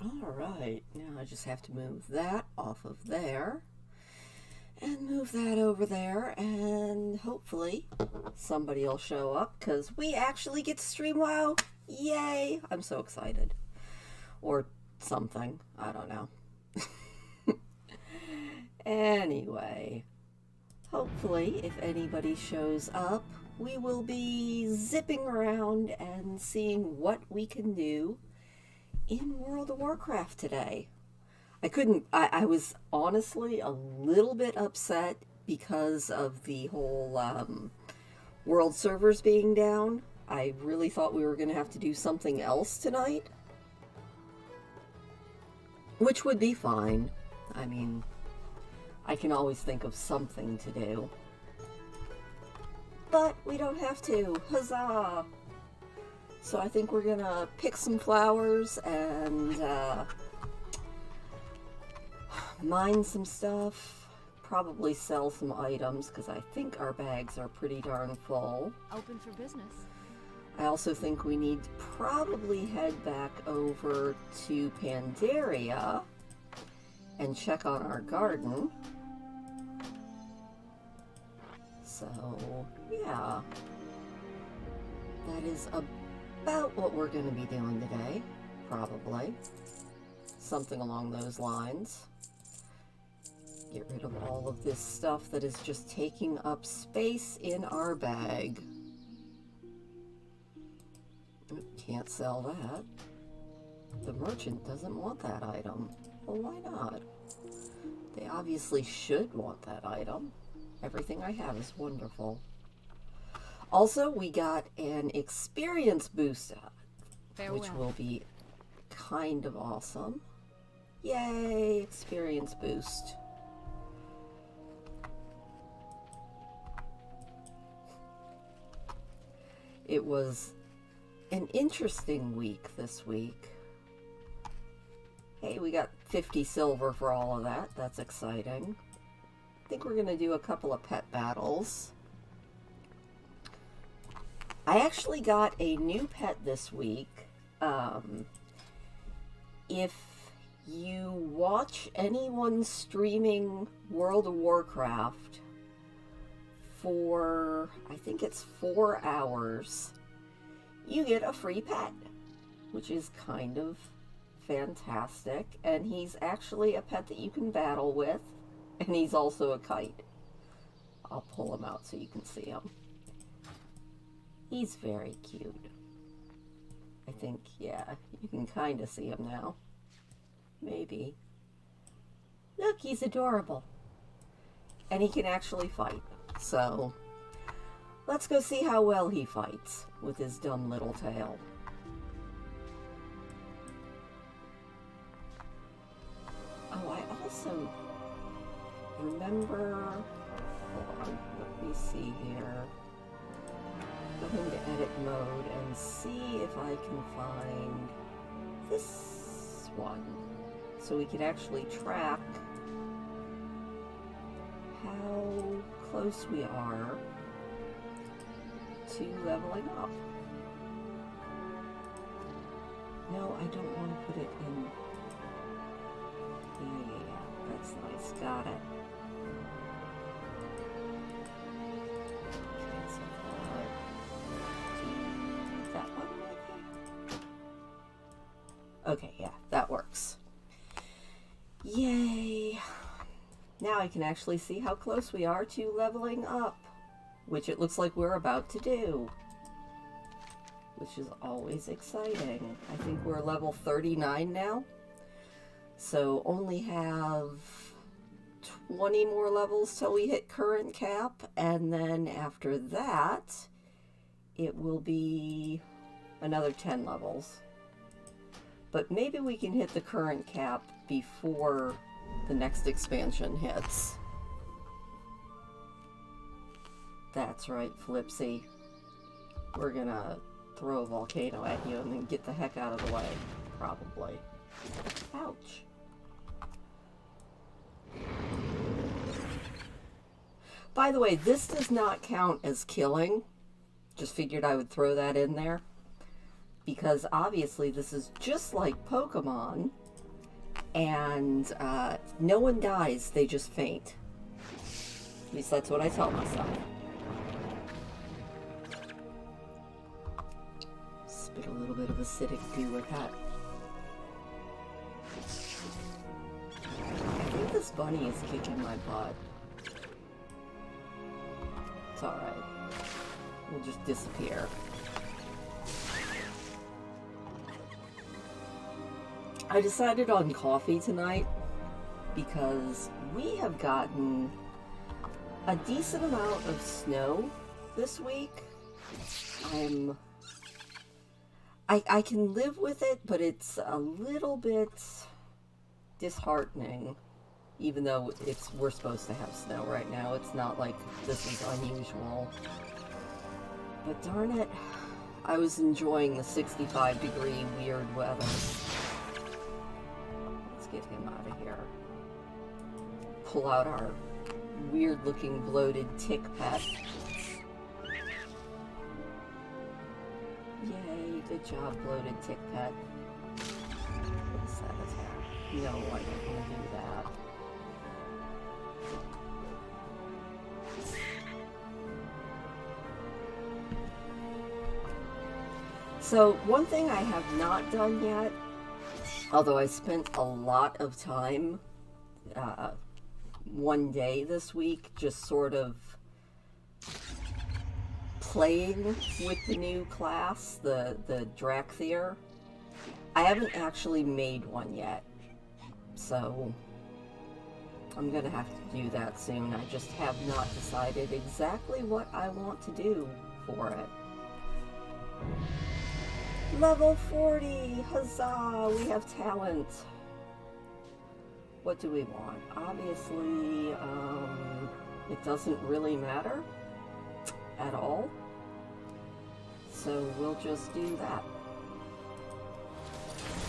All right, now I just have to move that off of there and move that over there, and hopefully somebody will show up because we actually get to stream WoW. Yay! I'm so excited. Or something. I don't know. Anyway, hopefully if anybody shows up, we will be zipping around and seeing what we can do in World of Warcraft today. I was honestly a little bit upset because of the whole world servers being down. I really thought we were going to have to do something else tonight, which would be fine. I mean, I can always think of something to do. But we don't have to. Huzzah! So I think we're going to pick some flowers and mine some stuff, probably sell some items because I think our bags are pretty darn full. Open for business. I also think we need to probably head back over to Pandaria and check on our garden. So, yeah. That is about what we're going to be doing today, probably. Something along those lines. Get rid of all of this stuff that is just taking up space in our bag. Can't sell that. The merchant doesn't want that item. Well, why not? They obviously should want that item. Everything I have is wonderful. Also, we got an experience boost, which will be kind of awesome. Yay, experience boost. It was an interesting week this week. Hey, we got 50 silver for all of that. That's exciting. I think we're going to do a couple of pet battles. I actually got a new pet this week. If you watch anyone streaming World of Warcraft for, I think it's 4 hours, you get a free pet, which is kind of fantastic. And he's actually a pet that you can battle with, and he's also a kite. I'll pull him out so you can see him. He's very cute. I think, yeah, you can kind of see him now. Maybe. Look, he's adorable. And he can actually fight. So, let's go see how well he fights with his dumb little tail. Oh, I also remember... Hold on, let me see here. Go into edit mode and see if I can find this one. So we can actually track how close we are to leveling up. No, I don't want to put it in. Yeah, that's nice. Got it. Cancel that. Do that one maybe? Okay, yeah, that works. Yay! Now I can actually see how close we are to leveling up, which it looks like we're about to do, which is always exciting. I think we're level 39 now, so only have 20 more levels till we hit current cap, and then after that, it will be another 10 levels. But maybe we can hit the current cap before the next expansion hits. That's right, Flipsy. We're gonna throw a volcano at you and then get the heck out of the way. Probably. Ouch. By the way, this does not count as killing. Just figured I would throw that in there. Because obviously this is just like Pokemon. and no one dies, they just faint. At least that's what I tell myself. Spit a little bit of acidic goo at that. I think this bunny is kicking my butt. It's alright. We'll just disappear. I decided on coffee tonight because we have gotten a decent amount of snow this week. I can live with it, but it's a little bit disheartening, even though we're supposed to have snow right now. It's not like this is unusual. But darn it, I was enjoying the 65-degree weird weather. Let's get him out of here. Pull out our weird-looking bloated tick pet. Yay, good job, bloated tick pet. What is that attack? No, I don't want to do that. So, one thing I have not done yet, although I spent a lot of time one day this week just sort of playing with the new class, the Drakthir. I haven't actually made one yet, so I'm gonna have to do that soon. I just have not decided exactly what I want to do for it. Level 40! Huzzah! We have talent. What do we want? Obviously, it doesn't really matter at all. So we'll just do that.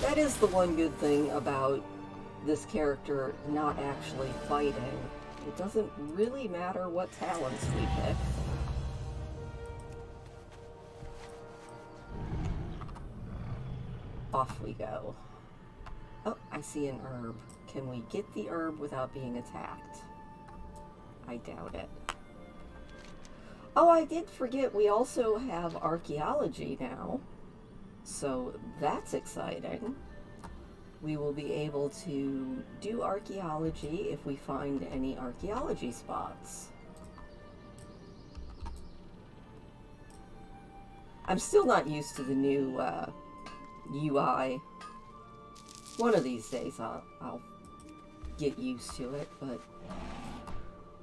That is the one good thing about this character not actually fighting. It doesn't really matter what talents we pick. Off we go. Oh, I see an herb. Can we get the herb without being attacked? I doubt it. Oh, I did forget we also have archaeology now. So that's exciting. We will be able to do archaeology if we find any archaeology spots. I'm still not used to the new UI. One of these days I'll get used to it, but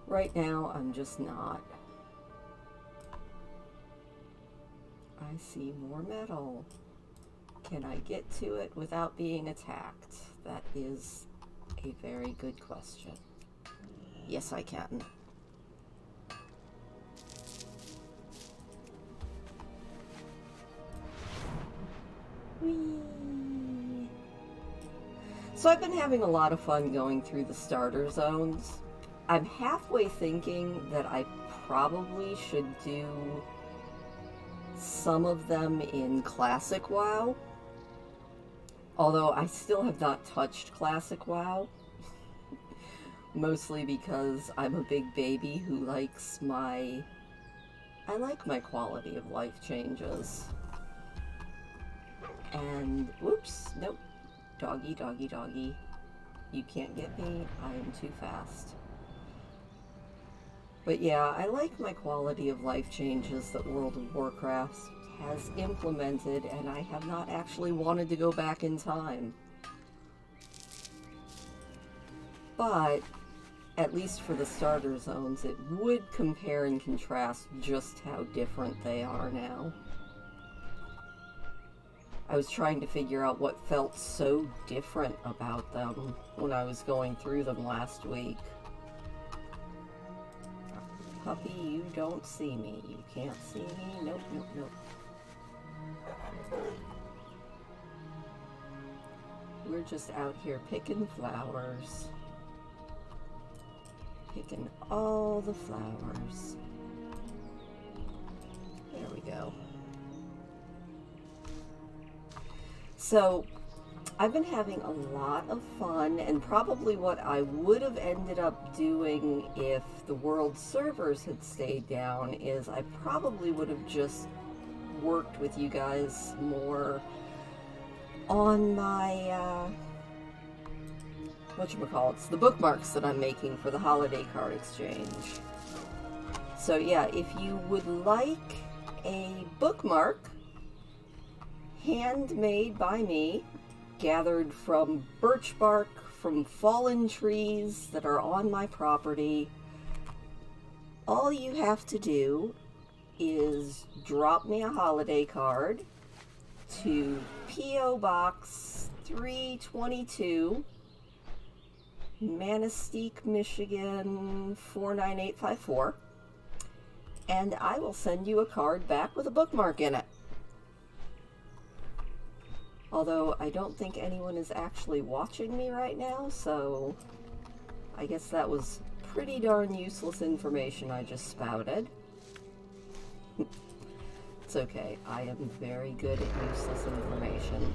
right now I'm just not. I see more metal. Can I get to it without being attacked? That is a very good question. Yes, I can. Whee! So I've been having a lot of fun going through the starter zones. I'm halfway thinking that I probably should do some of them in Classic WoW. Although I still have not touched Classic WoW. Mostly because I'm a big baby who likes I like my quality of life changes. And, whoops, nope. Doggy, doggy, doggy. You can't get me. I am too fast. But yeah, I like my quality of life changes that World of Warcraft has implemented, and I have not actually wanted to go back in time. But, at least for the starter zones, it would compare and contrast just how different they are now. I was trying to figure out what felt so different about them when I was going through them last week. Puppy, you don't see me. You can't see me. Nope, nope, nope. We're just out here picking flowers. Picking all the flowers. There we go. So, I've been having a lot of fun, and probably what I would have ended up doing if the world servers had stayed down is I probably would have just worked with you guys more on my, whatchamacallits, the bookmarks that I'm making for the holiday card exchange. So yeah, if you would like a bookmark handmade by me, gathered from birch bark from fallen trees that are on my property, all you have to do is drop me a holiday card to P.O. Box 322, Manistee, Michigan 49854, and I will send you a card back with a bookmark in it. Although I don't think anyone is actually watching me right now, so I guess that was pretty darn useless information I just spouted. It's okay, I am very good at useless information.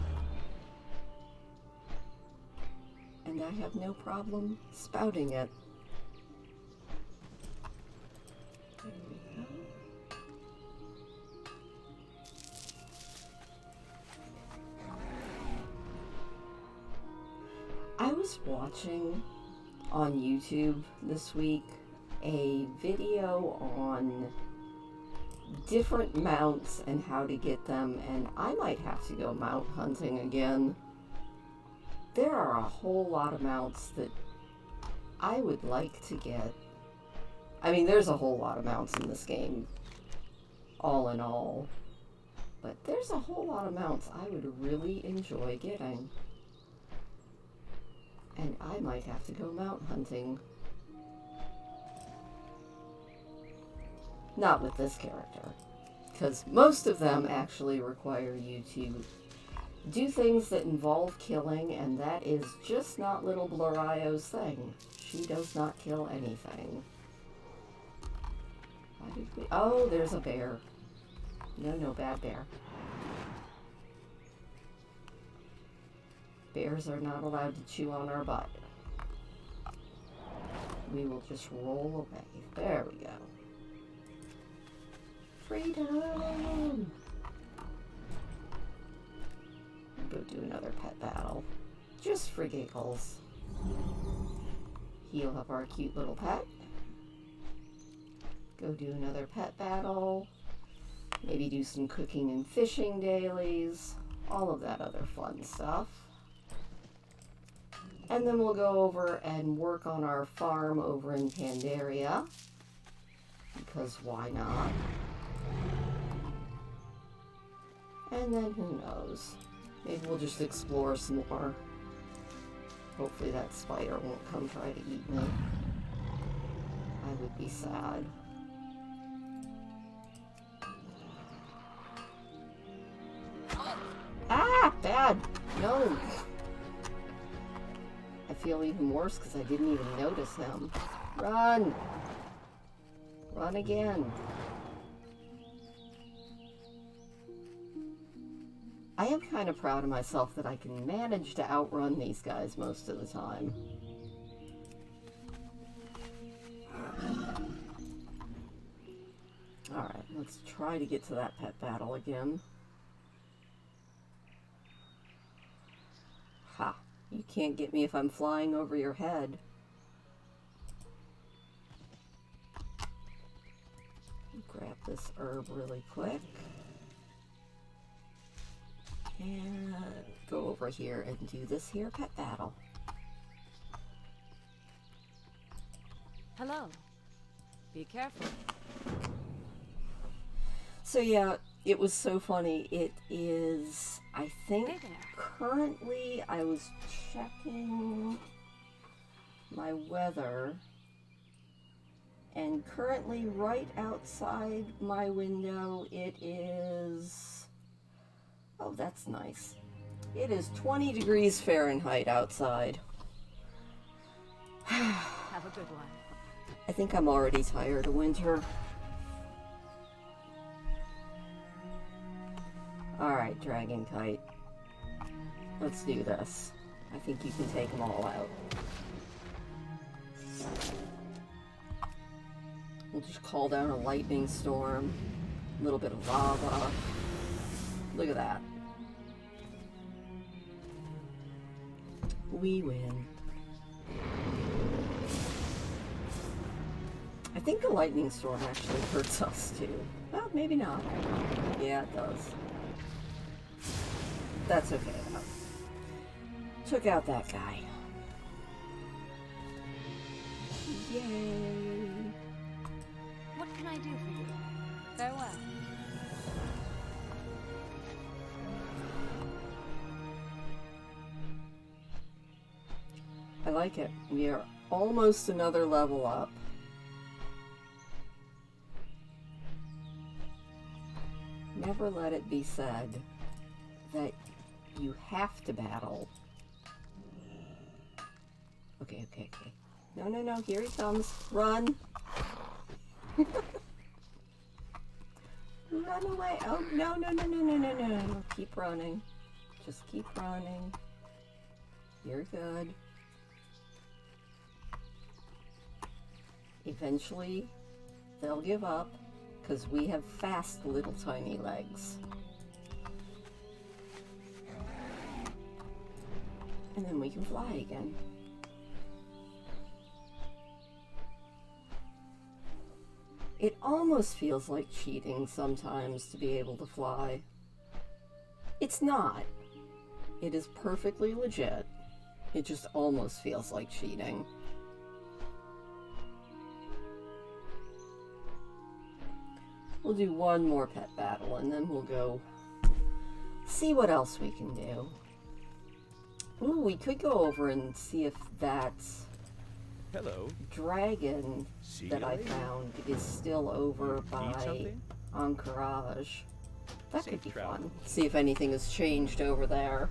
And I have no problem spouting it. There we go. I was watching on YouTube this week a video on different mounts and how to get them, and I might have to go mount hunting again. There are a whole lot of mounts that I would like to get. I mean, there's a whole lot of mounts in this game, all in all, but there's a whole lot of mounts I would really enjoy getting. And I might have to go mount hunting. Not with this character, because most of them actually require you to do things that involve killing, and that is just not little Blurio's thing. She does not kill anything. Why did we... Oh, there's a bear. No, bad bear. Bears are not allowed to chew on our butt. We will just roll away. There we go. Freedom! Go do another pet battle. Just for giggles. Heal up our cute little pet. Go do another pet battle. Maybe do some cooking and fishing dailies. All of that other fun stuff. And then we'll go over and work on our farm over in Pandaria. Because why not? And then who knows? Maybe we'll just explore some more. Hopefully that spider won't come try to eat me. I would be sad. Ah! Bad! No! I feel even worse because I didn't even notice him. Run! Run again. I am kind of proud of myself that I can manage to outrun these guys most of the time. Alright, let's try to get to that pet battle again. Ha! You can't get me if I'm flying over your head. Grab this herb really quick. And go over here and do this here pet battle. Hello. Be careful. So yeah, it was so funny. It is, I think, Hey there. currently I was checking my weather, and currently right outside my window it is, oh, that's nice. It is 20 degrees Fahrenheit outside. Have a good one. I think I'm already tired of winter. Alright, Dragon Kite. Let's do this. I think you can take them all out. We'll just call down a lightning storm. A little bit of lava. Look at that. We win. I think the lightning storm actually hurts us too. Well, maybe not. Yeah, it does. That's okay though. Took out that guy. Yay! What can I do for you? Farewell. I like it. We are almost another level up. Never let it be said that you have to battle. Okay. No, here he comes. Run! Run away! Oh, no. Keep running. Just keep running. You're good. Eventually, they'll give up, because we have fast little tiny legs. And then we can fly again. It almost feels like cheating sometimes to be able to fly. It's not. It is perfectly legit. It just almost feels like cheating. We'll do one more pet battle and then we'll go see what else we can do. Ooh, we could go over and see if that dragon that I found is still over by Anchorage. That could be fun. See if anything has changed over there.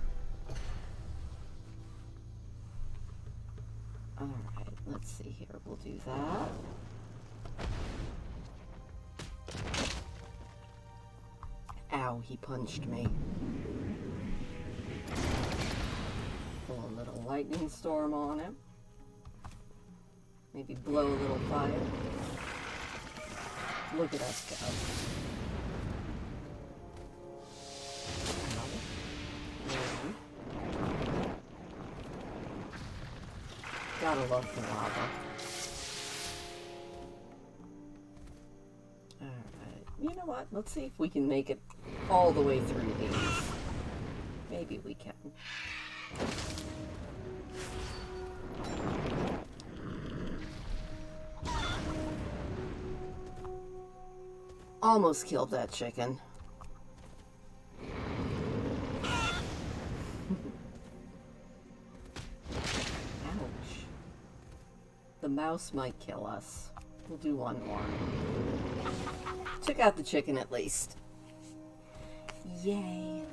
Alright, let's see here. We'll do that. Ow, he punched me. Pull a little lightning storm on him. Maybe blow a little fire. Look at us go. Gotta love the lava. Alright, you know what? Let's see if we can make it all the way through these. Maybe we can. Almost killed that chicken. Ouch. The mouse might kill us. We'll do one more. Took out the chicken at least. Yay.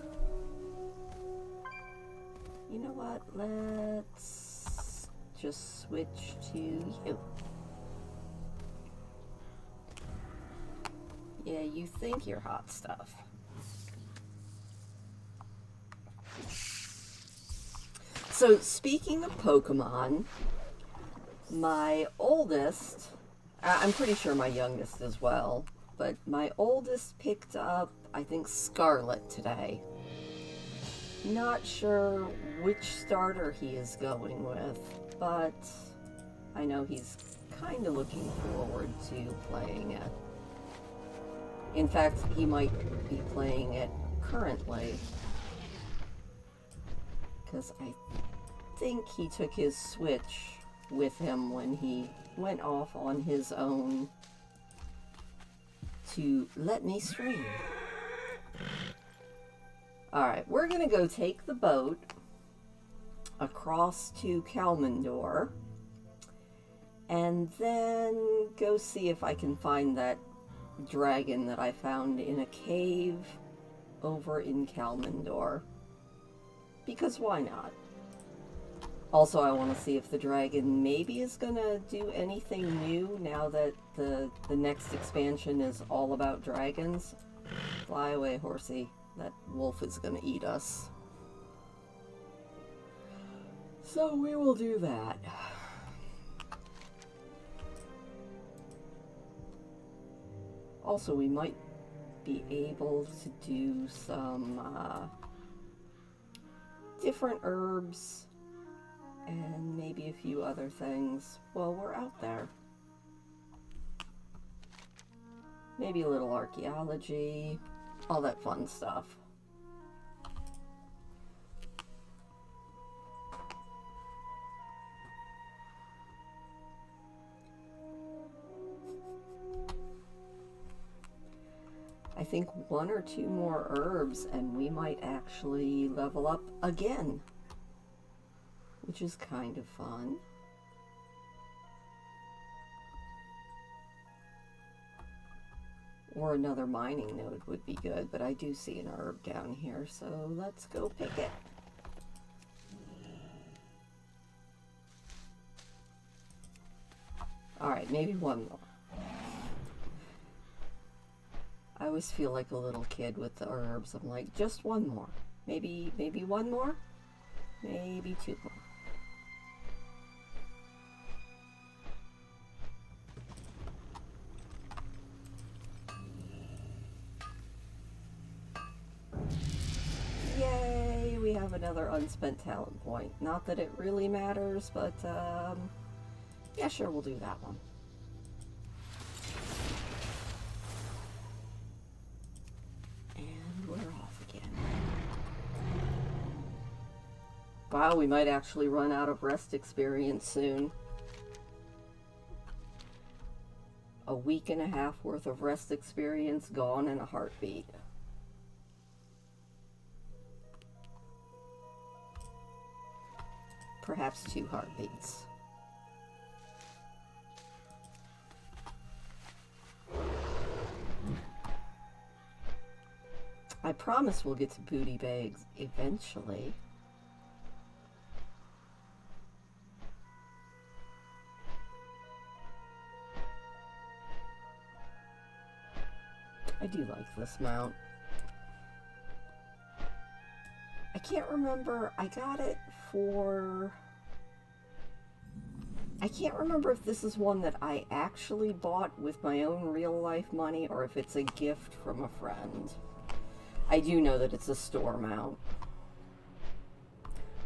You know what? Let's just switch to you. Yeah, you think you're hot stuff. So, speaking of Pokemon, my oldest, I'm pretty sure my youngest as well, but my oldest picked up, I think, Scarlet today. Not sure which starter he is going with, but I know he's kind of looking forward to playing it. In fact, he might be playing it currently, because I think he took his Switch with him when he went off on his own to let me stream. Alright, we're gonna go take the boat across to Kalmandor and then go see if I can find that dragon that I found in a cave over in Kalmandor. Because why not? Also, I want to see if the dragon maybe is gonna do anything new now that the next expansion is all about dragons. Fly away, horsey. That wolf is gonna eat us. So we will do that. Also, we might be able to do some different herbs and maybe a few other things while we're out there. Maybe a little archaeology, all that fun stuff. I think 1 or 2 more herbs and we might actually level up again, which is kind of fun. Or another mining node would be good, but I do see an herb down here, so let's go pick it. Alright, maybe 1 more. I always feel like a little kid with the herbs. I'm like, just 1 more. Maybe 1 more? Maybe 2 more. Yay, we have another unspent talent point. Not that it really matters, but yeah, sure, we'll do that one. And we're off again. Wow, we might actually run out of rest experience soon. A week and a half worth of rest experience gone in a heartbeat. Perhaps 2 heartbeats. I promise we'll get to booty bags eventually. I do like this mount. I can't remember, I got it for... I can't remember if this is one that I actually bought with my own real life money or if it's a gift from a friend. I do know that it's a store mount,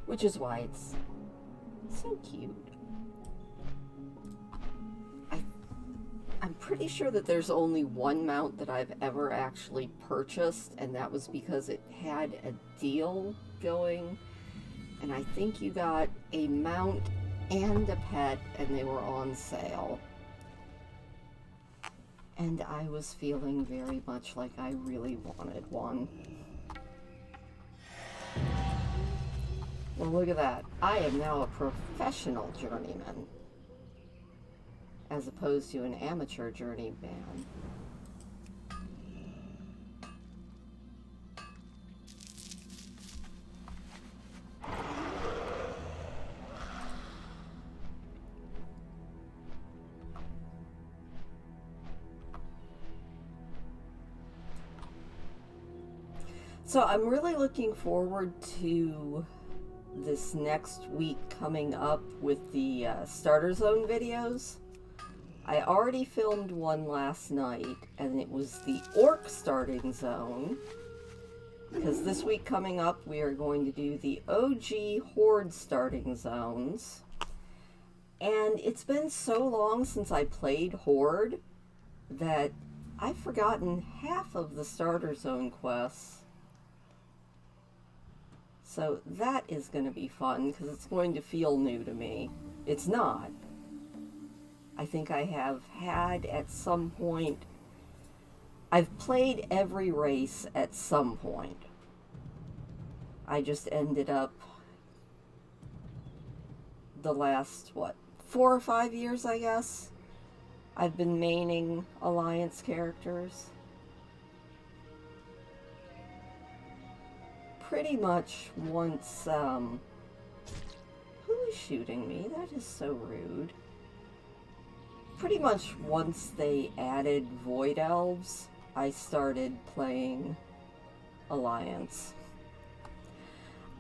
which is why it's so cute. I'm pretty sure that there's only 1 mount that I've ever actually purchased, and that was because it had a deal going, and I think you got a mount and a pet, and they were on sale. And I was feeling very much like I really wanted one. Well, look at that. I am now a professional journeyman, as opposed to an amateur journeyman. So I'm really looking forward to this next week coming up with the starter zone videos. I already filmed one last night, and it was the orc starting zone, because this week coming up we are going to do the OG horde starting zones. And it's been so long since I played horde that I've forgotten half of the starter zone quests. So that is going to be fun, because it's going to feel new to me. It's not. I think I have had at some point, I've played every race at some point. I just ended up the last, 4 or 5 years, I guess, I've been maining Alliance characters. Pretty much once, who is shooting me? That is so rude. Pretty much once they added Void Elves, I started playing Alliance.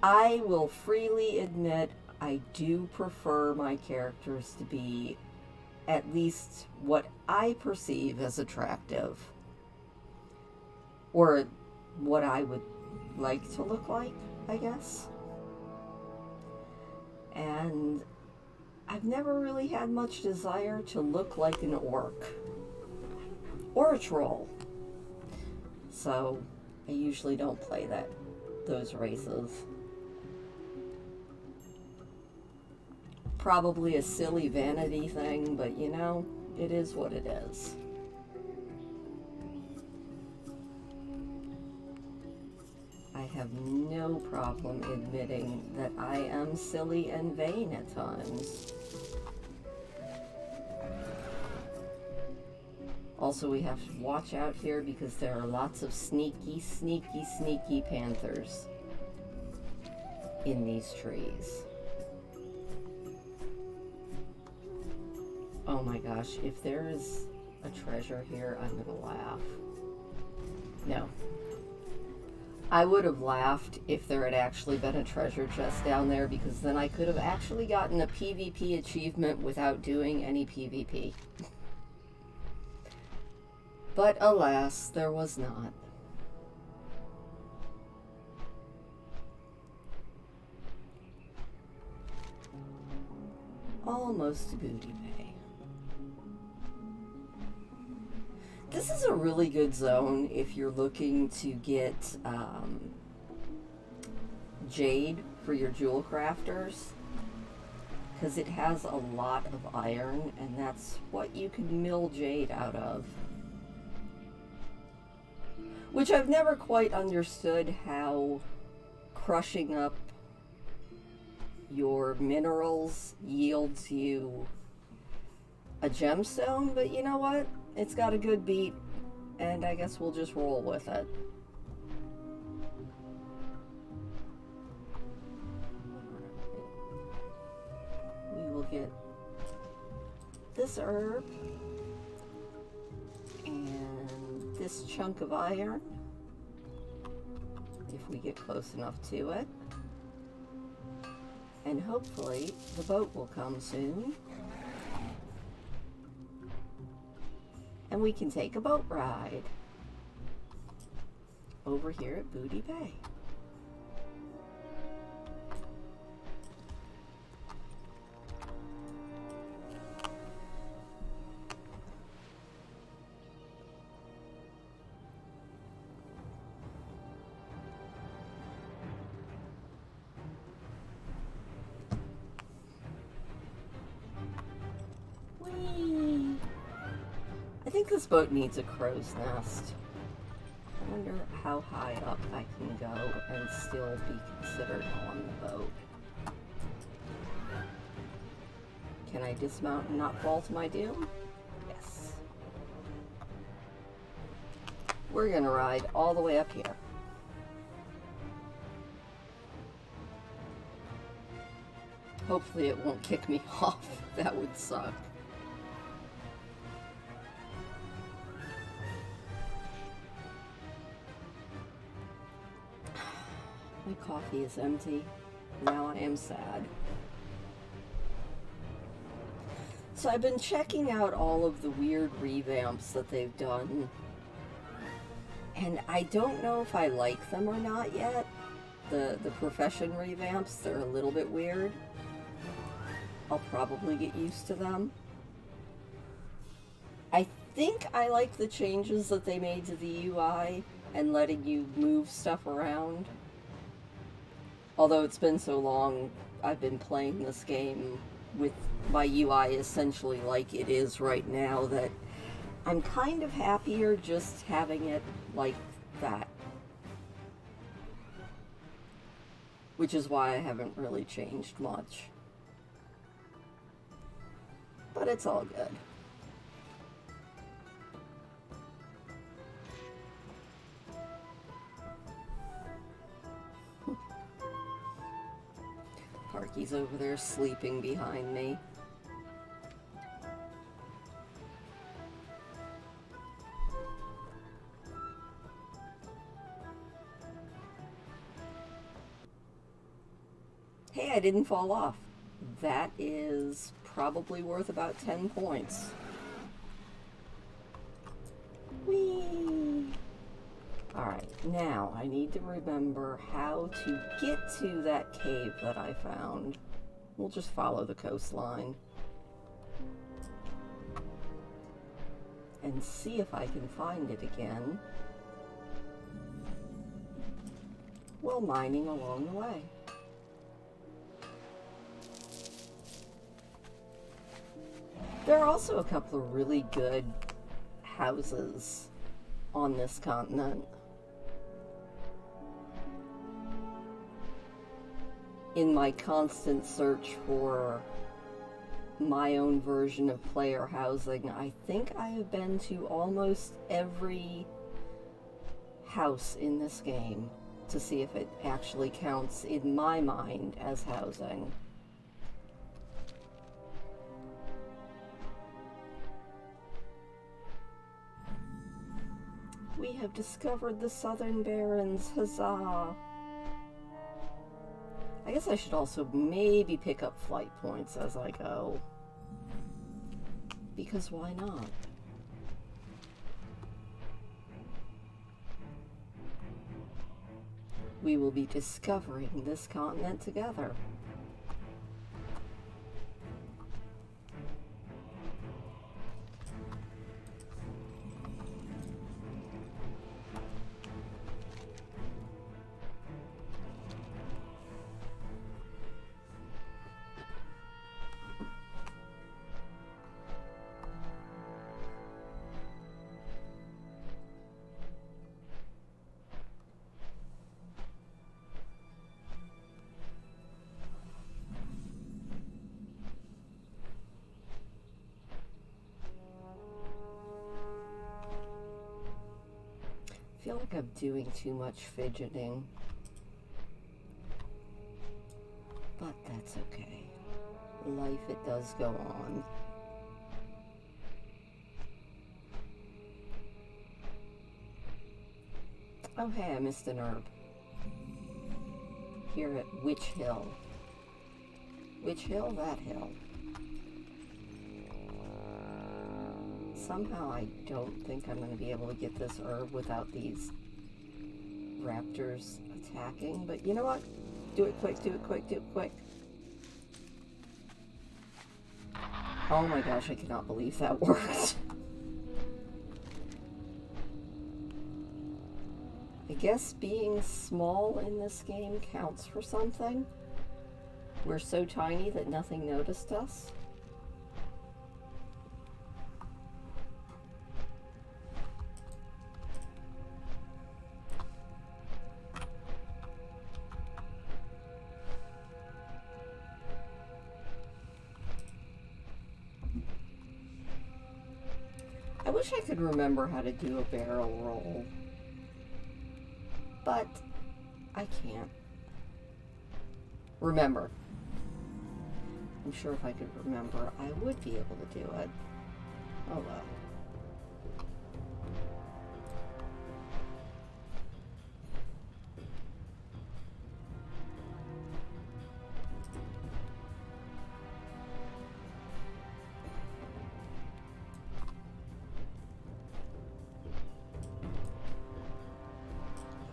I will freely admit I do prefer my characters to be at least what I perceive as attractive. Or what I would like to look like, I guess. And I've never really had much desire to look like an orc. Or a troll. So I usually don't play those races. Probably a silly vanity thing, but you know, it is what it is. I have no problem admitting that I am silly and vain at times. Also, we have to watch out here because there are lots of sneaky, sneaky, sneaky panthers in these trees. Oh my gosh, if there is a treasure here, I'm gonna laugh. No. I would have laughed if there had actually been a treasure chest down there, because then I could have actually gotten a PvP achievement without doing any PvP. But alas, there was not. Almost to Booty Bay. This is a really good zone if you're looking to get jade for your jewel crafters, because it has a lot of iron, and that's what you can mill jade out of. Which I've never quite understood how crushing up your minerals yields you a gemstone, but you know what? It's got a good beat, and I guess we'll just roll with it. We will get this herb and this chunk of iron if we get close enough to it. And hopefully the boat will come soon. And we can take a boat ride over here at Booty Bay. Whee! I think this boat needs a crow's nest. I wonder how high up I can go and still be considered on the boat. Can I dismount and not fall to my doom? Yes. We're gonna ride all the way up here. Hopefully it won't kick me off. That would suck. My coffee is empty. Now I am sad. So I've been checking out all of the weird revamps that they've done. And I don't know if I like them or not yet. The profession revamps, they're a little bit weird. I'll probably get used to them. I think I like the changes that they made to the UI and letting you move stuff around. Although it's been so long, I've been playing this game with my UI essentially like it is right now that I'm kind of happier just having it like that. Which is why I haven't really changed much. But it's all good. Parky's over there sleeping behind me. Hey, I didn't fall off. That is probably worth about 10 points. Whee! Alright, now I need to remember how to get to that cave that I found. We'll just follow the coastline. And see if I can find it again while mining along the way. There are also a couple of really good houses on this continent. In my constant search for my own version of player housing, I think I have been to almost every house in this game to see if it actually counts in my mind as housing. We have discovered the Southern Barrens, huzzah! I guess I should also maybe pick up flight points as I go. Because why not? We will be discovering this continent together. I feel like I'm doing too much fidgeting, but that's okay. Life, it does go on. Oh hey, I missed an herb. Here at Witch Hill. Which hill? That hill. Somehow I don't think I'm going to be able to get this herb without these raptors attacking, but you know what? Do it quick, do it quick, do it quick. Oh my gosh, I cannot believe that worked. I guess being small in this game counts for something. We're so tiny that nothing noticed us. I wish I could remember how to do a barrel roll, but I can't. Remember. I'm sure if I could remember, I would be able to do it. Oh well.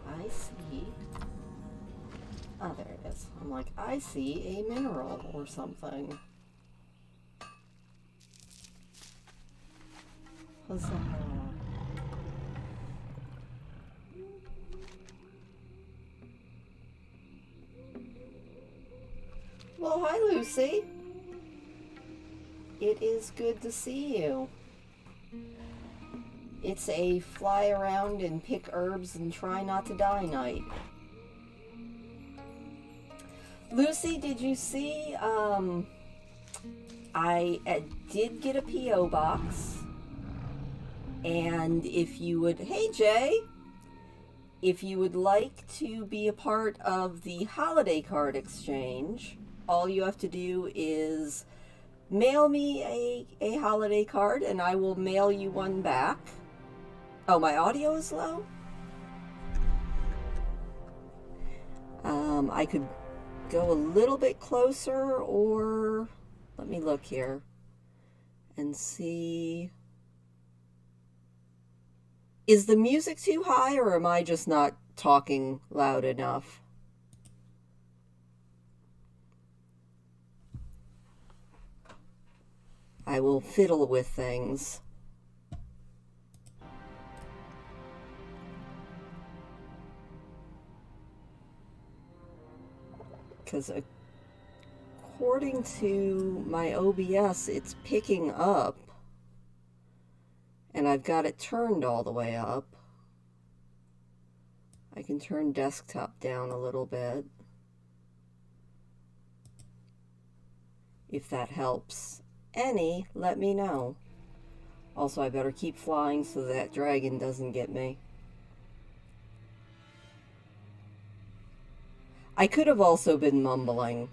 I see. Oh, there it is. I'm like, I see a mineral or something. Huzzah. Well, hi, Lucy. It is good to see you. It's a fly around and pick herbs and try not to die night. Lucy, did you see, I did get a P.O. box, and if you would, hey Jay, if you would like to be a part of the holiday card exchange, all you have to do is mail me a holiday card and I will mail you one back. Oh, my audio is low? I could go a little bit closer, or let me look here and see. Is the music too high, or am I just not talking loud enough? I will fiddle with things. Because according to my OBS, it's picking up. And I've got it turned all the way up. I can turn desktop down a little bit, if that helps any, let me know. Also, I better keep flying so that dragon doesn't get me. I could have also been mumbling.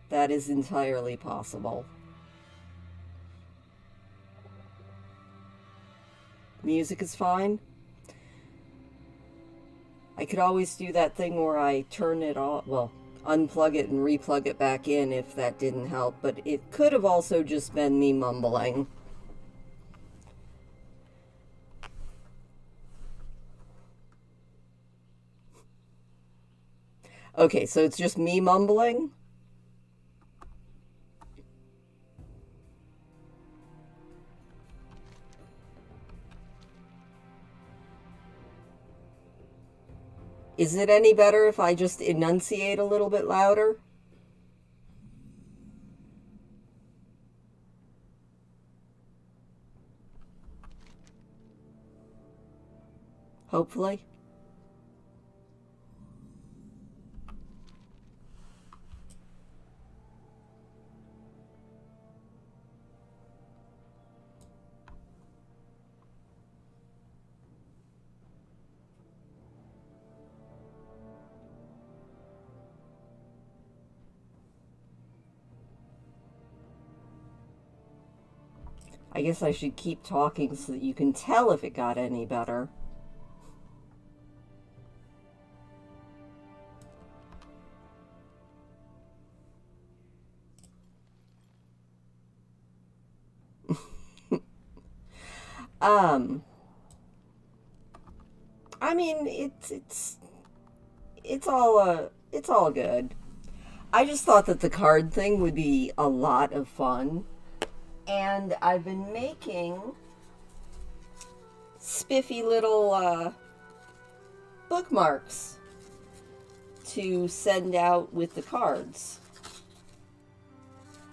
That is entirely possible. Music is fine. I could always do that thing where I turn it off, well, unplug it and replug it back in if that didn't help, but it could have also just been me mumbling. Okay, so it's just me mumbling? Is it any better if I just enunciate a little bit louder? Hopefully. I guess I should keep talking so that you can tell if it got any better. I mean, it's all good. I just thought that the card thing would be a lot of fun. And I've been making spiffy little bookmarks to send out with the cards.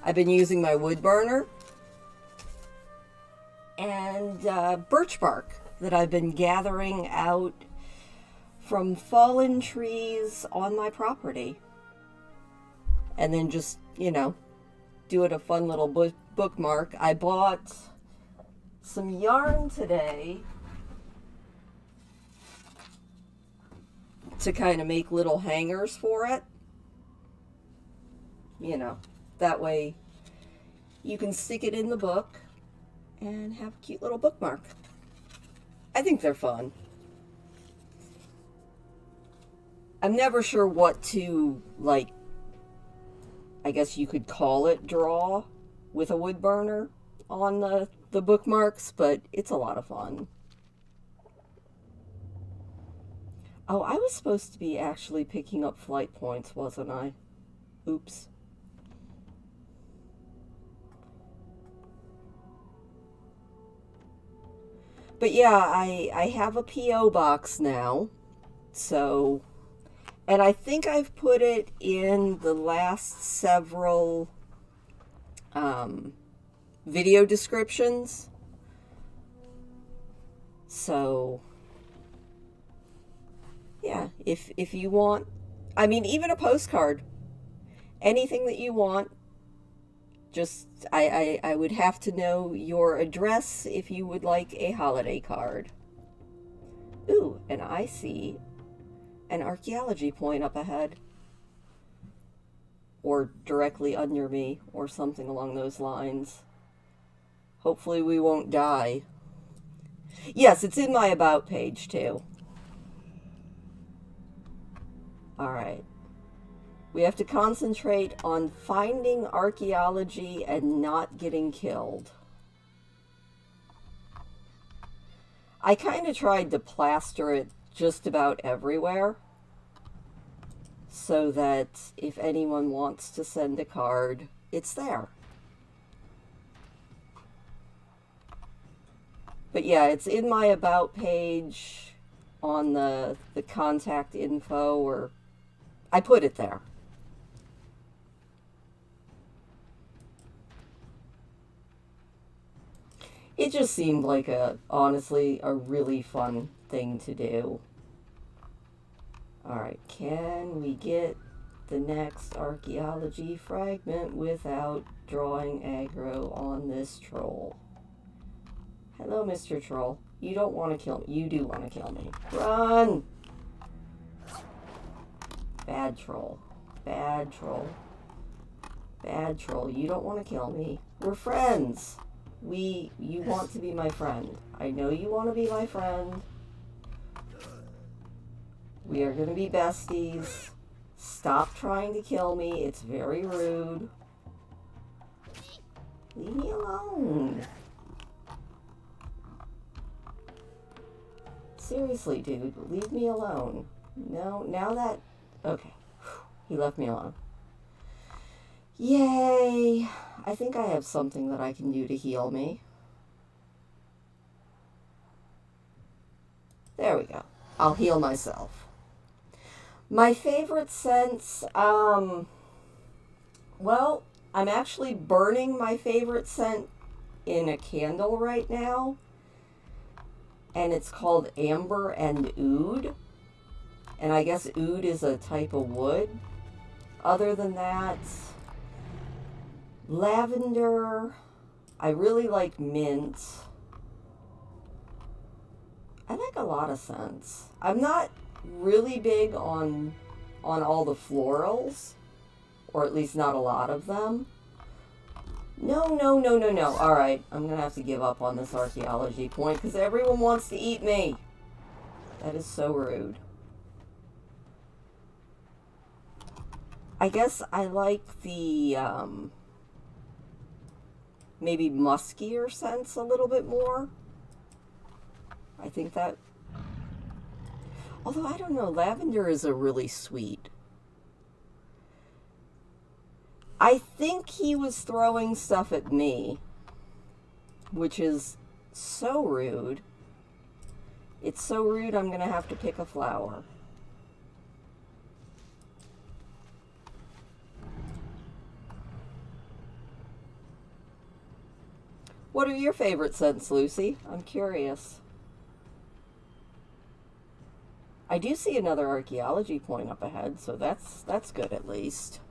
I've been using my wood burner and birch bark that I've been gathering out from fallen trees on my property. And then just, do it a fun little bookmark. I bought some yarn today to kind of make little hangers for it. That way you can stick it in the book and have a cute little bookmark. I think they're fun. I'm never sure what to, I guess you could call it draw with a wood burner on the bookmarks, but it's a lot of fun. Oh, I was supposed to be actually picking up flight points, wasn't I? Oops. But yeah, I have a P.O. box now, so... And I think I've put it in the last several video descriptions. So, yeah, if you want, I mean, even a postcard, anything that you want, just, I would have to know your address if you would like a holiday card. Ooh, and I see an archaeology point up ahead, or directly under me, or something along those lines. Hopefully we won't die. Yes, it's in my about page too. Alright. We have to concentrate on finding archaeology and not getting killed. I kind of tried to plaster it just about everywhere so that if anyone wants to send a card, it's there. But yeah, it's in my About page on the contact info, or I put it there. It just seemed like honestly, a really fun thing to do. Alright, can we get the next archaeology fragment without drawing aggro on this troll? Hello, Mr. Troll. You don't want to kill me. You do want to kill me. Run! Bad troll. Bad troll. Bad troll. You don't want to kill me. We're friends. You want to be my friend. I know you want to be my friend. We are going to be besties. Stop trying to kill me. It's very rude. Leave me alone. Seriously, dude. Leave me alone. No, now that... Okay. He left me alone. Yay. I think I have something that I can do to heal me. There we go. I'll heal myself. My favorite scents, well, I'm actually burning my favorite scent in a candle right now. And it's called Amber and Oud. And I guess oud is a type of wood. Other than that, lavender. I really like mint. I like a lot of scents. I'm not really big on all the florals, or at least not a lot of them. No. All right, I'm gonna have to give up on this archaeology point because everyone wants to eat me. That is so rude. I guess I like the maybe muskier scents a little bit more. I think that, although I don't know, lavender is a really sweet. I think he was throwing stuff at me, which is so rude. It's so rude, I'm going to have to pick a flower. What are your favorite scents, Lucy? I'm curious. I do see another archaeology point up ahead, so that's good at least.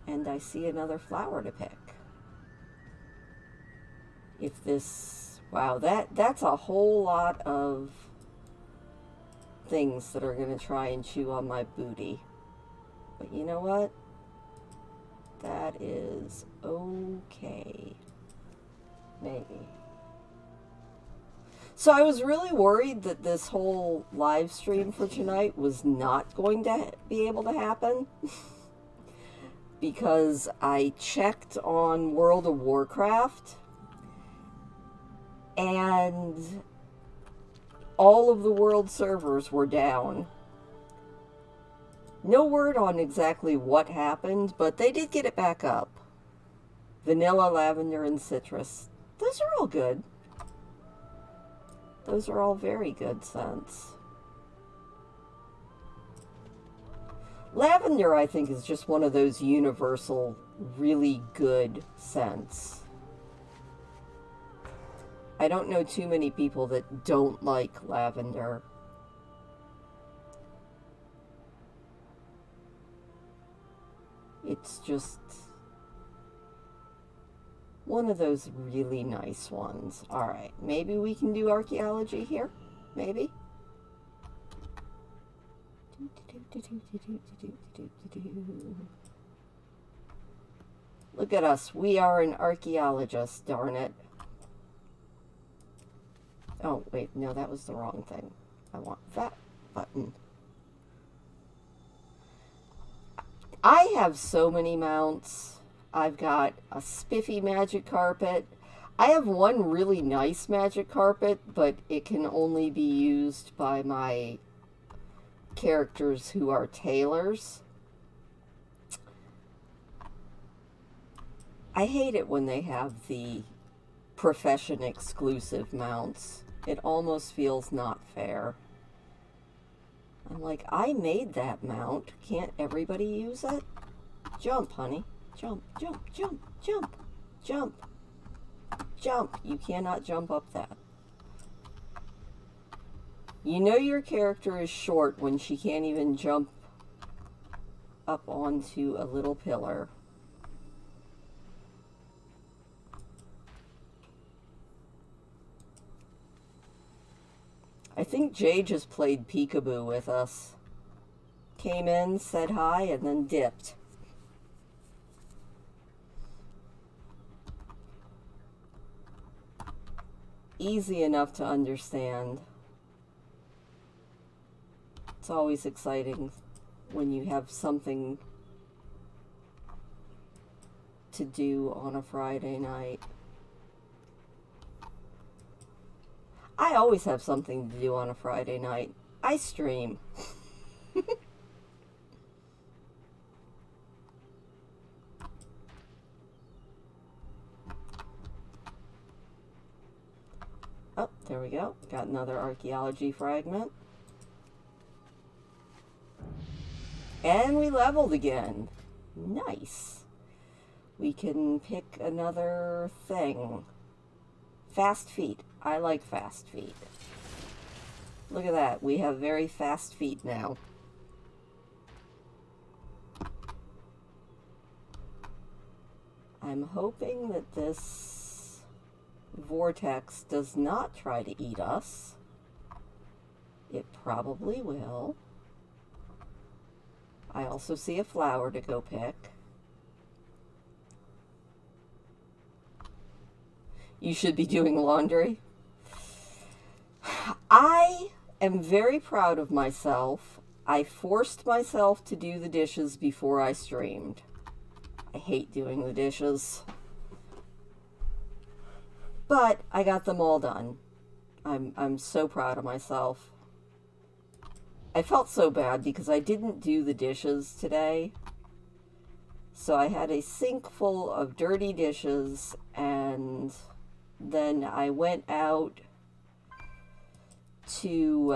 And I see another flower to pick. If this... Wow, that's a whole lot of things that are going to try and chew on my booty. But you know what? That is okay. Maybe. So I was really worried that this whole live stream for tonight was not going to be able to happen. Because I checked on World of Warcraft and all of the world servers were down. No word on exactly what happened, but they did get it back up. Vanilla, lavender, and citrus. Those are all good. Those are all very good scents. Lavender, I think, is just one of those universal, really good scents. I don't know too many people that don't like lavender. It's just one of those really nice ones. Alright, maybe we can do archaeology here? Maybe? Look at us. We are an archaeologist, darn it. Oh, wait. No, that was the wrong thing. I want that. button. I have so many mounts. I've got a spiffy magic carpet. I have one really nice magic carpet, but it can only be used by my characters who are tailors. I hate it when they have the profession exclusive mounts. It almost feels not fair. I'm like, I made that mount. Can't everybody use it? Jump, honey. Jump, jump, jump, jump, jump, jump. You cannot jump up that. You know your character is short when she can't even jump up onto a little pillar. I think Jay just played peekaboo with us. Came in, said hi, and then dipped. Easy enough to understand. It's always exciting when you have something to do on a Friday night. I always have something to do on a Friday night. I stream. Oh, there we go. Got another archaeology fragment. And we leveled again. Nice. We can pick another thing. Fast feet. I like fast feet. Look at that. We have very fast feet now. I'm hoping that this vortex does not try to eat us. It probably will. I also see a flower to go pick. You should be doing laundry. I am very proud of myself. I forced myself to do the dishes before I streamed. I hate doing the dishes. But I got them all done. I'm so proud of myself. I felt so bad because I didn't do the dishes today. So I had a sink full of dirty dishes, and then I went out to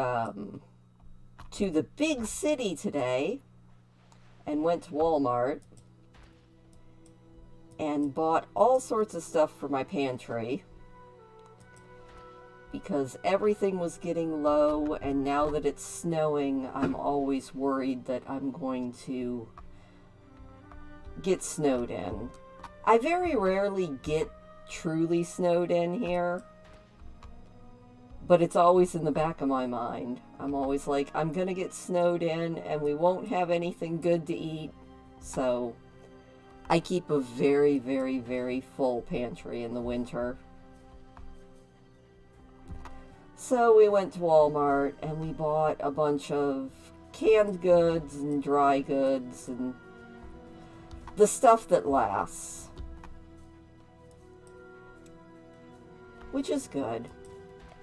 the big city today and went to Walmart and bought all sorts of stuff for my pantry because everything was getting low, and now that it's snowing, I'm always worried that I'm going to get snowed in. I very rarely get truly snowed in here, but it's always in the back of my mind. I'm always like, I'm gonna get snowed in and we won't have anything good to eat, so I keep a very, very, very full pantry in the winter. So we went to Walmart and we bought a bunch of canned goods and dry goods and the stuff that lasts, which is good.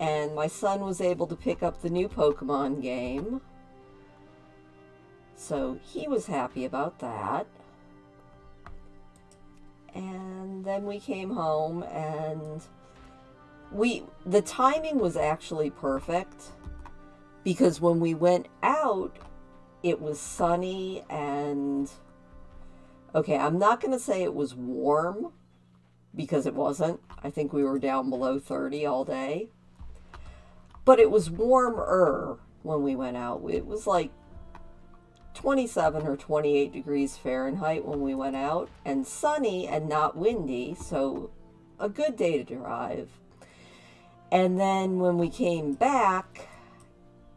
And my son was able to pick up the new Pokemon game, so he was happy about that. And then we came home, and the timing was actually perfect because when we went out, it was sunny and, okay, I'm not going to say it was warm because it wasn't. I think we were down below 30 all day. But it was warmer when we went out. It was like 27 or 28 degrees Fahrenheit when we went out, and sunny and not windy, so a good day to drive. And then when we came back,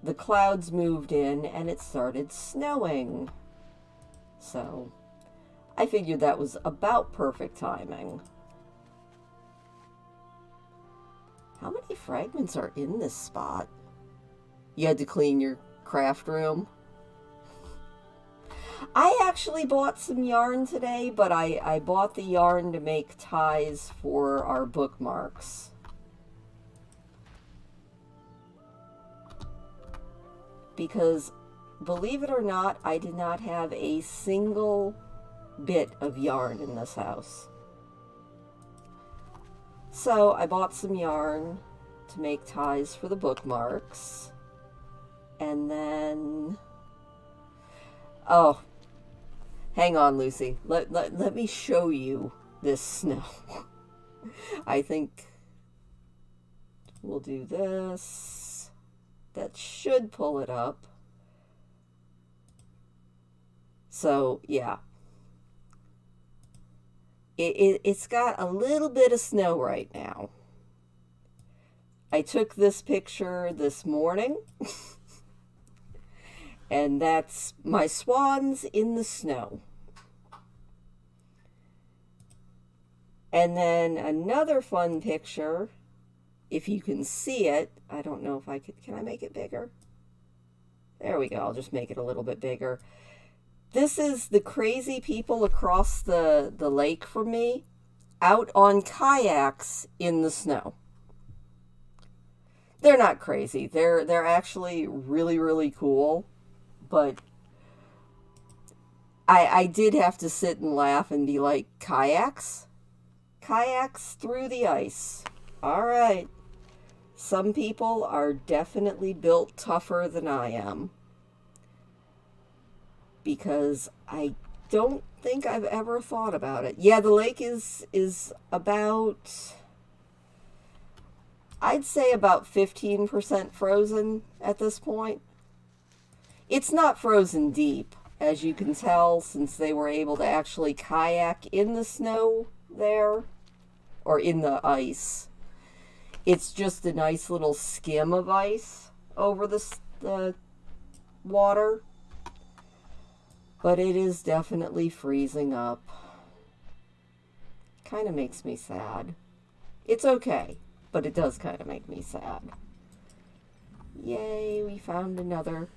the clouds moved in and it started snowing. So I figured that was about perfect timing. How many fragments are in this spot? You had to clean your craft room. I actually bought some yarn today, but I bought the yarn to make ties for our bookmarks. Because, believe it or not, I did not have a single bit of yarn in this house. So I bought some yarn to make ties for the bookmarks. And then... oh, hang on, Lucy. Let me show you this snow. I think we'll do this. That should pull it up. So, yeah. It's got a little bit of snow right now. I took this picture this morning. And that's my swans in the snow. And then another fun picture, if you can see it. I don't know if I could. Can I make it bigger? There we go. I'll just make it a little bit bigger. This is the crazy people across the lake from me, out on kayaks in the snow. They're not crazy. They're actually really, really cool. But I did have to sit and laugh and be like, kayaks? Kayaks through the ice. All right. Some people are definitely built tougher than I am. Because I don't think I've ever thought about it. Yeah, the lake is about, I'd say about 15% frozen at this point. It's not frozen deep, as you can tell, since they were able to actually kayak in the snow there, or in the ice. It's just a nice little skim of ice over the water. But it is definitely freezing up. Kind of makes me sad. It's okay, but it does kind of make me sad. Yay, we found another.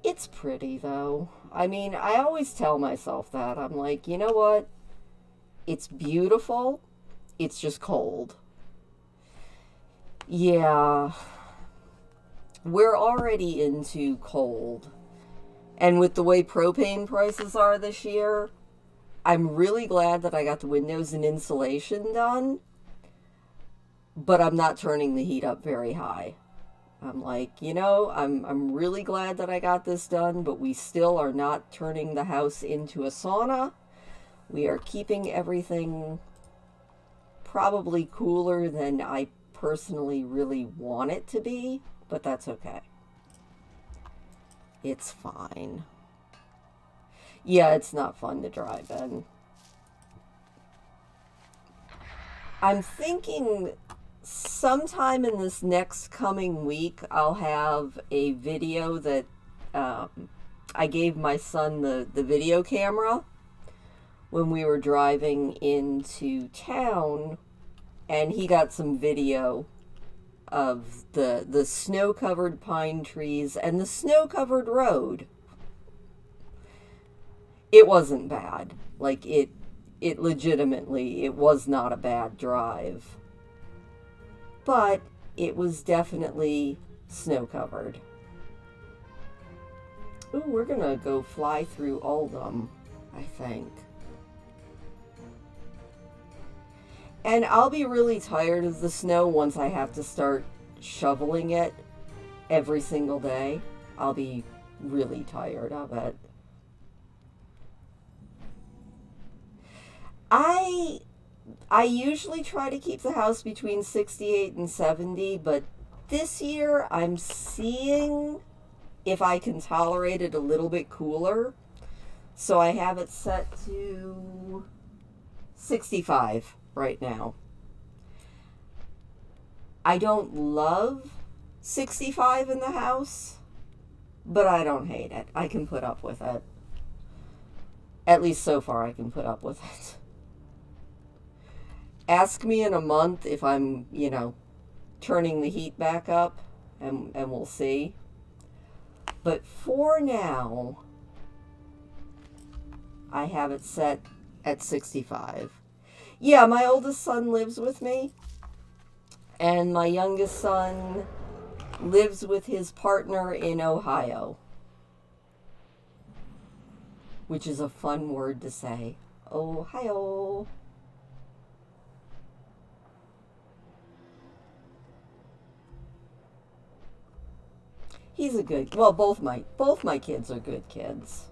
It's pretty, though. I mean, I always tell myself that. I'm like, you know what? It's beautiful. It's just cold. Yeah. We're already into cold. And with the way propane prices are this year, I'm really glad that I got the windows and insulation done. But I'm not turning the heat up very high. I'm like, you know, I'm really glad that I got this done, but we still are not turning the house into a sauna. We are keeping everything probably cooler than I personally really want it to be, but that's okay. It's fine. Yeah, it's not fun to drive in. I'm thinking sometime in this next coming week, I'll have a video that I gave my son the video camera when we were driving into town, and he got some video of the snow-covered pine trees and the snow-covered road. It wasn't bad. Like, it legitimately, it was not a bad drive. But it was definitely snow-covered. Ooh, we're gonna go fly through Oldham, I think. And I'll be really tired of the snow once I have to start shoveling it every single day. I'll be really tired of it. I usually try to keep the house between 68 and 70, but this year I'm seeing if I can tolerate it a little bit cooler. So I have it set to 65 right now. I don't love 65 in the house, but I don't hate it. I can put up with it. At least so far I can put up with it. Ask me in a month if I'm, turning the heat back up, and we'll see. But for now, I have it set at 65. Yeah, my oldest son lives with me, and my youngest son lives with his partner in Ohio, which is a fun word to say. Ohio. He's a good, well, both my kids are good kids.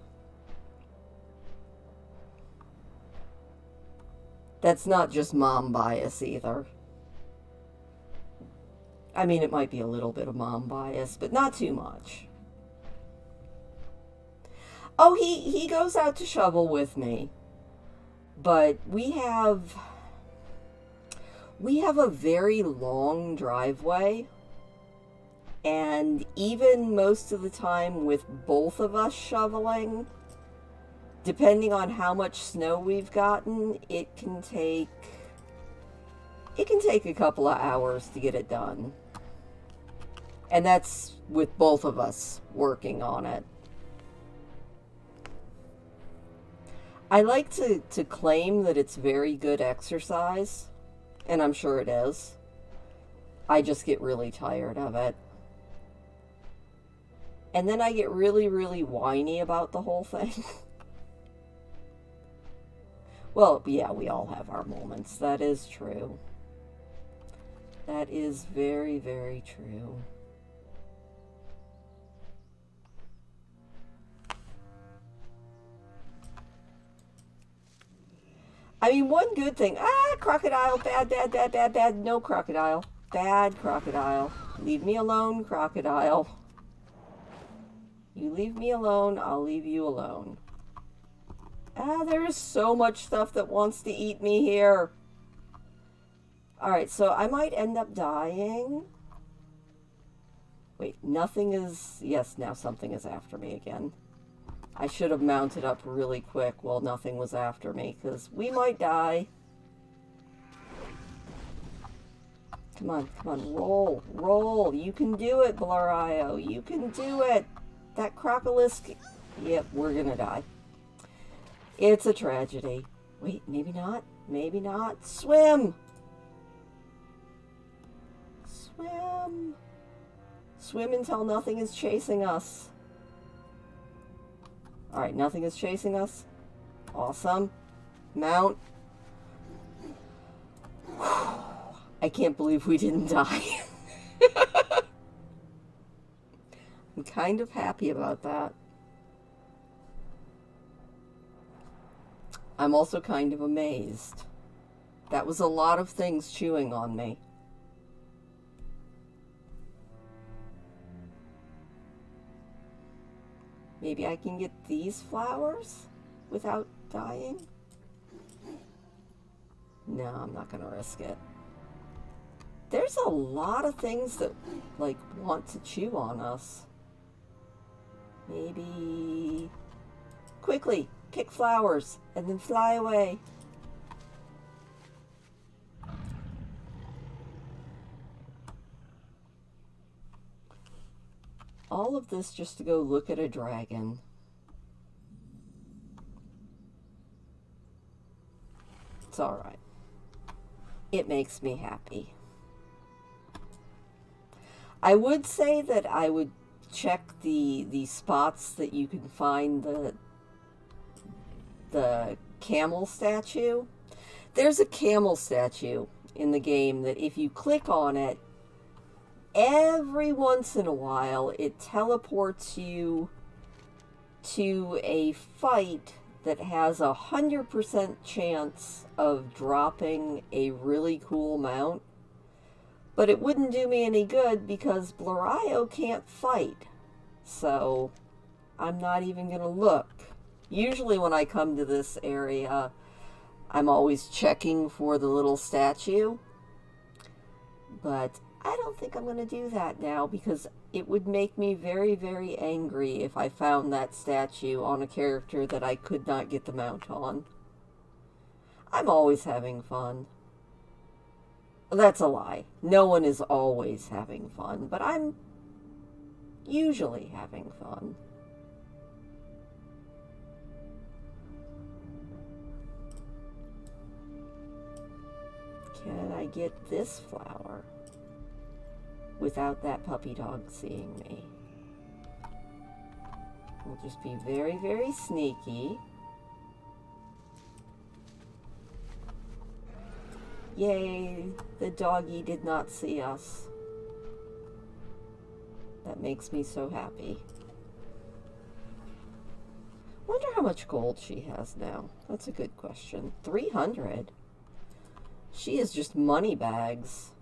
That's not just mom bias either. I mean, it might be a little bit of mom bias, but not too much. Oh, he goes out to shovel with me. But we have a very long driveway, and even most of the time with both of us shoveling, depending on how much snow we've gotten, it can take a couple of hours to get it done. And that's with both of us working on it. I like to claim that it's very good exercise, and I'm sure it is. I just get really tired of it. And then I get really, really whiny about the whole thing. Well, yeah, we all have our moments. That is true. That is very, very true. I mean, one good thing. Crocodile. Bad, bad, bad, bad, bad. No crocodile. Bad crocodile. Leave me alone, crocodile. You leave me alone, I'll leave you alone. There's so much stuff that wants to eat me here. Alright, so I might end up dying. Wait, nothing is... Yes, now something is after me again. I should have mounted up really quick while nothing was after me, because we might die. Come on, roll, roll. You can do it, Blario. You can do it. That crocolisk... Yep, we're gonna die. It's a tragedy. Wait, maybe not. Maybe not. Swim! Swim! Swim until nothing is chasing us. Alright, nothing is chasing us. Awesome. Mount. I can't believe we didn't die. I'm kind of happy about that. I'm also kind of amazed. That was a lot of things chewing on me. Maybe I can get these flowers without dying? No, I'm not gonna risk it. There's a lot of things that, like, want to chew on us. Maybe... Quickly, pick flowers, and then fly away. All of this just to go look at a dragon. It's alright. It makes me happy. I would say that I would check the spots that you can find the camel statue. There's a camel statue in the game that if you click on it, every once in a while it teleports you to a fight that has 100% chance of dropping a really cool mount. But it wouldn't do me any good because Blario can't fight. So I'm not even going to look. Usually when I come to this area, I'm always checking for the little statue. But I don't think I'm going to do that now because it would make me very, very angry if I found that statue on a character that I could not get the mount on. I'm always having fun. That's a lie. No one is always having fun, but I'm usually having fun. Can I get this flower without that puppy dog seeing me? We'll just be very, very sneaky. Yay, the doggy did not see us. That makes me so happy. Wonder how much gold she has now. That's a good question. 300. She is just money bags.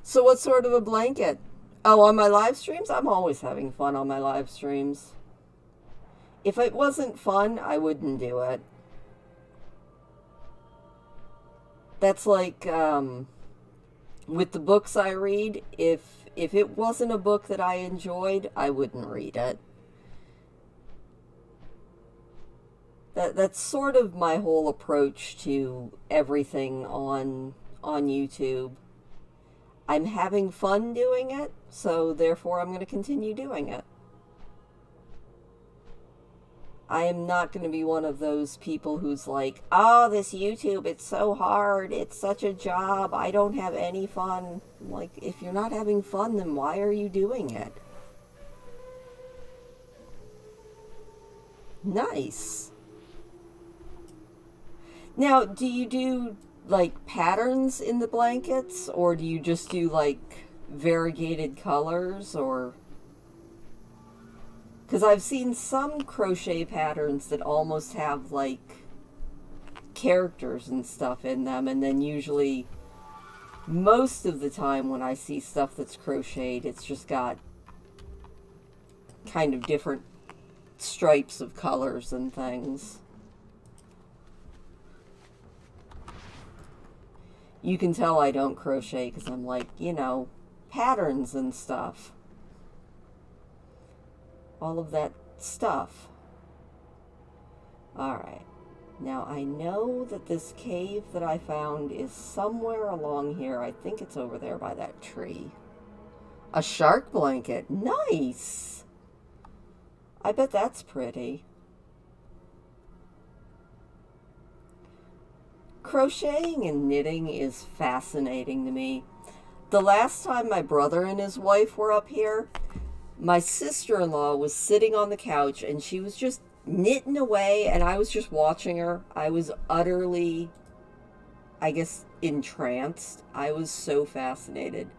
So what sort of a blanket? Oh, on my live streams? I'm always having fun on my live streams. If it wasn't fun, I wouldn't do it. That's like with the books I read, if it wasn't a book that I enjoyed, I wouldn't read it. That's sort of my whole approach to everything on YouTube. I'm having fun doing it, so therefore I'm going to continue doing it. I am not going to be one of those people who's like, oh, this YouTube, it's so hard, it's such a job, I don't have any fun. I'm like, if you're not having fun, then why are you doing it? Nice. Now, do you do like patterns in the blankets, or do you just do like variegated colors, or... Because I've seen some crochet patterns that almost have like characters and stuff in them, and then usually most of the time when I see stuff that's crocheted, it's just got kind of different stripes of colors and things. You can tell I don't crochet because I'm like, you know, patterns and stuff. All of that stuff. Alright. Now I know that this cave that I found is somewhere along here. I think it's over there by that tree. A shark blanket. Nice! I bet that's pretty. Crocheting and knitting is fascinating to me. The last time my brother and his wife were up here, my sister-in-law was sitting on the couch and she was just knitting away and I was just watching her. I was utterly, I guess, entranced. I was so fascinated.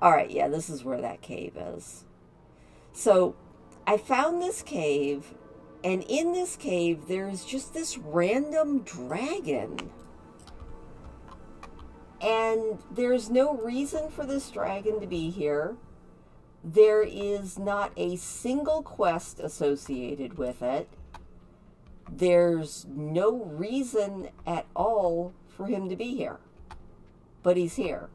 Alright, yeah, this is where that cave is. So, I found this cave, and in this cave there's just this random dragon. And there's no reason for this dragon to be here. There is not a single quest associated with it. There's no reason at all for him to be here. But he's here.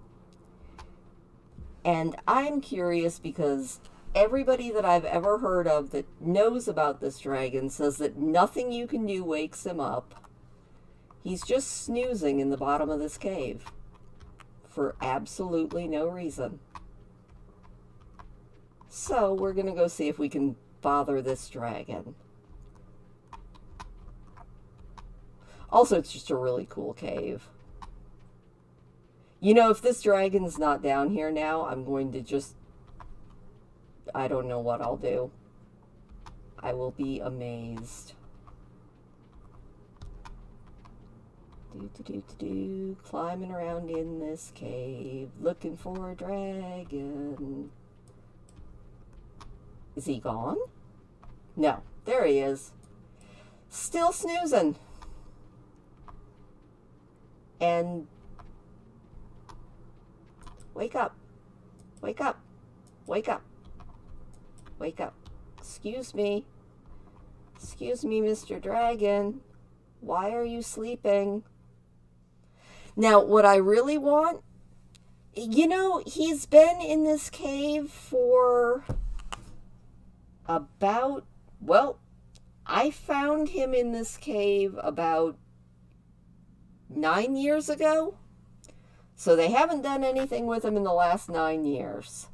And I'm curious because everybody that I've ever heard of that knows about this dragon says that nothing you can do wakes him up. He's just snoozing in the bottom of this cave for absolutely no reason. So we're going to go see if we can bother this dragon. Also, it's just a really cool cave. You know, if this dragon's not down here now, I'm going to just... I don't know what I'll do. I will be amazed. Climbing around in this cave, looking for a dragon. Is he gone? No, there he is. Still snoozing. And wake up. Wake up. Wake up. Wake up. Excuse me. Excuse me, Mr. Dragon. Why are you sleeping? Now, what I really want, you know, he's been in this cave for about, well, I found him in this cave about 9 years ago. So they haven't done anything with him in the last 9 years.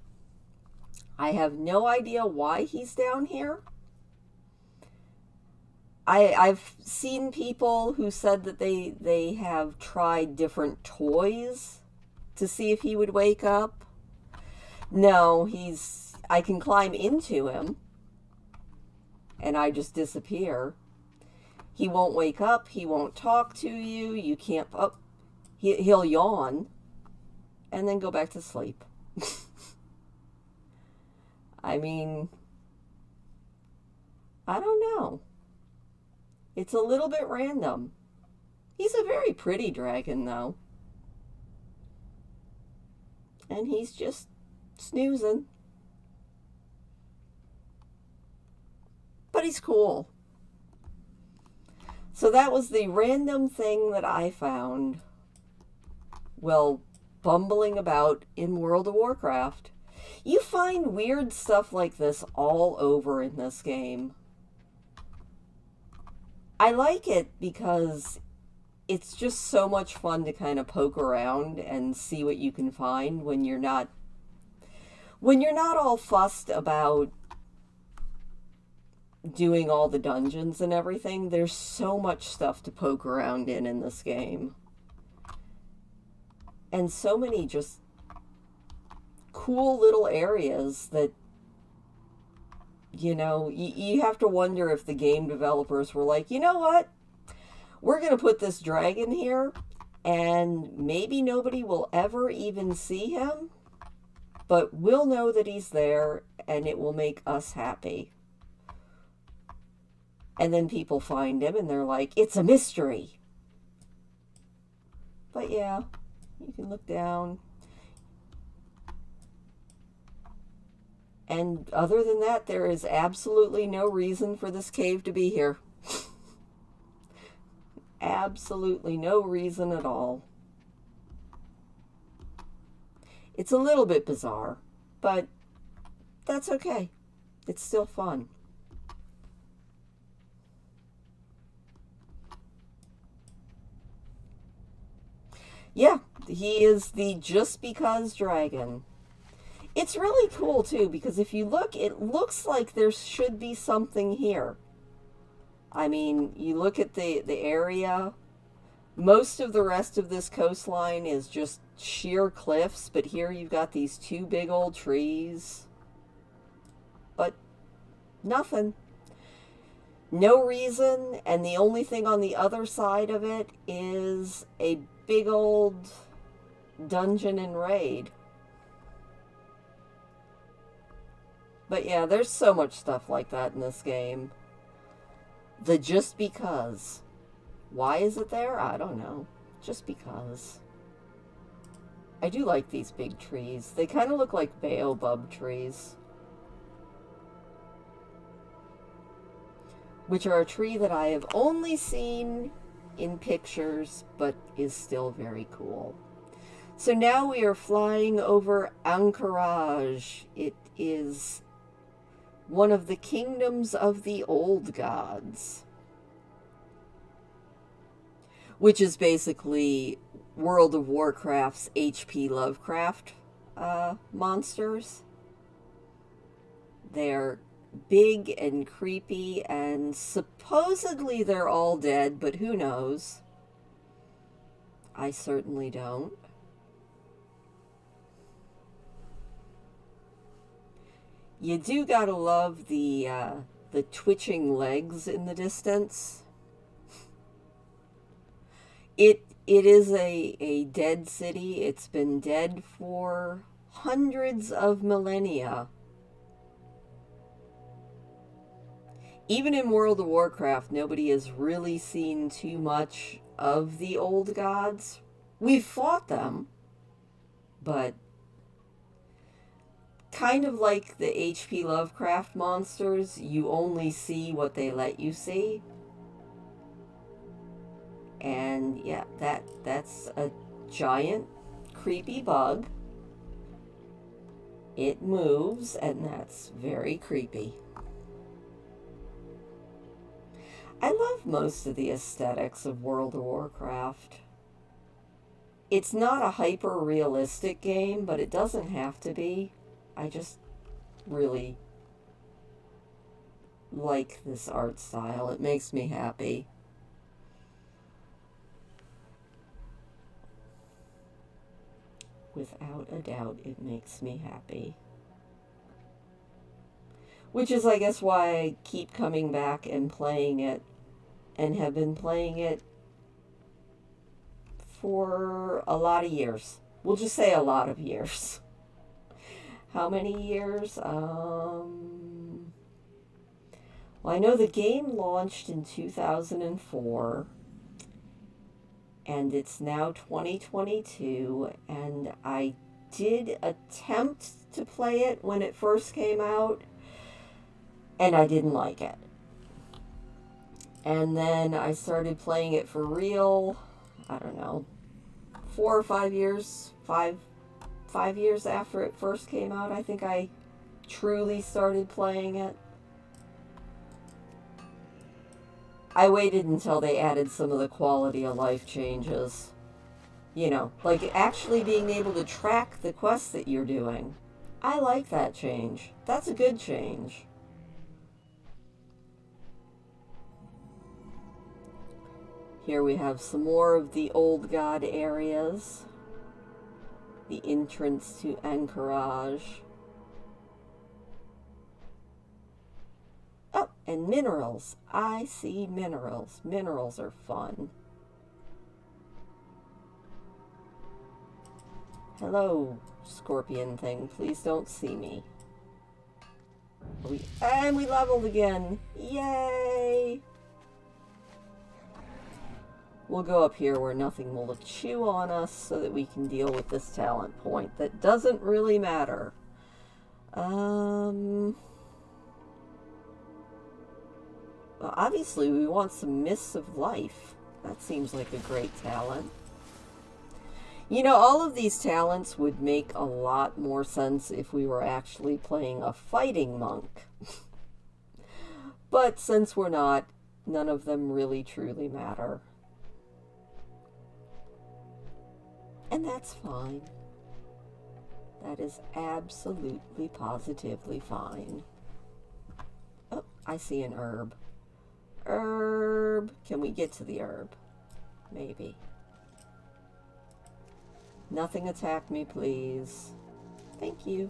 I have no idea why he's down here. I've seen people who said that they have tried different toys to see if he would wake up. No, I can climb into him and I just disappear. He won't wake up, he won't talk to you, you can't, he'll yawn and then go back to sleep. I mean, I don't know. It's a little bit random. He's a very pretty dragon, though. And he's just snoozing. But he's cool. So that was the random thing that I found while bumbling about in World of Warcraft. You find weird stuff like this all over in this game. I like it because it's just so much fun to kind of poke around and see what you can find when you're not all fussed about doing all the dungeons and everything. There's so much stuff to poke around in this game. And so many just cool little areas that, you know, you have to wonder if the game developers were like, you know what? We're going to put this dragon here and maybe nobody will ever even see him, but we'll know that he's there and it will make us happy. And then people find him and they're like, it's a mystery. But yeah, you can look down. And other than that, there is absolutely no reason for this cave to be here. Absolutely no reason at all. It's a little bit bizarre, but that's okay. It's still fun. Yeah, he is the just because dragon. It's really cool too, because if you look, it looks like there should be something here. I mean, you look at the area, most of the rest of this coastline is just sheer cliffs, but here you've got these two big old trees. But nothing. No reason, and the only thing on the other side of it is a big old dungeon and raid. But yeah, there's so much stuff like that in this game. The just because. Why is it there? I don't know. Just because. I do like these big trees. They kind of look like baobab trees. Which are a tree that I have only seen in pictures, but is still very cool. So now we are flying over Anchorage. It is one of the kingdoms of the old gods, which is basically World of Warcraft's H.P. Lovecraft monsters. They're big and creepy, and supposedly they're all dead, but who knows? I certainly don't. You do gotta love the twitching legs in the distance. It is a dead city. It's been dead for hundreds of millennia. Even in World of Warcraft, nobody has really seen too much of the old gods. We've fought them, but kind of like the H.P. Lovecraft monsters, you only see what they let you see. And yeah, that's a giant creepy bug. It moves, and that's very creepy. I love most of the aesthetics of World of Warcraft. It's not a hyper realistic game, but it doesn't have to be. I just really like this art style. It makes me happy. Without a doubt, it makes me happy. Which is, I guess, why I keep coming back and playing it, and have been playing it for a lot of years. We'll just say a lot of years. How many years? Well, I know the game launched in 2004, and it's now 2022, and I did attempt to play it when it first came out, and I didn't like it. And then I started playing it for real, I don't know, 4 or 5 years, five years after it first came out, I think I truly started playing it. I waited until they added some of the quality of life changes. You know, like actually being able to track the quests that you're doing. I like that change. That's a good change. Here we have some more of the old god areas. The entrance to Anchorage. Oh, and minerals. I see minerals. Minerals are fun. Hello, scorpion thing. Please don't see me. And we leveled again. Yay! We'll go up here where nothing will chew on us so that we can deal with this talent point that doesn't really matter. Well, obviously we want some Mists of Life. That seems like a great talent. You know, all of these talents would make a lot more sense if we were actually playing a fighting monk. But since we're not, none of them really truly matter. And that's fine. That is absolutely, positively fine. Oh, I see an herb. Herb. Can we get to the herb? Maybe. Nothing attack me, please. Thank you.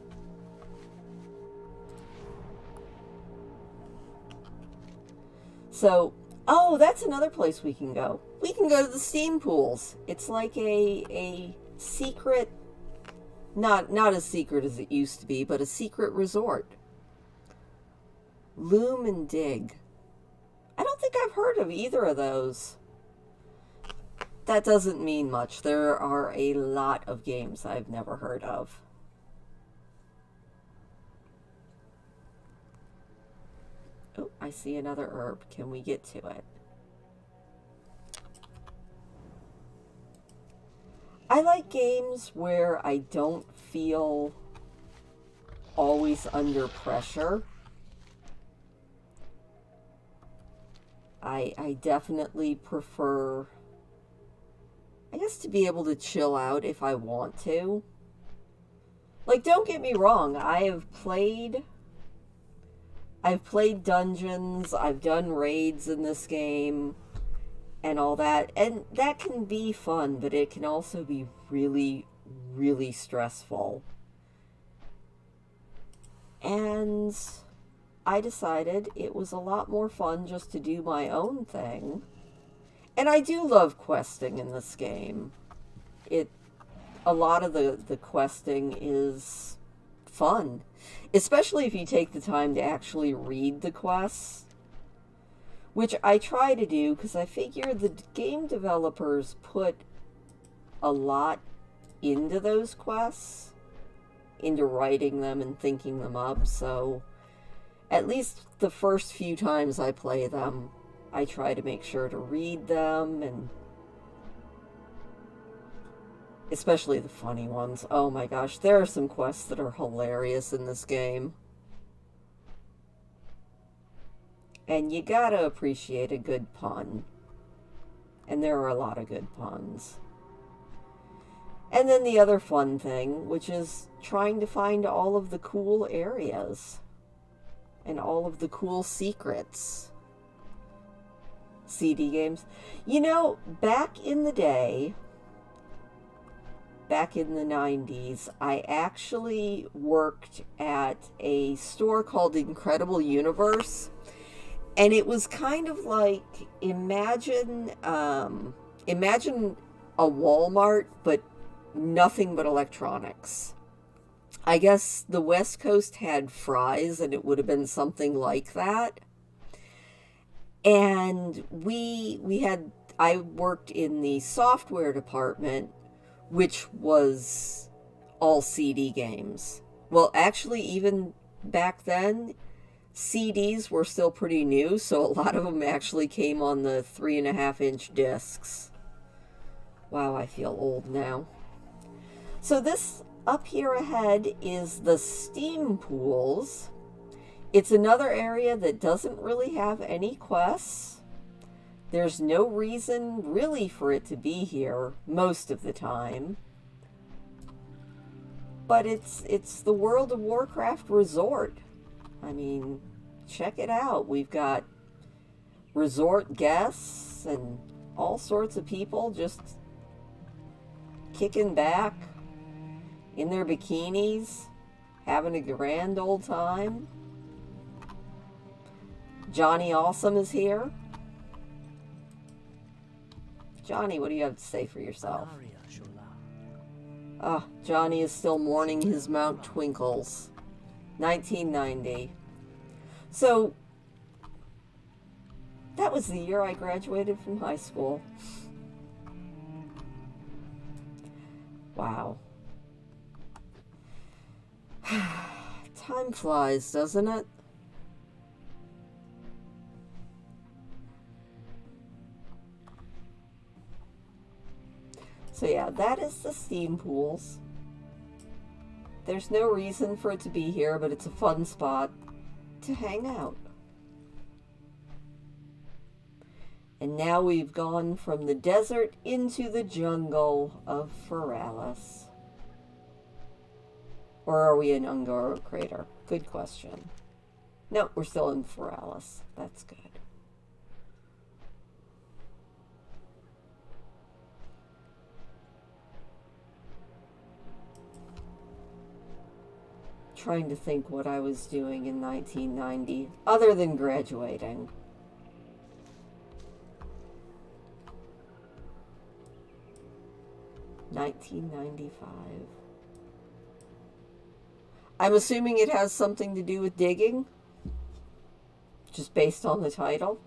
So, oh, that's another place we can go. We can go to the steam pools. It's like a secret, not as secret as it used to be, but a secret resort. Loom and Dig. I don't think I've heard of either of those. That doesn't mean much. There are a lot of games I've never heard of. Oh, I see another herb. Can we get to it? I like games where I don't feel always under pressure. I definitely prefer, I guess, to be able to chill out if I want to. Like, don't get me wrong, I've played dungeons, I've done raids in this game, and all that, and that can be fun, but it can also be really, really stressful. And I decided it was a lot more fun just to do my own thing. And I do love questing in this game. A lot of the questing is fun, especially if you take the time to actually read the quests, which I try to do because I figure the game developers put a lot into those quests, into writing them and thinking them up, so at least the first few times I play them, I try to make sure to read them, and especially the funny ones. Oh my gosh, there are some quests that are hilarious in this game. And you gotta appreciate a good pun. And there are a lot of good puns. And then the other fun thing, which is trying to find all of the cool areas and all of the cool secrets. CD games. You know, back in the day, back in the 90s, I actually worked at a store called Incredible Universe. And it was kind of like, imagine a Walmart, but nothing but electronics. I guess the West Coast had Fry's, and it would have been something like that. And I worked in the software department, which was all CD games. Well, actually, even back then, CDs were still pretty new, so a lot of them actually came on the 3.5-inch discs. Wow, I feel old now. So this up here ahead is the steam pools. It's another area that doesn't really have any quests. There's no reason really for it to be here most of the time. But it's the World of Warcraft resort. I mean, check it out. We've got resort guests and all sorts of people just kicking back in their bikinis, having a grand old time. Johnny Awesome is here. Johnny, what do you have to say for yourself? Ah, Johnny is still mourning his Mount Twinkles. 1990. So, that was the year I graduated from high school. Wow. Time flies, doesn't it? So yeah, that is the steam pools. There's no reason for it to be here, but it's a fun spot to hang out. And now we've gone from the desert into the jungle of Feralis. Or are we in Ungoro Crater? Good question. No, we're still in Feralis. That's good. Trying to think what I was doing in 1990, other than graduating. $1995. I'm assuming it has something to do with digging, just based on the title.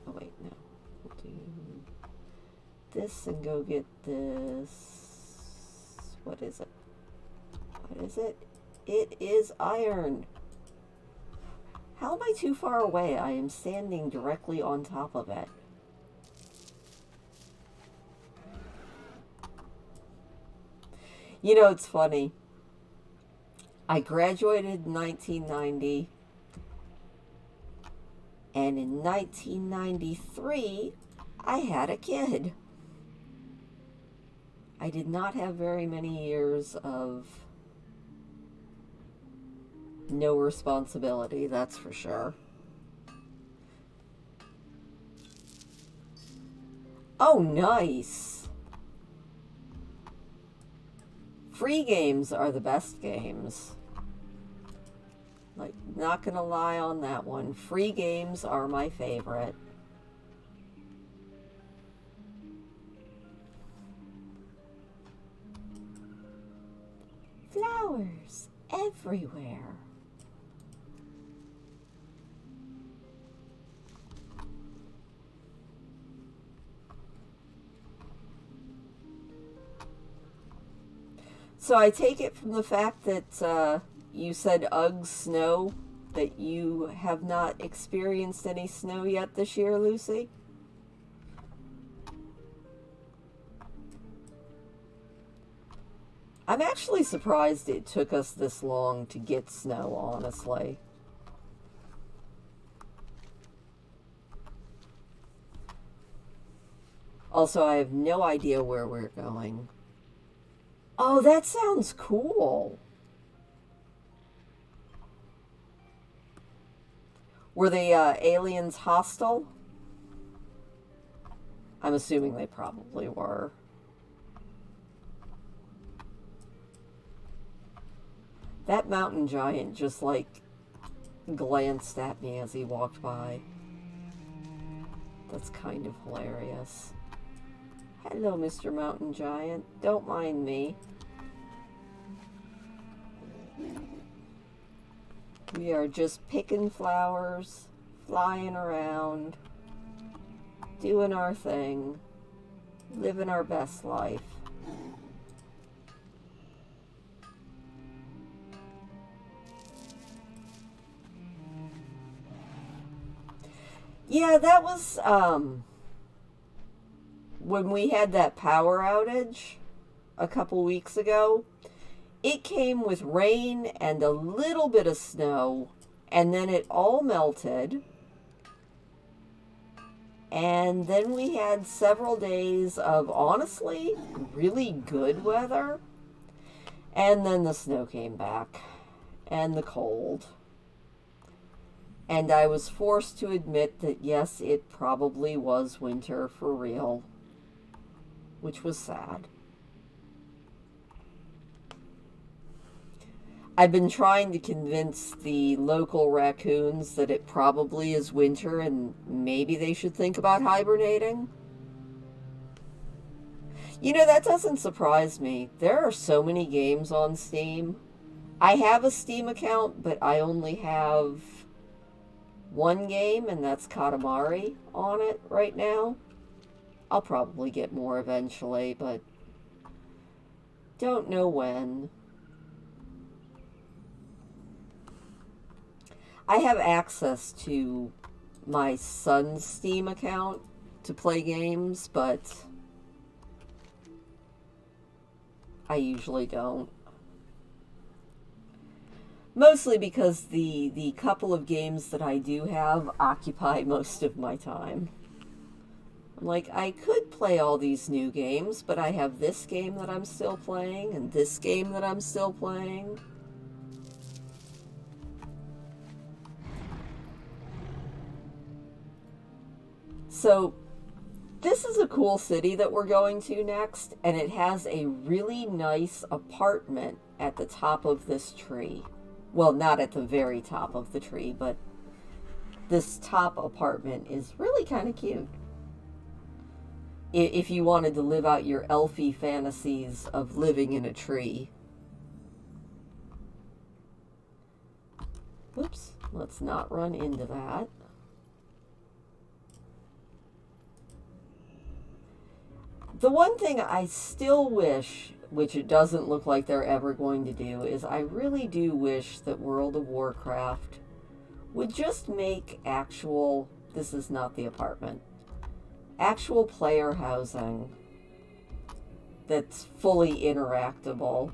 Oh wait, no. We'll do this and go get this. What is it? What is it? It is iron. How am I too far away? I am standing directly on top of it. You know, it's funny. I graduated in 1990, and in 1993, I had a kid. I did not have very many years of no responsibility, that's for sure. Oh, nice. Free games are the best games. Like, not gonna lie on that one. Free games are my favorite. Flowers everywhere. So I take it from the fact that you said Ugg snow, that you have not experienced any snow yet this year, Lucy? I'm actually surprised it took us this long to get snow, honestly. Also, I have no idea where we're going. Oh, that sounds cool. Were the aliens hostile? I'm assuming they probably were. That mountain giant just, like, glanced at me as he walked by. That's kind of hilarious. Hello, Mr. Mountain Giant. Don't mind me. We are just picking flowers, flying around, doing our thing, living our best life. Yeah, that was, when we had that power outage a couple weeks ago. It came with rain and a little bit of snow, and then it all melted. And then we had several days of, honestly, really good weather. And then the snow came back, and the cold. And I was forced to admit that, yes, it probably was winter for real, which was sad. I've been trying to convince the local raccoons that it probably is winter and maybe they should think about hibernating. You know, that doesn't surprise me. There are so many games on Steam. I have a Steam account, but I only have one game, and that's Katamari on it right now. I'll probably get more eventually, but don't know when. I have access to my son's Steam account to play games, but I usually don't. Mostly because the couple of games that I do have occupy most of my time. I'm like, I could play all these new games, but I have this game that I'm still playing, and this game that I'm still playing. So, this is a cool city that we're going to next, and it has a really nice apartment at the top of this tree. Well, not at the very top of the tree, but this top apartment is really kind of cute. If you wanted to live out your elfy fantasies of living in a tree. Whoops, let's not run into that. The one thing I still wish, which it doesn't look like they're ever going to do, is I really do wish that World of Warcraft would just make actual, this is not the apartment, actual player housing that's fully interactable.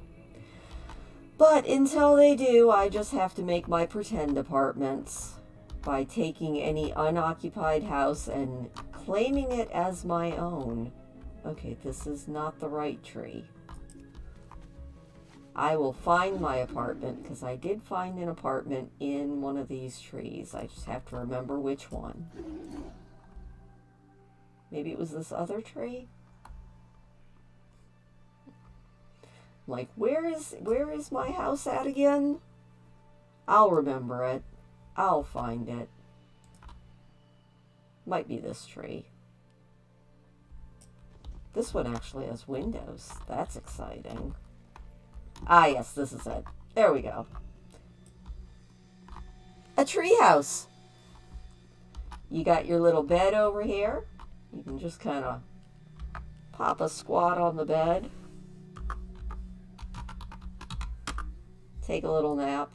But until they do, I just have to make my pretend apartments by taking any unoccupied house and claiming it as my own. Okay, this is not the right tree. I will find my apartment, because I did find an apartment in one of these trees. I just have to remember which one. Maybe it was this other tree? Like, where is my house at again? I'll remember it. I'll find it. Might be this tree. This one actually has windows. That's exciting. Ah, yes, this is it. There we go. A treehouse. You got your little bed over here. You can just kind of pop a squat on the bed. Take a little nap.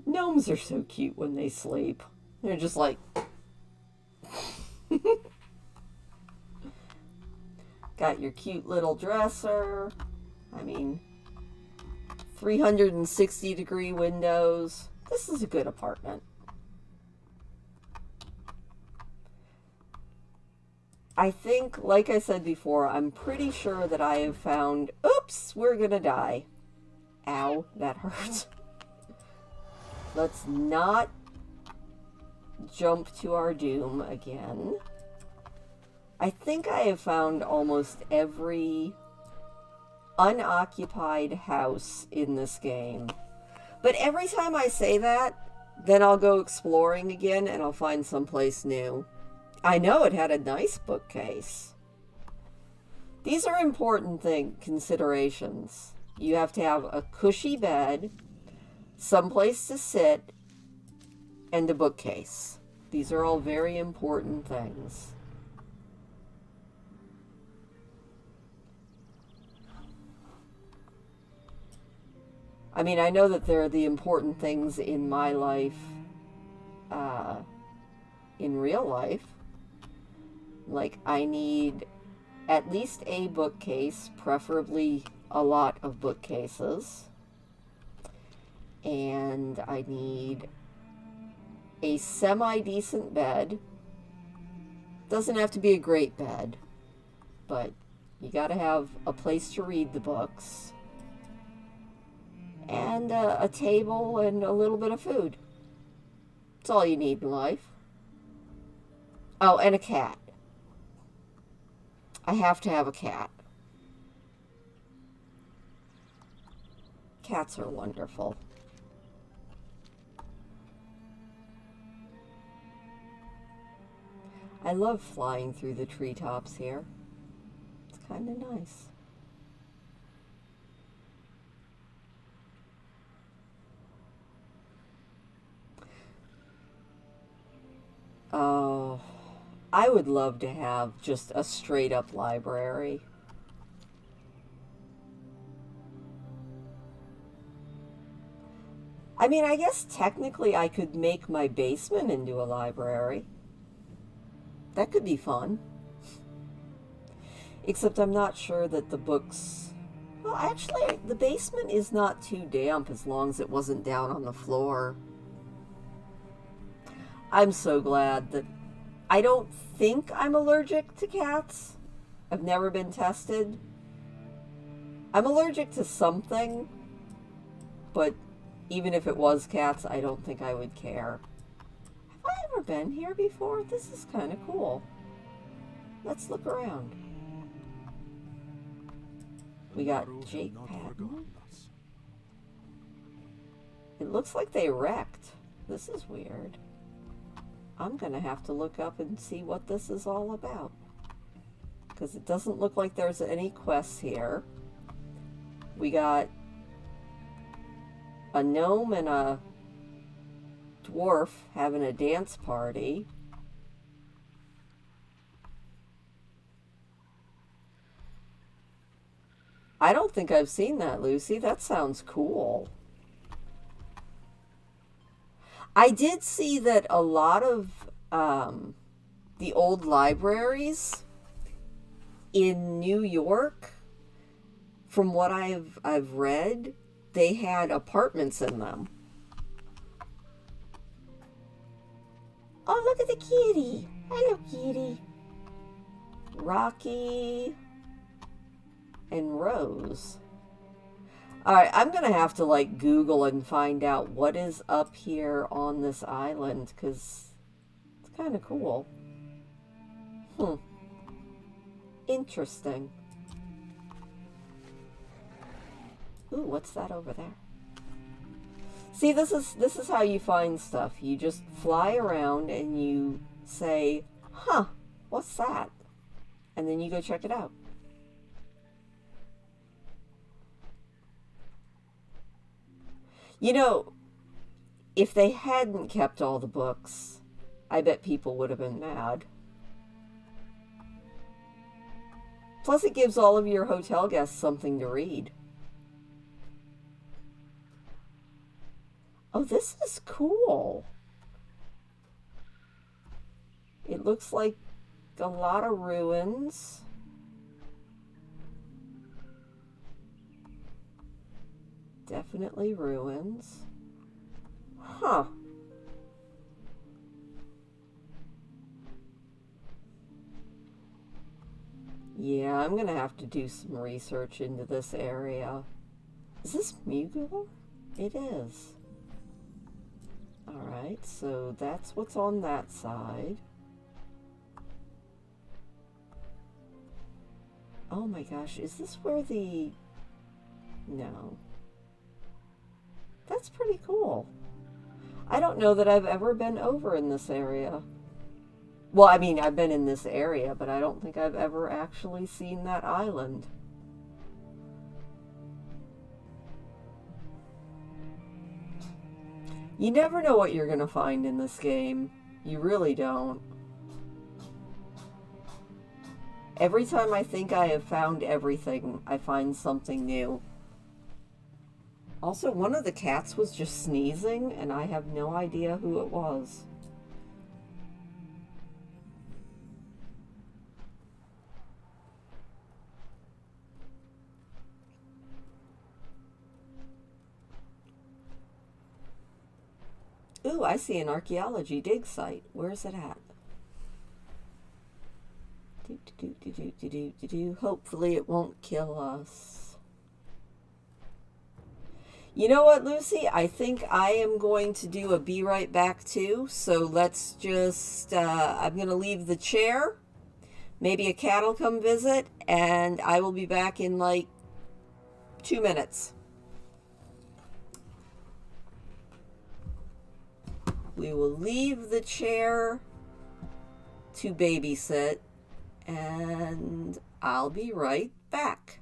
Gnomes are so cute when they sleep. They're just like... Got your cute little dresser. I mean, 360-degree windows. This is a good apartment. I think, like I said before, I'm pretty sure that I have found... Oops, we're gonna die. Ow, that hurt. Let's not jump to our doom again. I think I have found almost every unoccupied house in this game. But every time I say that, then I'll go exploring again and I'll find someplace new. I know it had a nice bookcase. These are important considerations. You have to have a cushy bed, someplace to sit, and a bookcase. These are all very important things. I mean, I know that there are the important things in my life, in real life. Like, I need at least a bookcase, preferably a lot of bookcases. And I need a semi-decent bed. Doesn't have to be a great bed, but you gotta have a place to read the books. And a table and a little bit of food. That's all you need in life. Oh, and a cat. I have to have a cat. Cats are wonderful. I love flying through the treetops here. It's kind of nice. Oh, I would love to have just a straight up library. I mean, I guess technically I could make my basement into a library. That could be fun. Except I'm not sure that the books... Well, actually, the basement is not too damp as long as it wasn't down on the floor. I'm so glad that... I don't think I'm allergic to cats. I've never been tested. I'm allergic to something, but even if it was cats, I don't think I would care. Have I ever been here before? This is kind of cool. Let's look around. We got Jake Patton. It looks like they wrecked. This is weird. I'm going to have to look up and see what this is all about. Because it doesn't look like there's any quests here. We got a gnome and a dwarf having a dance party. I don't think I've seen that, Lucy. That sounds cool. I did see that a lot of the old libraries in New York, from what I've read, they had apartments in them. Oh, look at the kitty. Hello, kitty. Rocky and Rose. Alright, I'm going to have to, like, Google and find out what is up here on this island, because it's kind of cool. Interesting. Ooh, what's that over there? See, this is how you find stuff. You just fly around and you say, huh, what's that? And then you go check it out. You know, if they hadn't kept all the books, I bet people would have been mad. Plus, it gives all of your hotel guests something to read. Oh, this is cool. It looks like a lot of ruins. Definitely ruins. Huh. Yeah, I'm gonna have to do some research into this area. Is this Mugler? It is. Alright, so that's what's on that side. Oh my gosh, is this where the... No. That's pretty cool. I don't know that I've ever been over in this area. Well, I mean, I've been in this area, but I don't think I've ever actually seen that island. You never know what you're going to find in this game. You really don't. Every time I think I have found everything, I find something new. Also, one of the cats was just sneezing, and I have no idea who it was. Ooh, I see an archaeology dig site. Where's it at? Hopefully it won't kill us. You know what, Lucy? I think I am going to do a be right back too. So let's just, I'm going to leave the chair. Maybe a cat will come visit, and I will be back in like 2 minutes. We will leave the chair to babysit, and I'll be right back.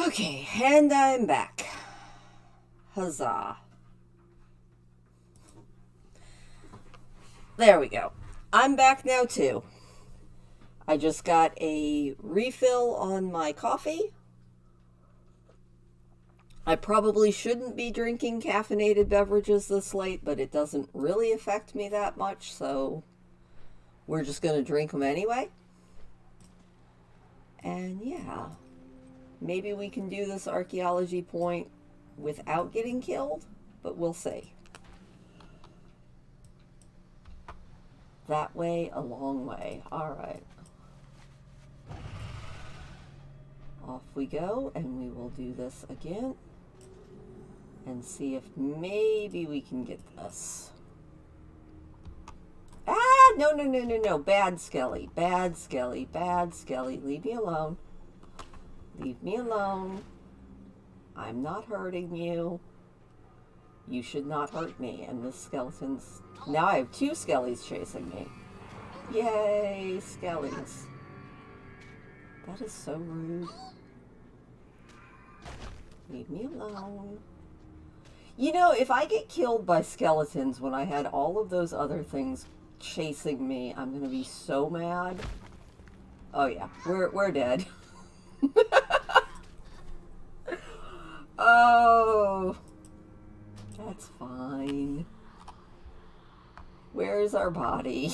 Okay, and I'm back. Huzzah. There we go. I'm back now too. I just got a refill on my coffee. I probably shouldn't be drinking caffeinated beverages this late, but it doesn't really affect me that much, so we're just going to drink them anyway. And yeah, maybe we can do this archaeology point without getting killed, but we'll see. That way, a long way. All right. Off we go, and we will do this again and see if maybe we can get this. No, no, no, no, no. Bad Skelly. Bad Skelly. Bad Skelly. Leave me alone. Leave me alone. I'm not hurting you. You should not hurt me. And the skeleton's... Now I have 2 skellies chasing me. Yay, skellies. That is so rude. Leave me alone. You know, if I get killed by skeletons when I had all of those other things chasing me, I'm gonna be so mad. Oh yeah, we're dead. Oh, that's fine. Where's our body?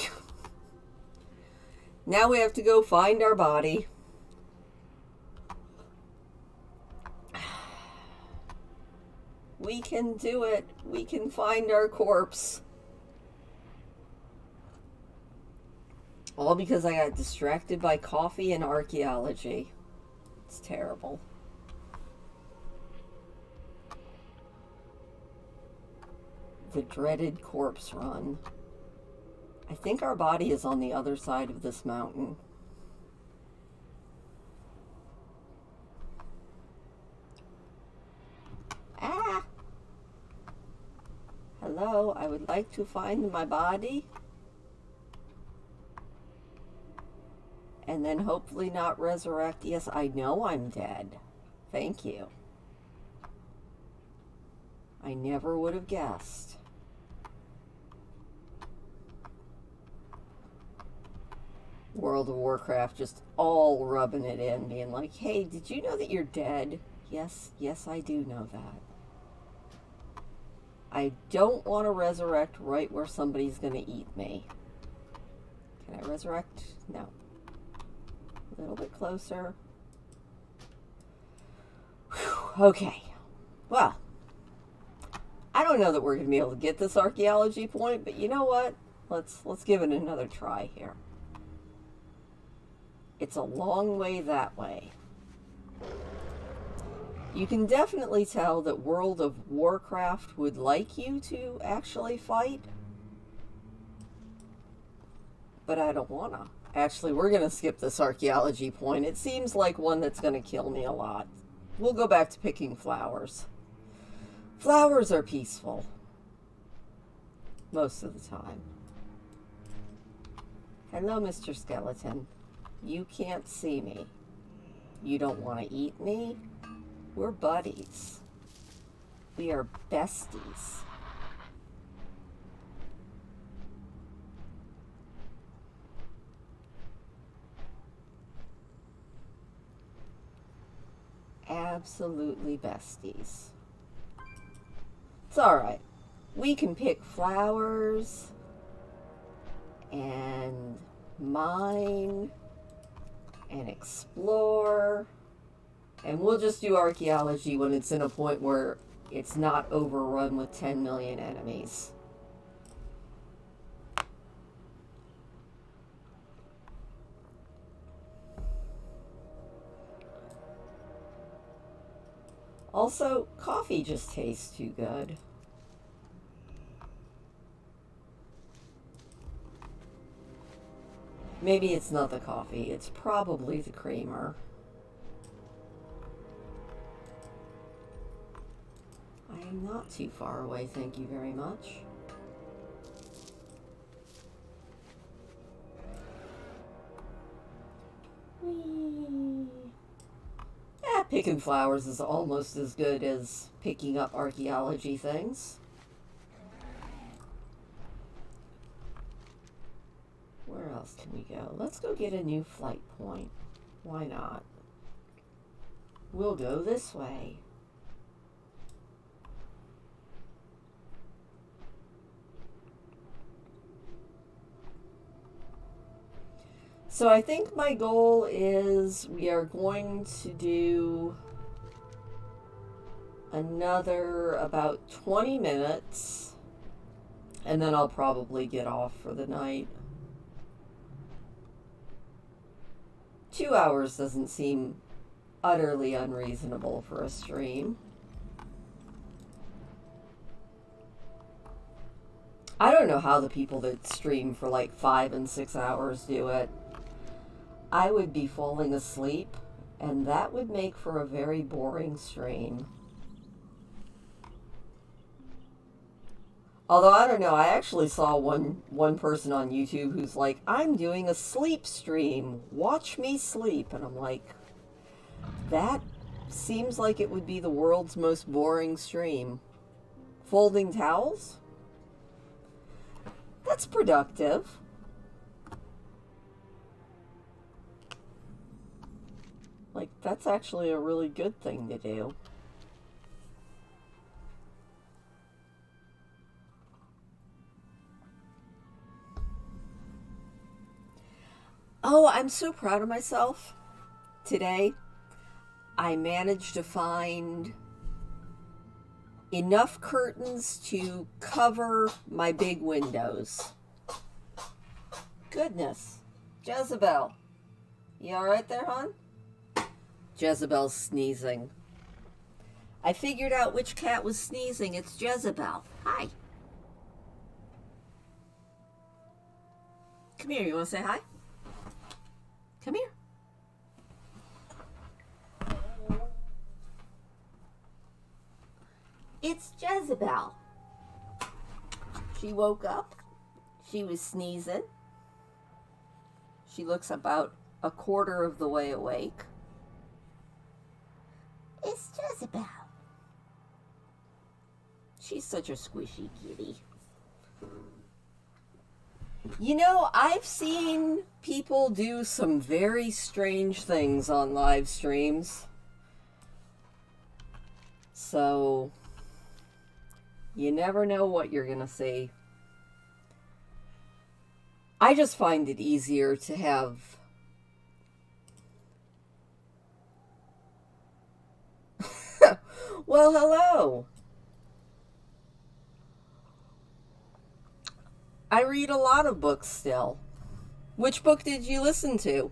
Now we have to go find our body. We can do it. We can find our corpse. All because I got distracted by coffee and archaeology. It's terrible. The dreaded corpse run. I think our body is on the other side of this mountain. Ah! Hello, I would like to find my body. And then hopefully not resurrect. Yes, I know I'm dead. Thank you. I never would have guessed. World of Warcraft just all rubbing it in, being like, hey, did you know that you're dead? Yes, yes, I do know that. I don't want to resurrect right where somebody's going to eat me. Can I resurrect? No. A little bit closer. Whew, okay. Well, I don't know that we're going to be able to get this archaeology point, but you know what? Let's give it another try here. It's a long way that way. You can definitely tell that World of Warcraft would like you to actually fight. But I don't wanna. Actually, we're gonna skip this archaeology point. It seems like one that's gonna kill me a lot. We'll go back to picking flowers. Flowers are peaceful. Most of the time. Hello, Mr. Skeleton. You can't see me. You don't want to eat me? We're buddies. We are besties. Absolutely besties. It's alright. We can pick flowers and mine and explore, and we'll just do archaeology when it's in a point where it's not overrun with 10 million enemies. Also, coffee just tastes too good. Maybe it's not the coffee, it's probably the creamer. I am not too far away, thank you very much. Whee! Picking flowers is almost as good as picking up archaeology things. Where else can we go? Let's go get a new flight point. Why not? We'll go this way. So I think my goal is we are going to do another about 20 minutes and then I'll probably get off for the night. 2 hours doesn't seem utterly unreasonable for a stream. I don't know how the people that stream for like 5 and 6 hours do it. I would be falling asleep, and that would make for a very boring stream. Although, I don't know, I actually saw one person on YouTube who's like, I'm doing a sleep stream. Watch me sleep. And I'm like, that seems like it would be the world's most boring stream. Folding towels? That's productive. Like, that's actually a really good thing to do. Oh, I'm so proud of myself. Today, I managed to find enough curtains to cover my big windows. Goodness. Jezebel. You alright there, hon? Jezebel's sneezing. I figured out which cat was sneezing. It's Jezebel. Hi. Come here. You want to say hi? Come here. It's Jezebel. She woke up. She was sneezing. She looks about a quarter of the way awake. It's Jezebel. She's such a squishy kitty. You know, I've seen people do some very strange things on live streams. So, you never know what you're going to see. I just find it easier to have... Well, hello. I read a lot of books still. Which book did you listen to?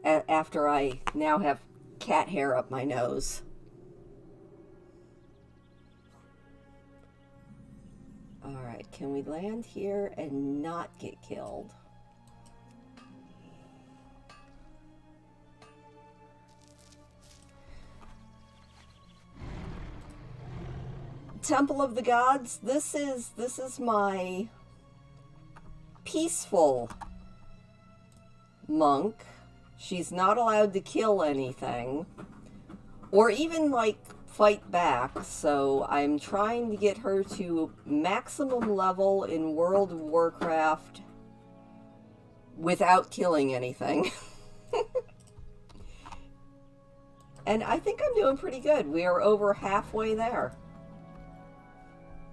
After I now have cat hair up my nose. Alright, can we land here and not get killed? Temple of the Gods, this is my peaceful monk. She's not allowed to kill anything or even like fight back, so I'm trying to get her to maximum level in World of Warcraft without killing anything. And I think I'm doing pretty good. We are over halfway there.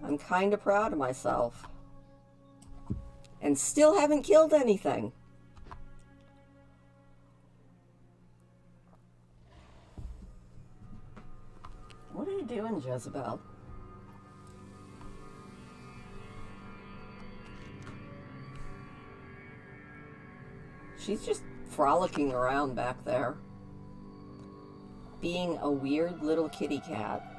I'm kind of proud of myself. And still haven't killed anything. What are you doing, Jezebel? She's just frolicking around back there. Being a weird little kitty cat.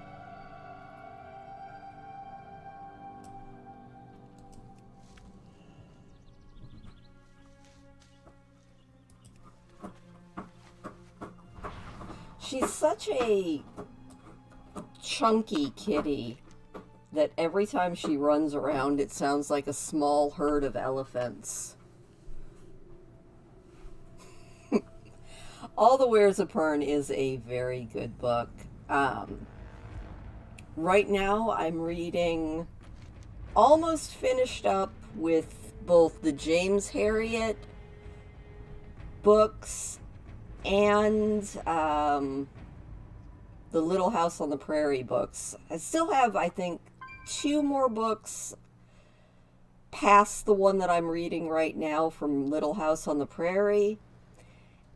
She's such a chunky kitty that every time she runs around, it sounds like a small herd of elephants. All the Wares of Pern is a very good book. Right now, I'm reading, almost finished up with both the James Herriot books and the Little House on the Prairie books. I still have, I think, 2 more books past the one that I'm reading right now from Little House on the Prairie.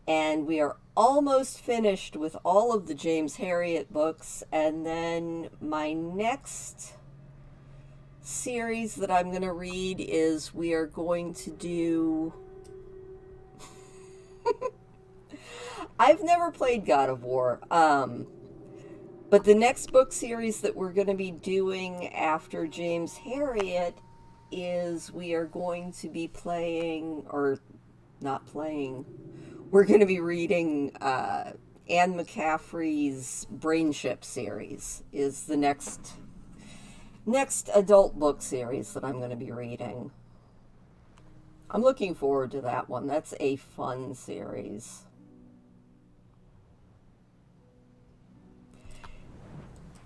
And we are almost finished with all of the James Herriot books. And then my next series that I'm going to read is we are going to do... I've never played God of War. But the next book series that we're going to be doing after James Harriet is we are going to be playing, or not playing, we're going to be reading Anne McCaffrey's Brainship series is the next adult book series that I'm going to be reading. I'm looking forward to that one. That's a fun series.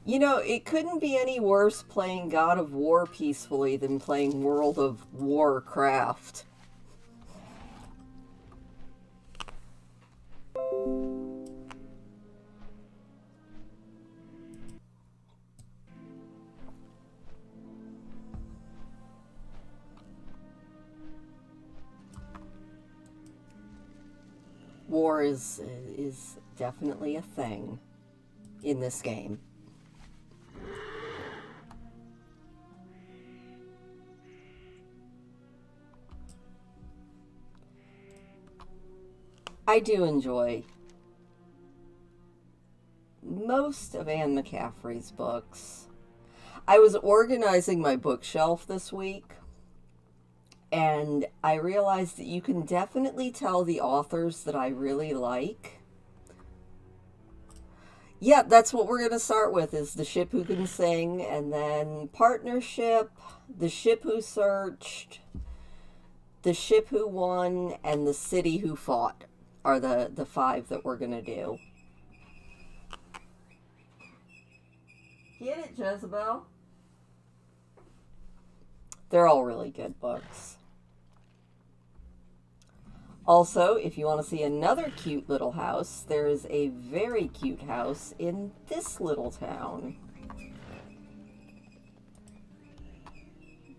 You know, it couldn't be any worse playing God of War peacefully than playing World of Warcraft. War is definitely a thing in this game. I do enjoy most of Anne McCaffrey's books. I was organizing my bookshelf this week, and I realized that you can definitely tell the authors that I really like. Yeah, that's what we're going to start with, is The Ship Who Can Sing, and then Partnership, The Ship Who Searched, The Ship Who Won, and The City Who Fought are the 5 that we're going to do. Get it, Jezebel? They're all really good books. Also, if you want to see another cute little house, there is a very cute house in this little town.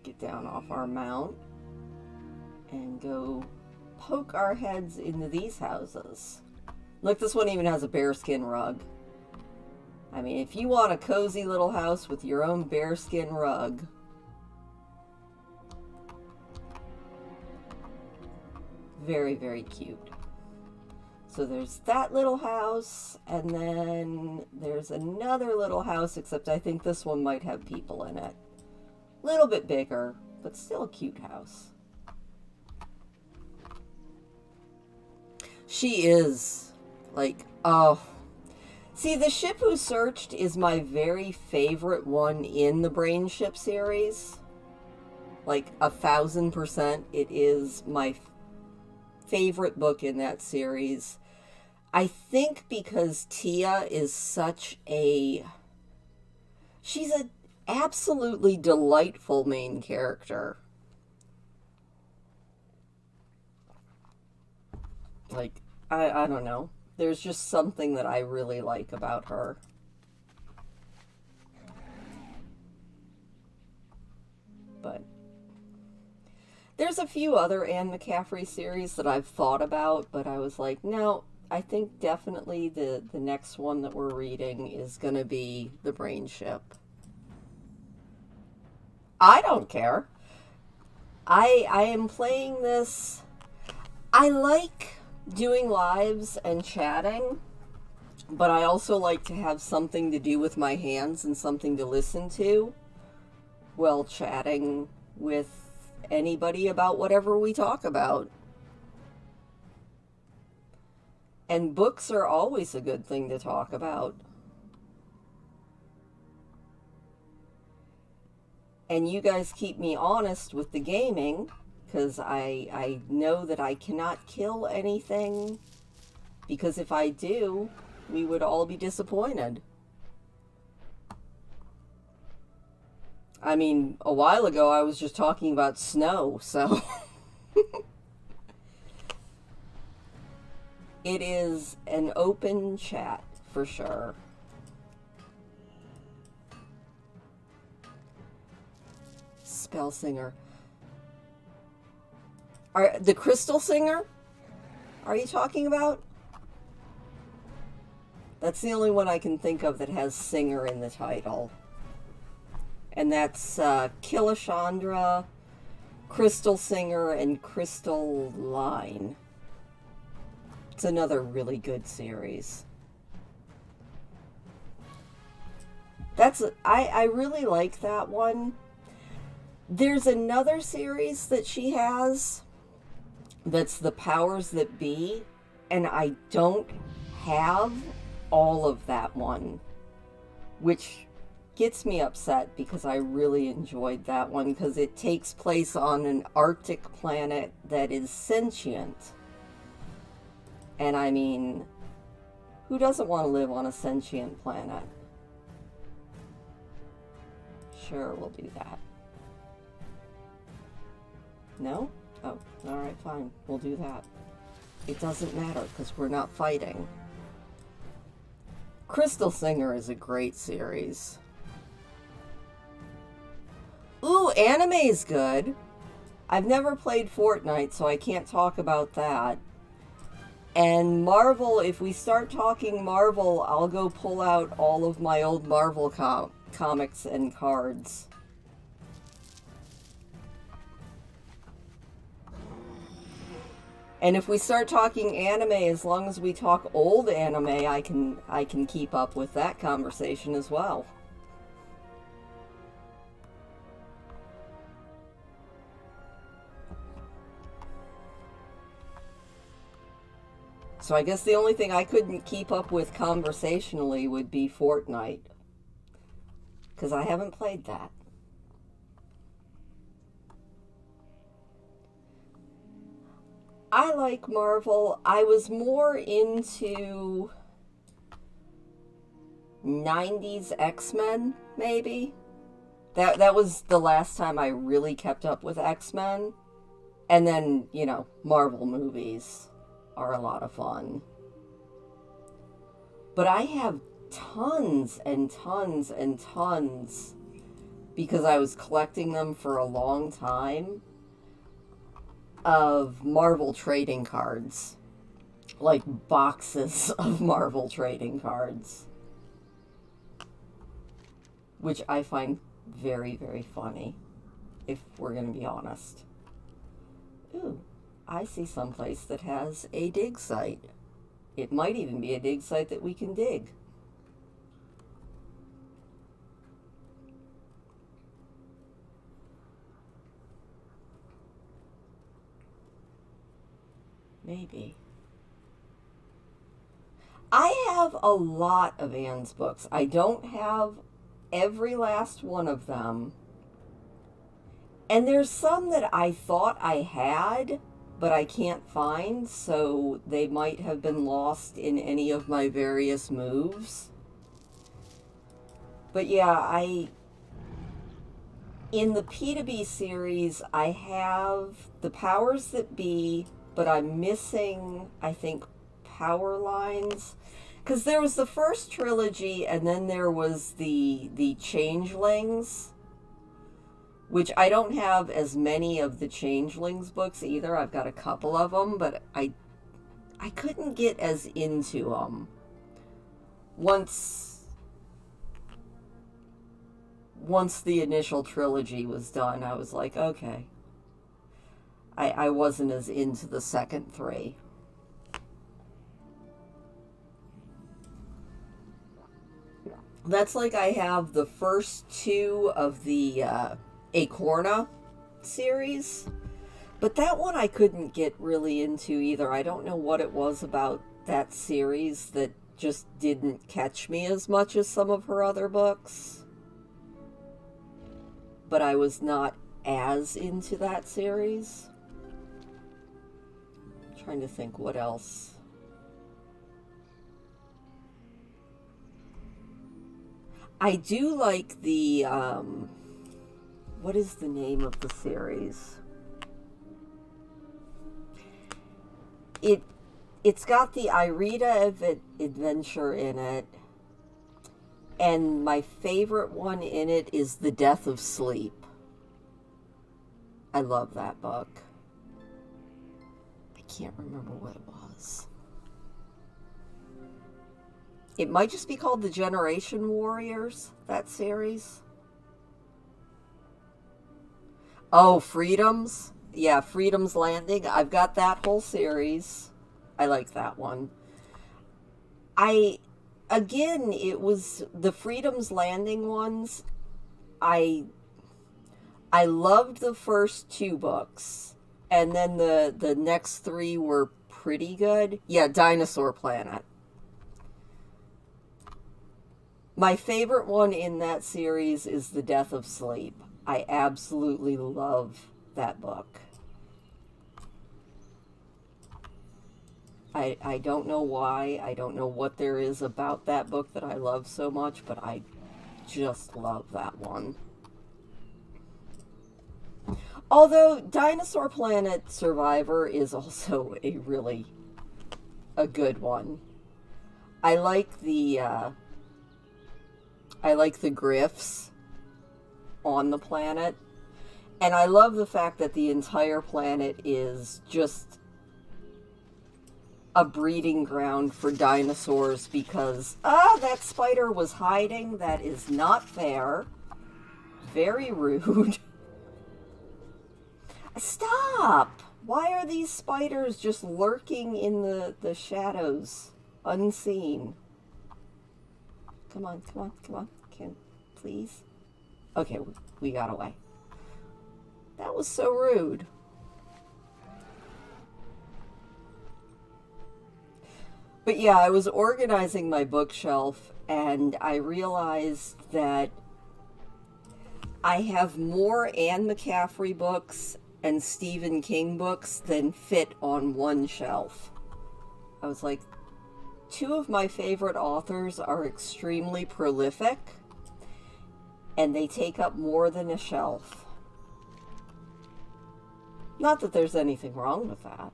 Get down off our mount and go poke our heads into these houses. Look, this one even has a bearskin rug. I mean, if you want a cozy little house with your own bearskin rug, very, very cute. So there's that little house, and then there's another little house, except I think this one might have people in it. A little bit bigger, but still a cute house. She is, like, oh. See, The Ship Who Searched is my very favorite one in the Brainship series. Like, 1000%. It is my favorite book in that series. I think because Tia is such a... she's an absolutely delightful main character. Like, I don't know. There's just something that I really like about her. But there's a few other Anne McCaffrey series that I've thought about, but I was like, no, I think definitely the next one that we're reading is going to be The Brainship. I don't care. I am playing this. I like doing lives and chatting, but I also like to have something to do with my hands and something to listen to while chatting with anybody about whatever we talk about. And books are always a good thing to talk about. And you guys keep me honest with the gaming, because I know that I cannot kill anything, because if I do, we would all be disappointed. I mean, a while ago I was just talking about snow, so... It is an open chat, for sure. Spell Singer. The Crystal Singer? Are you talking about? That's the only one I can think of that has Singer in the title. And that's Kilishandra, Crystal Singer, and Crystal Line. It's another really good series. I really like that one. There's another series that she has that's the powers that be, and I don't have all of that one, which gets me upset because I really enjoyed that one because it takes place on an Arctic planet that is sentient. And I mean, who doesn't want to live on a sentient planet? Sure, we'll do that. No? Oh, alright, fine. We'll do that. It doesn't matter because we're not fighting. Crystal Singer is a great series. Ooh, anime's good. I've never played Fortnite, so I can't talk about that. And Marvel, if we start talking Marvel, I'll go pull out all of my old Marvel comics and cards. And if we start talking anime, as long as we talk old anime, I can keep up with that conversation as well. So I guess the only thing I couldn't keep up with conversationally would be Fortnite. Because I haven't played that. I like Marvel. I was more into 90s X-Men, maybe. That was the last time I really kept up with X-Men. And then, you know, Marvel movies are a lot of fun. But I have tons and tons and tons, because I was collecting them for a long time, of Marvel trading cards. Like boxes of Marvel trading cards. Which I find very, very funny, if we're going to be honest. Ooh, I see someplace that has a dig site. It might even be a dig site that we can dig. Maybe. I have a lot of Anne's books. I don't have every last one of them. And there's some that I thought I had, but I can't find, so they might have been lost in any of my various moves. But yeah, in the P2B series, I have the powers that be, but I'm missing, I think, power lines. Because there was the first trilogy, and then there was the Changelings, which I don't have as many of the Changelings books either. I've got a couple of them, but I couldn't get as into them. Once the initial trilogy was done, I was like, okay. I wasn't as into the second three. That's like I have the first two of the Acorna series, but that one I couldn't get really into either. I don't know what it was about that series that just didn't catch me as much as some of her other books. But I was not as into that series. I'm trying to think what else. I do like the, what is the name of the series? It's got the Irida adventure in it, and my favorite one in it is The Death of Sleep. I love that book. I can't remember what it was. It might just be called The Generation Warriors, that series. Oh, Freedoms? Yeah, Freedom's Landing. I've got that whole series. I like that one. I again, it was the Freedom's Landing ones. I I loved the first two books, and then the next three were pretty good. Yeah, Dinosaur Planet. My favorite one in that series is The Death of Sleep. I absolutely love that book. I don't know why. I don't know what there is about that book that I love so much, but I just love that one. Although Dinosaur Planet Survivor is also a good one. I like the griffs on the planet, and I love the fact that the entire planet is just a breeding ground for dinosaurs because that spider was hiding. That is not fair. Very rude. Stop! Why are these spiders just lurking in the shadows, unseen? Come on, come on, come on. Please? Okay, we got away. That was so rude. But yeah, I was organizing my bookshelf and I realized that I have more Anne McCaffrey books and Stephen King books than fit on one shelf. I was like, two of my favorite authors are extremely prolific, and they take up more than a shelf. Not that there's anything wrong with that.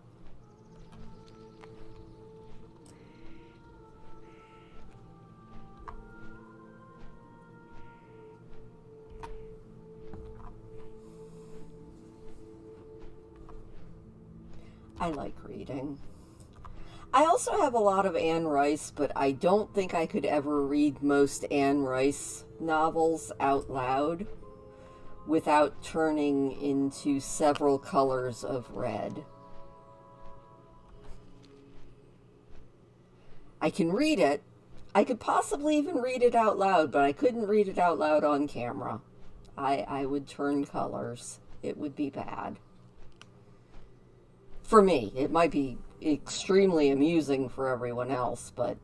I like reading. I also have a lot of Anne Rice, but I don't think I could ever read most Anne Rice novels out loud without turning into several colors of red. I can read it. I could possibly even read it out loud, but I couldn't read it out loud on camera. I would turn colors. It would be bad. For me, it might be extremely amusing for everyone else, but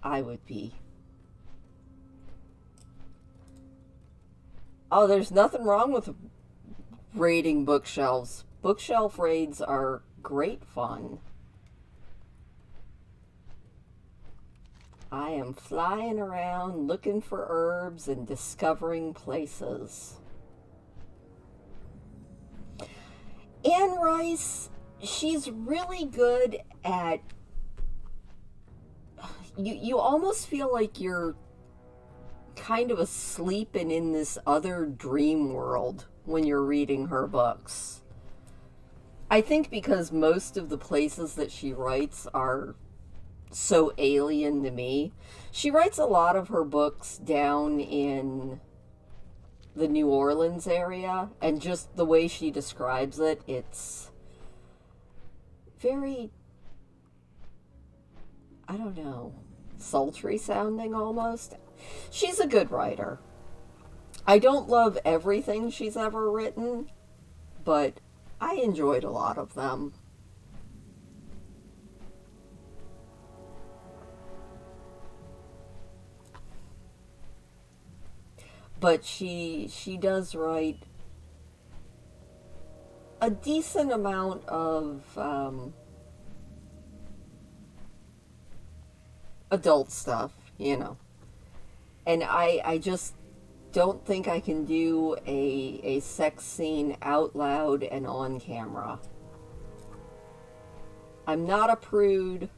I would be. Oh, there's nothing wrong with raiding bookshelves. Bookshelf raids are great fun. I am flying around looking for herbs and discovering places. Anne Rice, she's really good at... You almost feel like you're kind of asleep and in this other dream world when you're reading her books. I think because most of the places that she writes are so alien to me. She writes a lot of her books down in the New Orleans area, and just the way she describes it, it's very, I don't know, sultry sounding almost. She's a good writer. I don't love everything she's ever written, but I enjoyed a lot of them. But she does write a decent amount of adult stuff, you know. And I just don't think I can do a sex scene out loud and on camera. I'm not a prude,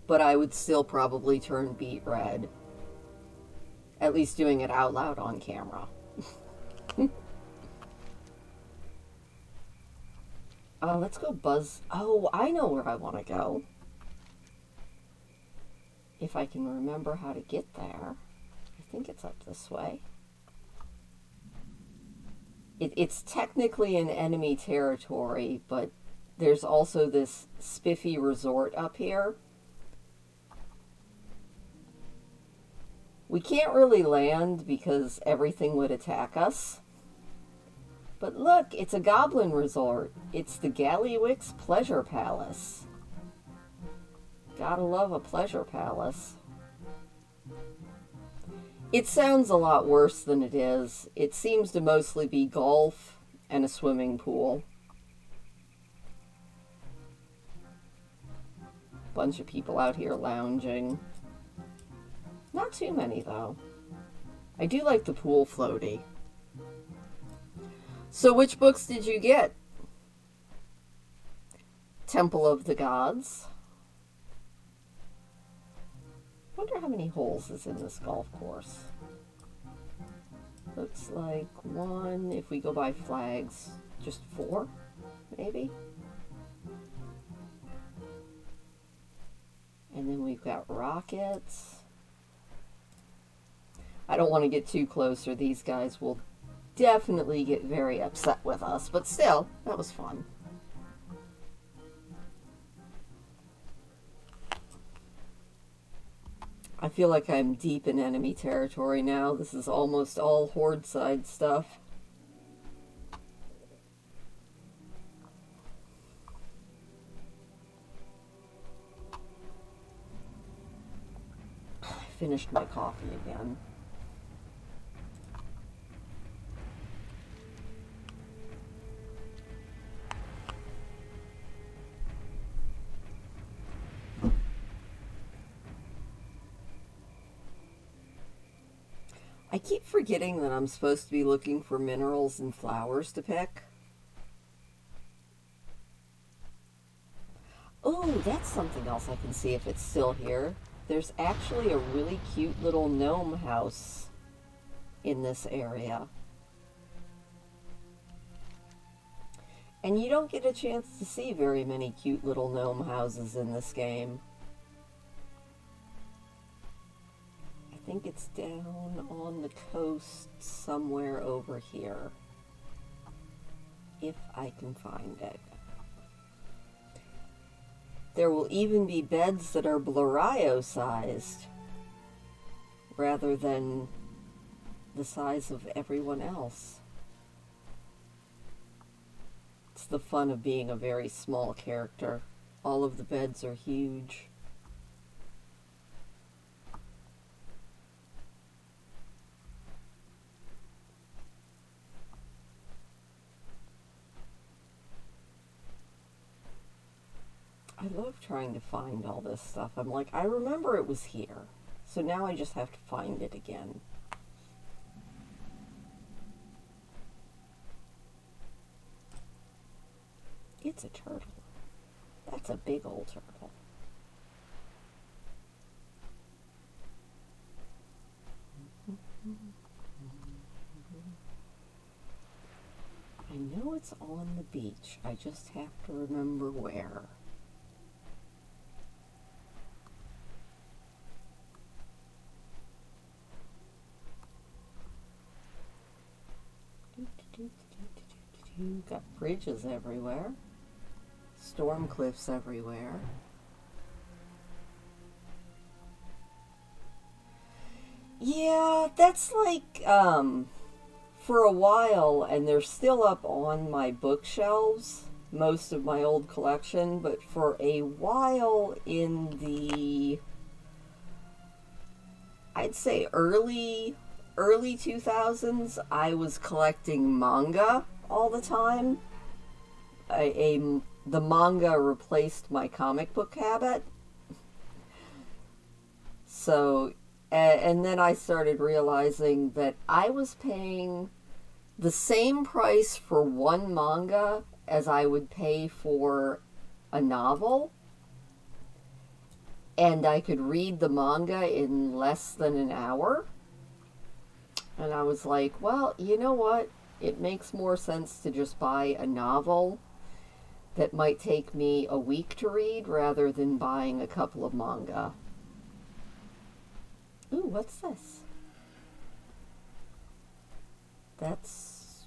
but I would still probably turn beet red. At least doing it out loud on camera. Let's go buzz. Oh, I know where I want to go. If I can remember how to get there. I think it's up this way. It's technically an enemy territory, but there's also this spiffy resort up here. We can't really land because everything would attack us. But look, it's a goblin resort. It's the Gallywix Pleasure Palace. Gotta love a pleasure palace. It sounds a lot worse than it is. It seems to mostly be golf and a swimming pool. Bunch of people out here lounging. Not too many, though. I do like the pool floaty. So which books did you get? Temple of the Gods. Wonder how many holes is in this golf course. Looks like 1, if we go by flags, just 4, maybe? And then we've got rockets. I don't want to get too close or these guys will definitely get very upset with us, but still, that was fun. I feel like I'm deep in enemy territory now. This is almost all horde side stuff. I finished my coffee again. I keep forgetting that I'm supposed to be looking for minerals and flowers to pick. Oh, that's something else I can see if it's still here. There's actually a really cute little gnome house in this area. And you don't get a chance to see very many cute little gnome houses in this game. I think it's down on the coast somewhere over here, if I can find it. There will even be beds that are Bloraio sized, rather than the size of everyone else. It's the fun of being a very small character. All of the beds are huge. I love trying to find all this stuff. I'm like, I remember it was here. So now I just have to find it again. It's a turtle. That's a big old turtle. I know it's on the beach. I just have to remember where. Got bridges everywhere. Storm cliffs everywhere. Yeah, that's like, for a while, and they're still up on my bookshelves, most of my old collection, but for a while in the, I'd say early 2000s, I was collecting manga all the time. The manga replaced my comic book habit. So, and then I started realizing that I was paying the same price for one manga as I would pay for a novel. And I could read the manga in less than an hour. And I was like, well, you know what? It makes more sense to just buy a novel that might take me a week to read rather than buying a couple of manga. Ooh, what's this? That's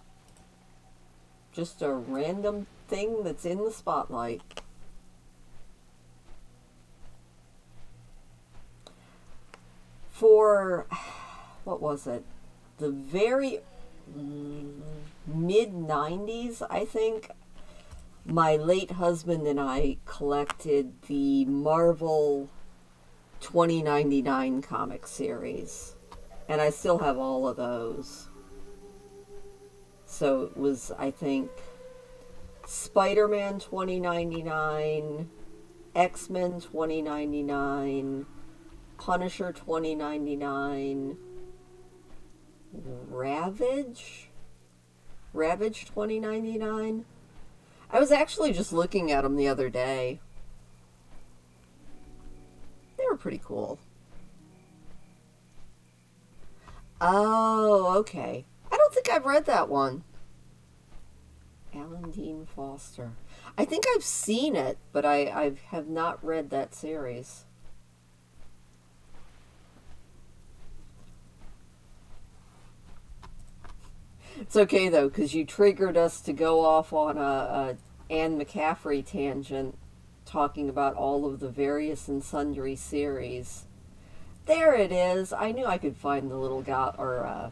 just a random thing that's in the spotlight. For what was it? The very mid 90s, I think. My late husband and I collected the Marvel 2099 comic series. And I still have all of those. So it was, I think, Spider-Man 2099, X-Men 2099, Punisher 2099, Ravage 2099. I was actually just looking at them the other day. They were pretty cool. Oh, okay. I don't think I've read that one. Alan Dean Foster. I think I've seen it, but I have not read that series. It's okay, though, because you triggered us to go off on a Anne McCaffrey tangent talking about all of the various and sundry series. There it is. I knew I could find the little guy, or,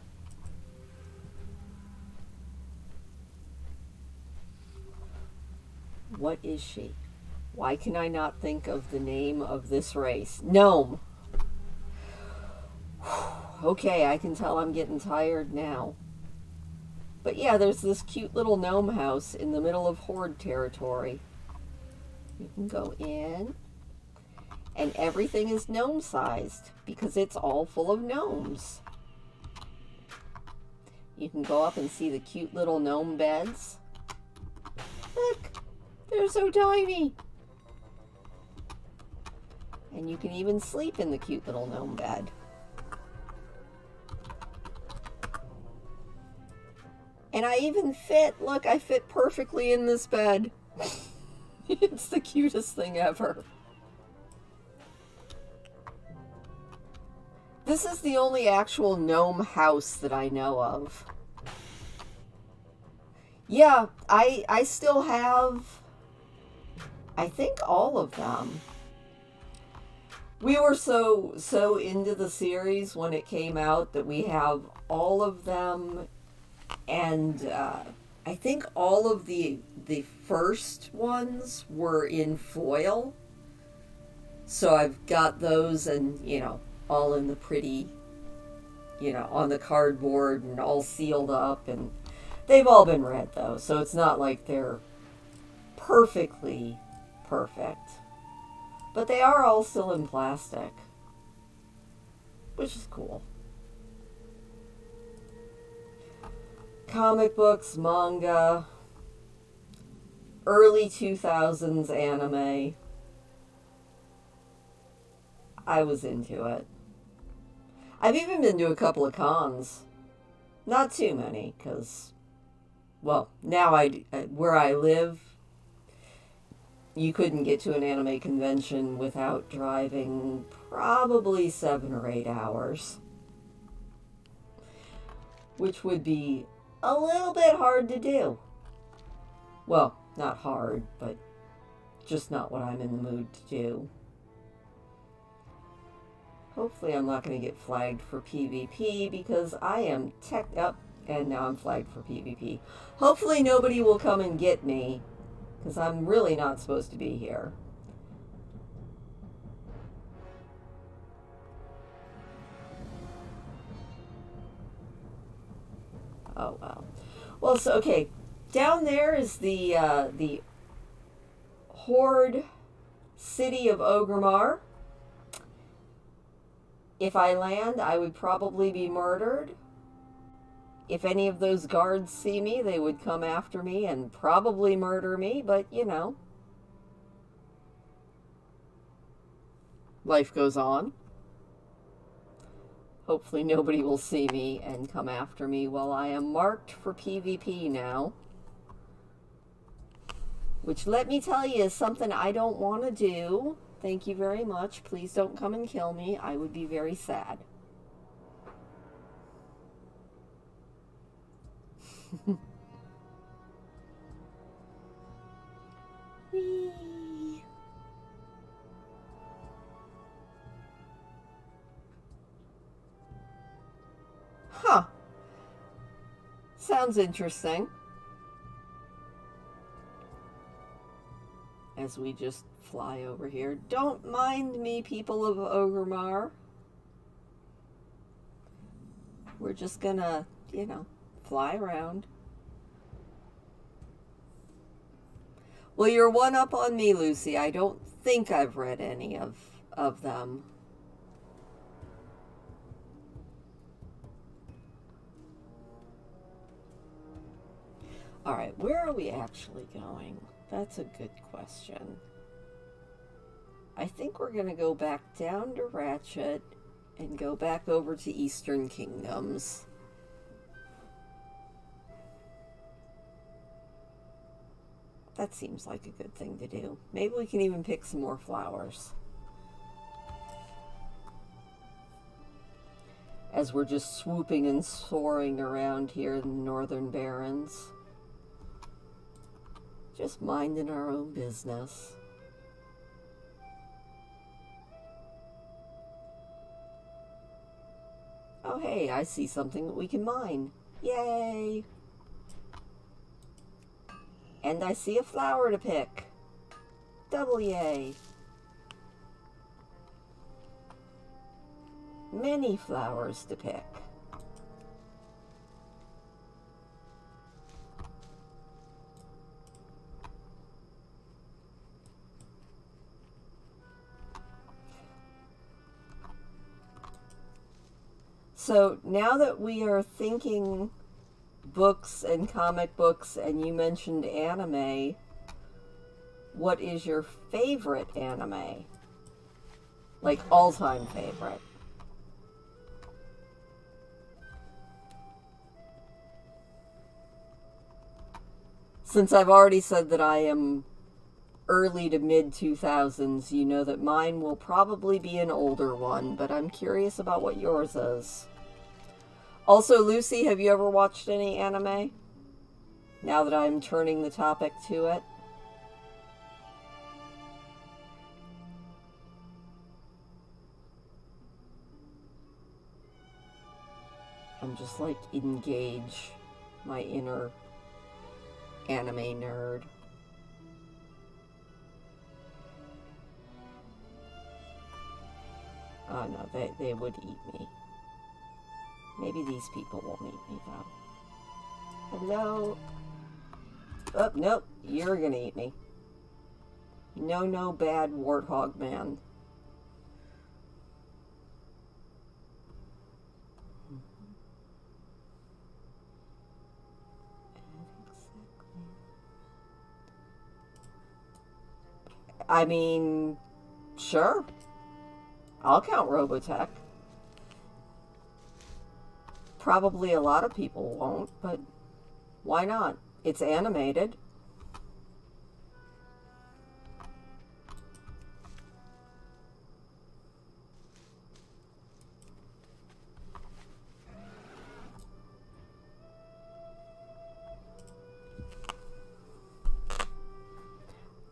what is she? Why can I not think of the name of this race? Gnome. Okay, I can tell I'm getting tired now. But yeah, there's this cute little gnome house in the middle of Horde territory. You can go in, and everything is gnome-sized because it's all full of gnomes. You can go up and see the cute little gnome beds. Look, they're so tiny. And you can even sleep in the cute little gnome bed. And I even fit, look, I fit perfectly in this bed. It's the cutest thing ever. This is the only actual gnome house that I know of. Yeah, I still have, I think, all of them. We were so into the series when it came out that we have all of them. And I think all of the first ones were in foil. So I've got those, and, you know, all in the pretty, you know, on the cardboard and all sealed up. And they've all been read, though. So it's not like they're perfectly perfect. But they are all still in plastic, which is cool. Comic books, manga, early 2000s anime. I was into it. I've even been to a couple of cons. Not too many, because, well, now where I live, you couldn't get to an anime convention without driving probably 7 or 8 hours. Which would be a little bit hard to do. Well, not hard, but just not what I'm in the mood to do. Hopefully I'm not going to get flagged for PvP because I am teched up, and now I'm flagged for PvP. Hopefully nobody will come and get me because I'm really not supposed to be here. Oh, well. Well, so, okay. Down there is the Horde city of Orgrimmar. If I land, I would probably be murdered. If any of those guards see me, they would come after me and probably murder me, but, you know. Life goes on. Hopefully nobody will see me and come after me while I am marked for PvP now. Which, let me tell you, is something I don't want to do. Thank you very much. Please don't come and kill me. I would be very sad. Whee! Sounds interesting. As we just fly over here. Don't mind me, people of Ogremar. We're just gonna, you know, fly around. Well, you're one up on me, Lucy. I don't think I've read any of them. All right, where are we actually going? That's a good question. I think we're going to go back down to Ratchet and go back over to Eastern Kingdoms. That seems like a good thing to do. Maybe we can even pick some more flowers. As we're just swooping and soaring around here in the Northern Barrens. Just minding our own business. Oh hey, I see something that we can mine. Yay! And I see a flower to pick. Double yay. Many flowers to pick. So now that we are thinking books and comic books, and you mentioned anime, what is your favorite anime? Like all-time favorite? Since I've already said that I am early to mid 2000s, you know that mine will probably be an older one, but I'm curious about what yours is. Also, Lucy, have you ever watched any anime? Now that I'm turning the topic to it. I'm just like engage my inner anime nerd. Oh no, they would eat me. Maybe these people won't eat me though. Hello? Oh, nope, you're gonna eat me. No, bad warthog man. I mean, sure. I'll count Robotech. Probably a lot of people won't, but why not? It's animated.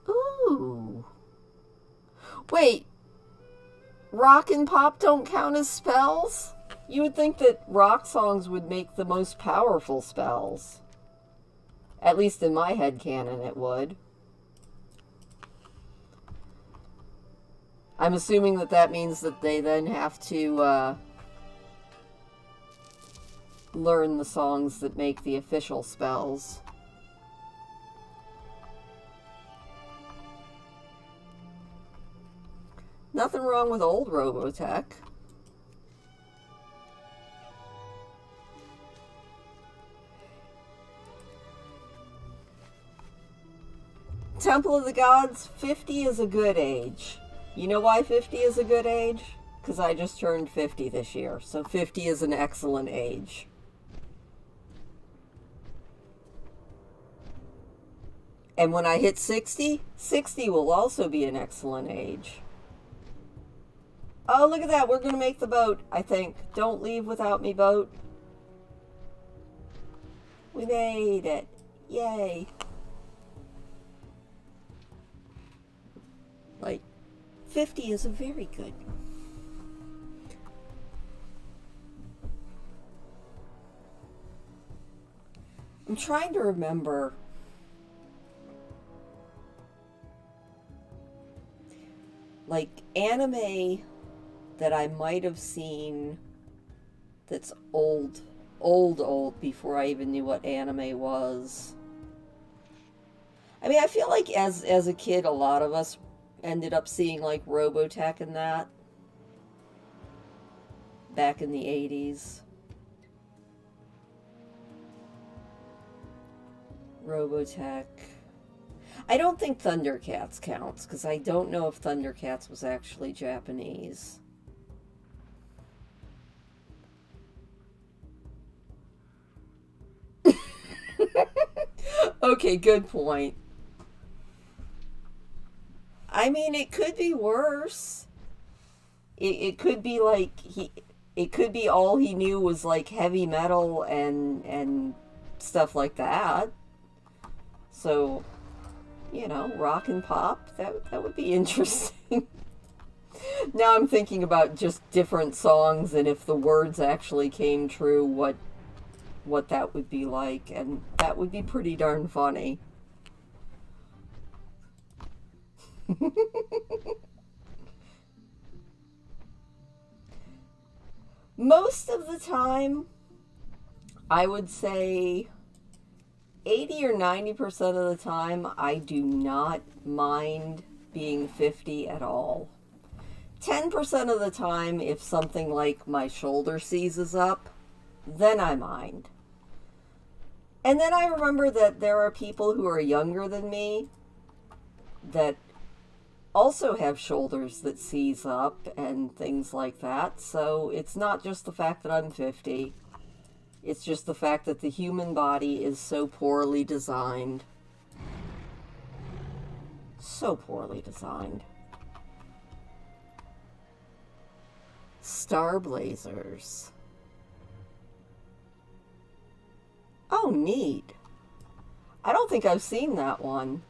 Ooh. Wait. Rock and pop don't count as spells? You would think that rock songs would make the most powerful spells. At least in my headcanon it would. I'm assuming that that means that they then have to learn the songs that make the official spells. Nothing wrong with old Robotech. Temple of the Gods, 50 is a good age. You know why 50 is a good age? Because I just turned 50 this year, so 50 is an excellent age. And when I hit 60, 60 will also be an excellent age. Oh, look at that. We're going to make the boat, I think. Don't leave without me, boat. We made it. Yay. Like, 50 is a very good. I'm trying to remember. Like, anime that I might have seen that's old before I even knew what anime was. I mean, I feel like as a kid, a lot of us ended up seeing like Robotech and that back in the 80s. Robotech. I don't think Thundercats counts because I don't know if Thundercats was actually Japanese. Okay, good point. I mean, it could be worse. It could be like it could be all he knew was like heavy metal and stuff like that. So, rock and pop, that would be interesting. Now I'm thinking about just different songs and if the words actually came true, what that would be like, and that would be pretty darn funny. Most of the time, I would say 80 or 90% of the time, I do not mind being 50 at all. 10% of the time, if something like my shoulder seizes up, then I mind. And then I remember that there are people who are younger than me that also have shoulders that seize up and things like that. So it's not just the fact that I'm 50. It's just the fact that the human body is so poorly designed. So poorly designed. Star Blazers. Oh, neat. I don't think I've seen that one.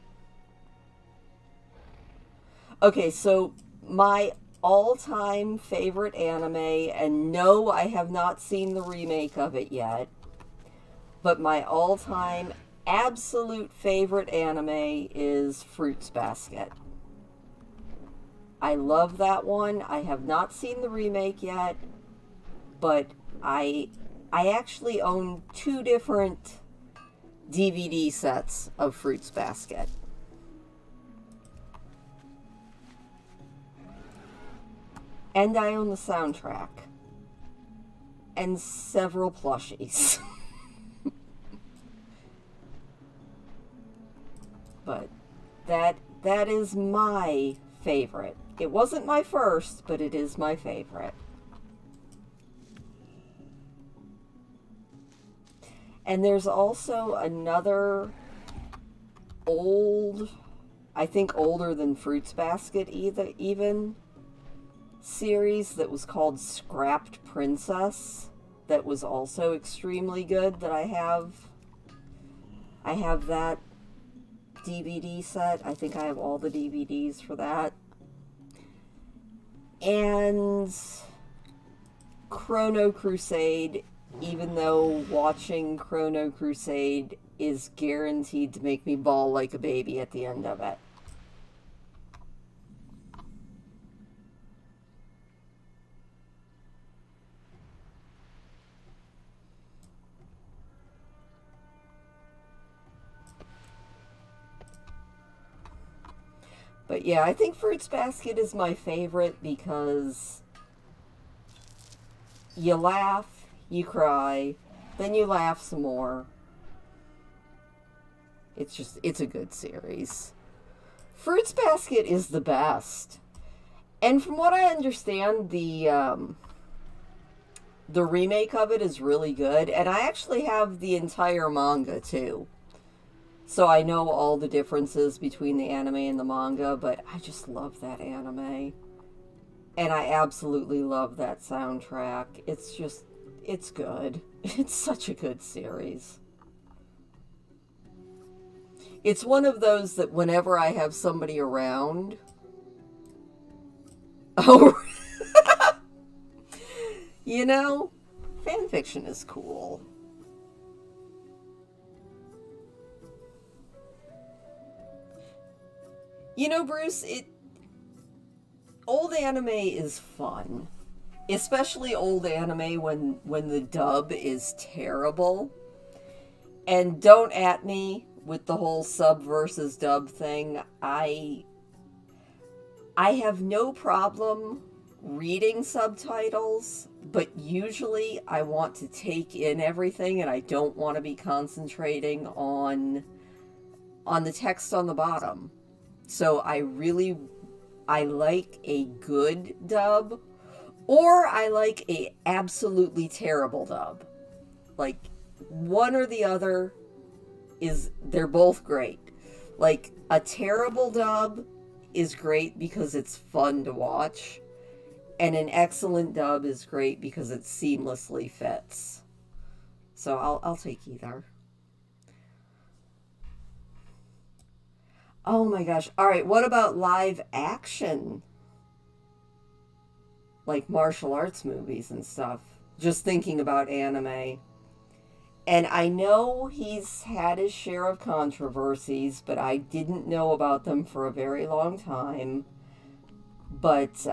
Okay, so my all-time favorite anime, and no, I have not seen the remake of it yet, but my all-time absolute favorite anime is Fruits Basket. I love that one. I have not seen the remake yet, but I actually own 2 different DVD sets of Fruits Basket. And I own the soundtrack. And several plushies. But that is my favorite. It wasn't my first, but it is my favorite. And there's also another old, I think older than Fruits Basket even, series that was called Scrapped Princess that was also extremely good that I have. I have that DVD set. I think I have all the DVDs for that. And Chrono Crusade, even though watching Chrono Crusade is guaranteed to make me bawl like a baby at the end of it. But yeah, I think Fruits Basket is my favorite because you laugh, you cry, then you laugh some more. It's a good series. Fruits Basket is the best. And from what I understand, the remake of it is really good. And I actually have the entire manga too. So I know all the differences between the anime and the manga, but I just love that anime. And I absolutely love that soundtrack. It's good. It's such a good series. It's one of those that whenever I have somebody around... Oh, fanfiction is cool. You know, Bruce, old anime is fun. Especially old anime when the dub is terrible. And don't at me with the whole sub versus dub thing. I have no problem reading subtitles, but usually I want to take in everything and I don't want to be concentrating on the text on the bottom. So I like a good dub, or I like a absolutely terrible dub. Like, one or the other they're both great. Like, a terrible dub is great because it's fun to watch, and an excellent dub is great because it seamlessly fits. So I'll take either. Oh my gosh. All right, what about live action? Like martial arts movies and stuff. Just thinking about anime. And I know he's had his share of controversies, but I didn't know about them for a very long time. But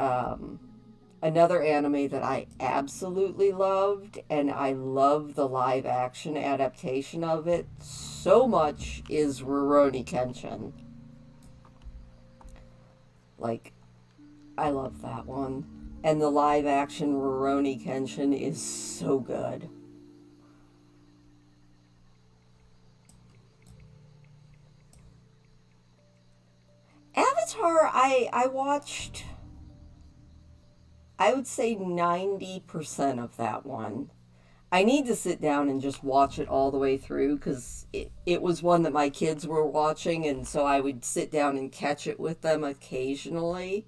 another anime that I absolutely loved, and I love the live action adaptation of it so much, is Rurouni Kenshin. Like, I love that one. And the live action Rurouni Kenshin is so good. Avatar, I watched, I would say 90% of that one. I need to sit down and just watch it all the way through, because it was one that my kids were watching, and so I would sit down and catch it with them occasionally.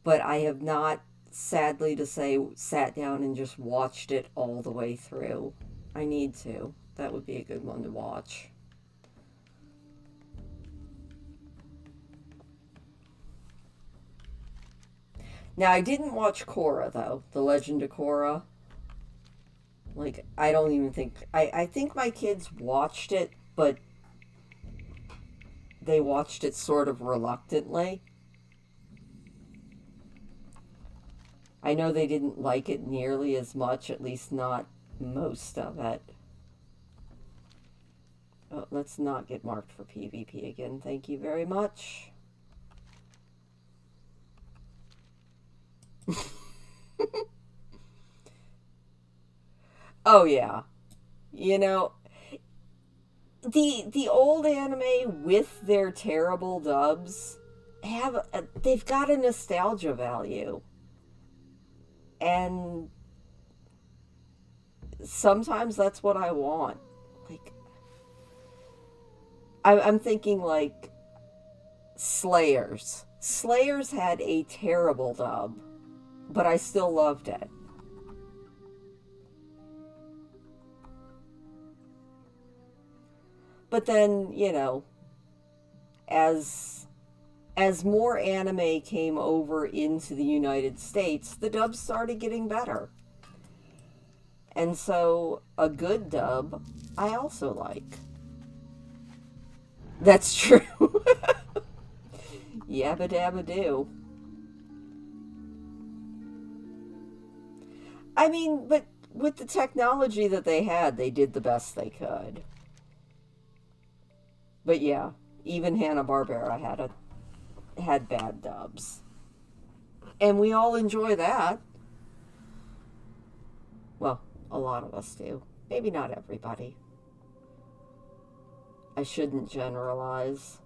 But I have not, sadly to say, sat down and just watched it all the way through. I need to. That would be a good one to watch. Now, I didn't watch Korra, though. The Legend of Korra. Like, I don't even think... I think my kids watched it, but they watched it sort of reluctantly. I know they didn't like it nearly as much, at least not most of it. Oh, let's not get marked for PvP again. Thank you very much. Oh yeah. You know, the old anime with their terrible dubs they've got a nostalgia value. And sometimes that's what I want. Like, I'm thinking like Slayers. Slayers had a terrible dub, but I still loved it. But then, you know, as more anime came over into the United States, the dubs started getting better. And so a good dub I also like. That's true. Yabba dabba do. I mean, but with the technology that they had, they did the best they could. But yeah, even Hanna-Barbera had bad dubs. And we all enjoy that. Well, a lot of us do. Maybe not everybody. I shouldn't generalize.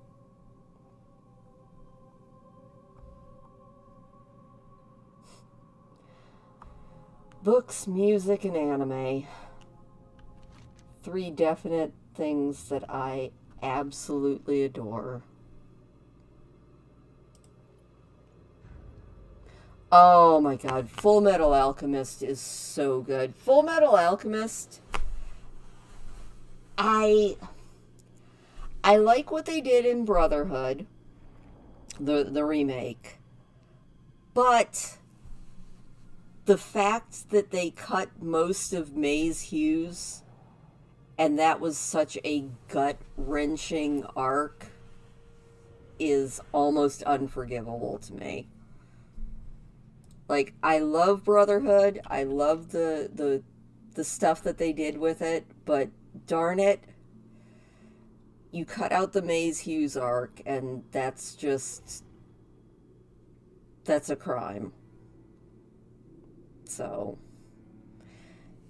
Books, music, and anime. 3 definite things that I absolutely adore. Oh my god, Full Metal Alchemist is so good. Full Metal Alchemist, I like what they did in Brotherhood, the remake, but the fact that they cut most of May's Hughes, and that was such a gut-wrenching arc, is almost unforgivable to me. Like, I love Brotherhood. I love the stuff that they did with it, but darn it, you cut out the Maze Hughes arc, and that's a crime. So,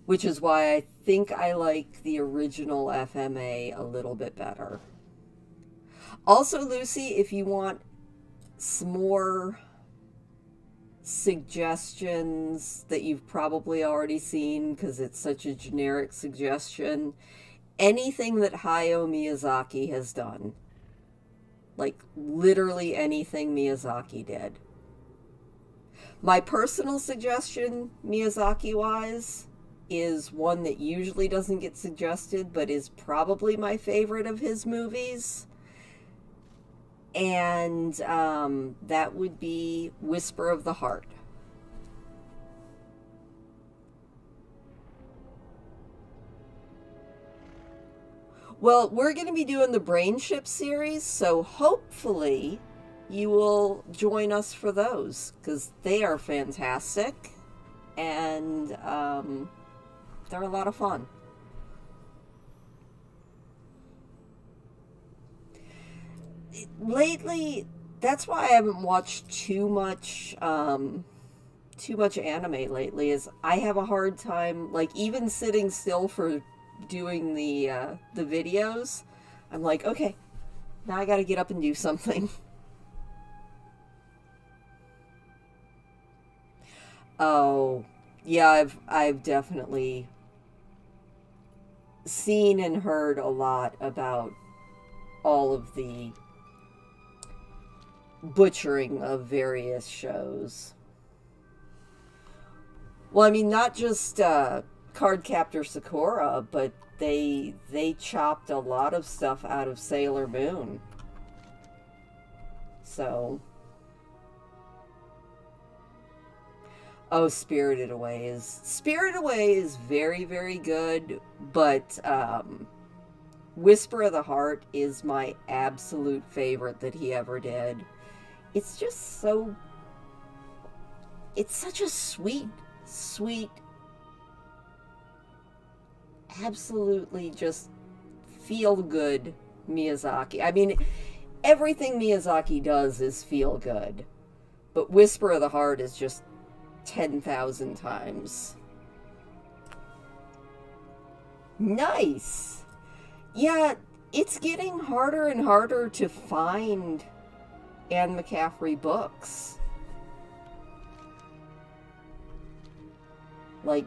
which is why I think I like the original FMA a little bit better. Also, Lucy, if you want some more suggestions that you've probably already seen, because it's such a generic suggestion, anything that Hayao Miyazaki has done. Like, literally anything Miyazaki did. My personal suggestion, Miyazaki-wise, is one that usually doesn't get suggested, but is probably my favorite of his movies. And that would be Whisper of the Heart. Well, we're going to be doing the Brain Ship series, so hopefully you will join us for those, because they are fantastic, and they're a lot of fun. Lately, that's why I haven't watched too much anime lately, is I have a hard time, like, even sitting still for doing the videos. I'm like, okay, now I gotta get up and do something. Oh, yeah, I've definitely seen and heard a lot about all of the butchering of various shows. Well, I mean, not just Cardcaptor Sakura, but they chopped a lot of stuff out of Sailor Moon. So, oh, Spirited Away is very, very good, but Whisper of the Heart is my absolute favorite that he ever did. It's just so, it's such a sweet, absolutely just feel good Miyazaki. I mean, everything Miyazaki does is feel good, but Whisper of the Heart is just 10,000 times. Nice. Yeah, it's getting harder and harder to find Anne McCaffrey books. Like,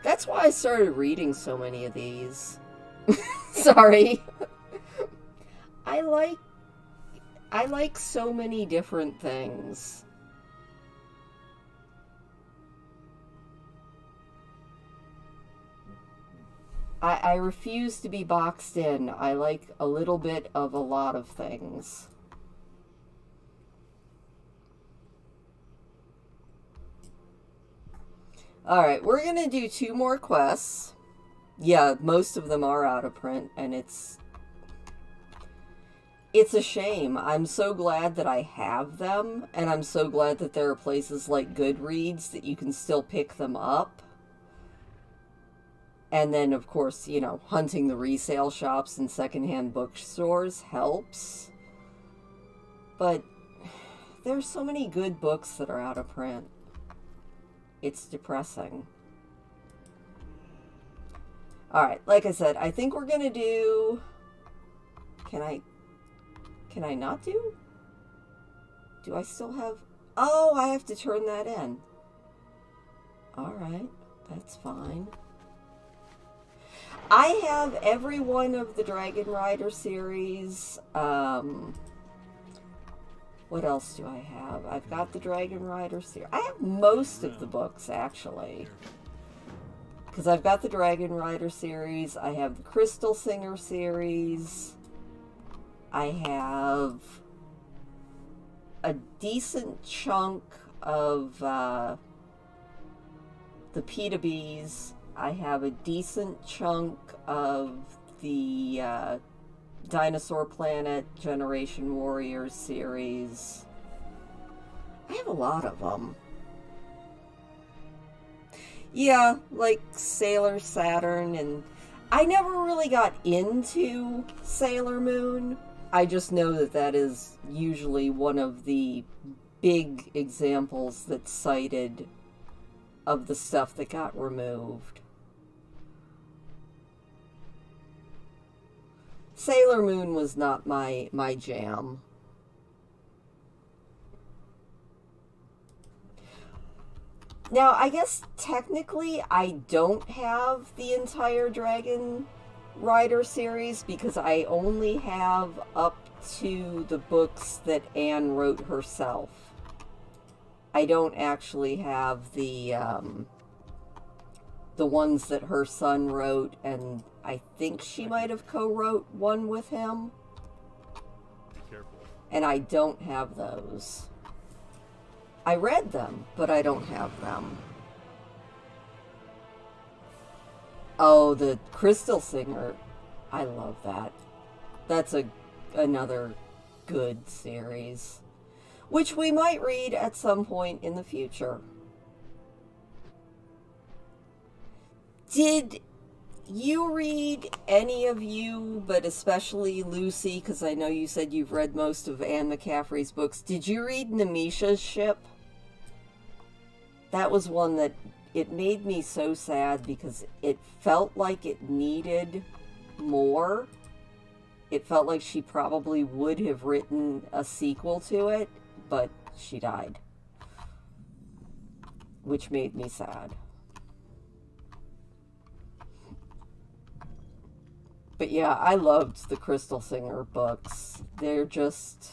that's why I started reading so many of these. Sorry. I like so many different things. I refuse to be boxed in. I like a little bit of a lot of things. Alright, we're going to do 2 more quests. Yeah, most of them are out of print, and it's a shame. I'm so glad that I have them, and I'm so glad that there are places like Goodreads that you can still pick them up. And then, of course, you know, hunting the resale shops and secondhand bookstores helps. But there's so many good books that are out of print. It's depressing. Alright, like I said, I think we're gonna do... Can I not do? Do I still have... Oh, I have to turn that in. Alright, that's fine. I have every one of the Dragon Rider series. What else do I have? I've got the Dragon Rider series. I have most of the books, actually. Because I've got the Dragon Rider series. I have the Crystal Singer series. I have a decent chunk of the P2Bs. I have a decent chunk of the Dinosaur Planet, Generation Warriors series. I have a lot of them. Yeah, like Sailor Saturn, and I never really got into Sailor Moon. I just know that that is usually one of the big examples that's cited of the stuff that got removed. Sailor Moon was not my jam. Now, I guess technically I don't have the entire Dragon Rider series because I only have up to the books that Anne wrote herself. I don't actually have the ones that her son wrote, and I think she might have co-wrote one with him. Be careful. And I don't have those. I read them, but I don't have them. Oh, the Crystal Singer. I love that. That's another good series, which we might read at some point in the future. Did you read, any of you, but especially Lucy, because I know you said you've read most of Anne McCaffrey's books, did you read Nemisha's Ship? That was one that, it made me so sad because it felt like it needed more. It felt like she probably would have written a sequel to it, but she died. Which made me sad. But yeah, I loved the Crystal Singer books. They're just...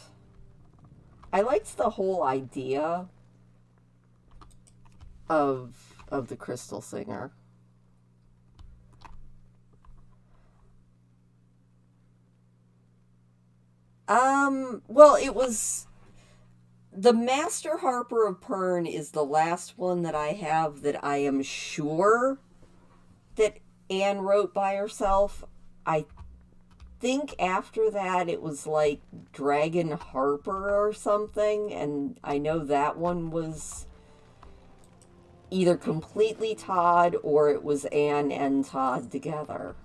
I liked the whole idea of the Crystal Singer. Well, it was... The Master Harper of Pern is the last one that I have that I am sure that Anne wrote by herself. I think after that it was like Dragon Harper or something, and I know that one was either completely Todd or it was Anne and Todd together.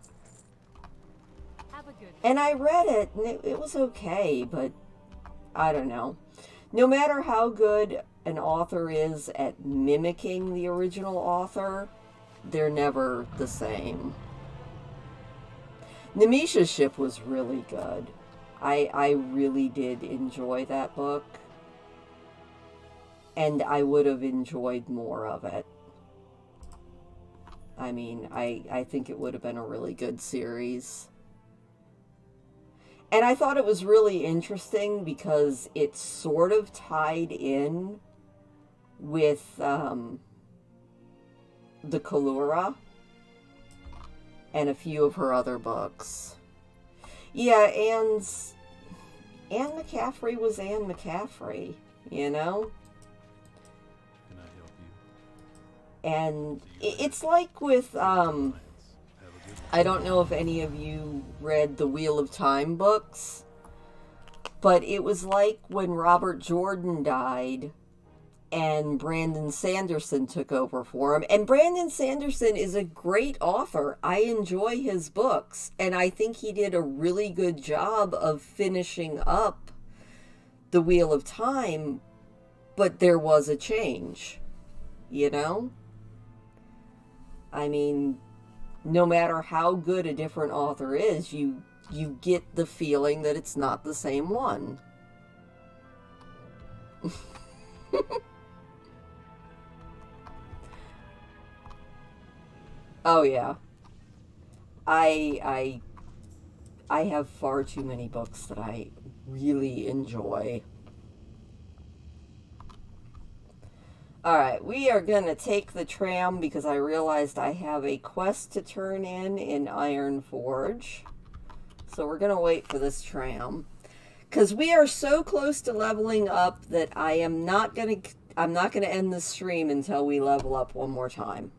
Have a good And I read it, and it was okay, but I don't know. No matter how good an author is at mimicking the original author, they're never the same. Nemisha's Ship was really good. I really did enjoy that book. And I would have enjoyed more of it. I mean, I think it would have been a really good series. And I thought it was really interesting because it sort of tied in with the Kalura and a few of her other books. Yeah, Anne McCaffrey was Anne McCaffrey, you know? Can I help you? And it's like with, I don't know if any of you read the Wheel of Time books, but it was like when Robert Jordan died and Brandon Sanderson took over for him. And Brandon Sanderson is a great author. I enjoy his books, and I think he did a really good job of finishing up the Wheel of Time, but there was a change, you know? I mean, no matter how good a different author is, you get the feeling that it's not the same one. Oh yeah. I have far too many books that I really enjoy. Alright, we are going to take the tram because I realized I have a quest to turn in Iron Forge. So we're going to wait for this tram. Because we are so close to leveling up that I'm not going to end the stream until we level up one more time.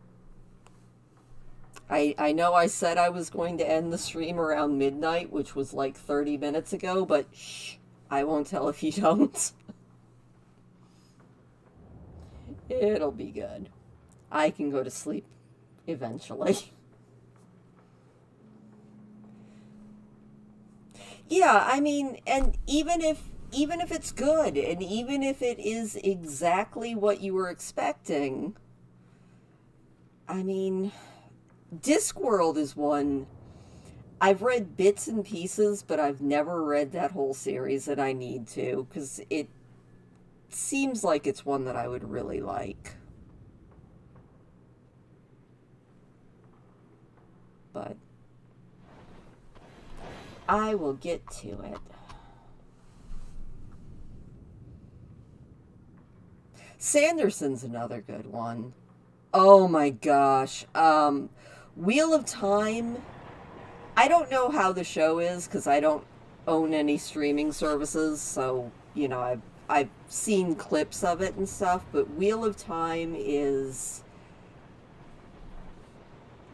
I know I said I was going to end the stream around midnight, which was like 30 minutes ago, but shh, I won't tell if you don't. It'll be good. I can go to sleep eventually. Yeah, I mean, and even if it's good, and even if it is exactly what you were expecting, I mean, Discworld is one. I've read bits and pieces, but I've never read that whole series, and I need to, because it seems like it's one that I would really like. But I will get to it. Sanderson's another good one. Oh my gosh. Wheel of Time. I don't know how the show is because I don't own any streaming services, so you know I've seen clips of it and stuff. But Wheel of Time is.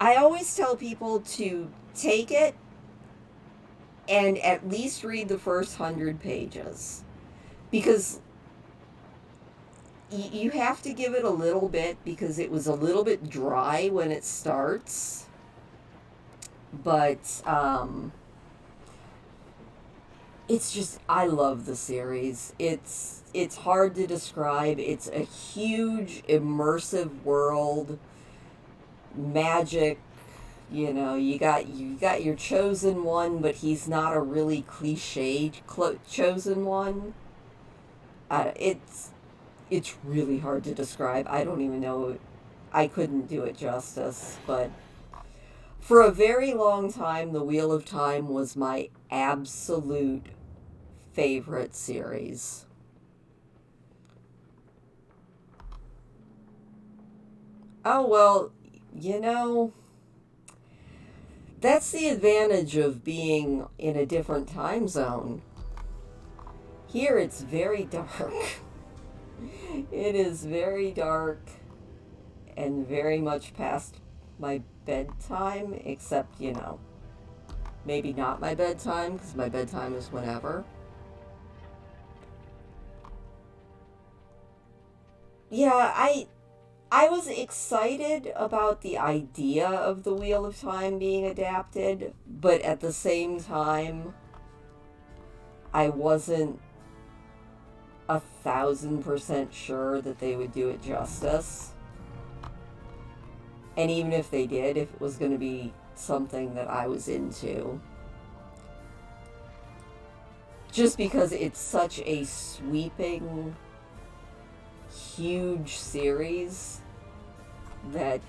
I always tell people to take it and at least read the first 100 pages because you have to give it a little bit because it was a little bit dry when it starts. But it's just, I love the series. It's hard to describe. It's a huge immersive world, magic. You know, you got your chosen one, but he's not a really cliched chosen one. It's really hard to describe. I don't even know. I couldn't do it justice, but for a very long time, The Wheel of Time was my absolute favorite series. Oh, well, you know, that's the advantage of being in a different time zone. Here it's very dark. It is very dark and very much past my bedtime, except, you know, maybe not my bedtime, because my bedtime is whenever. Yeah, I was excited about the idea of the Wheel of Time being adapted, but at the same time, I wasn't 1,000% sure that they would do it justice. And even if they did, if it was going to be something that I was into. Just because it's such a sweeping, huge series that,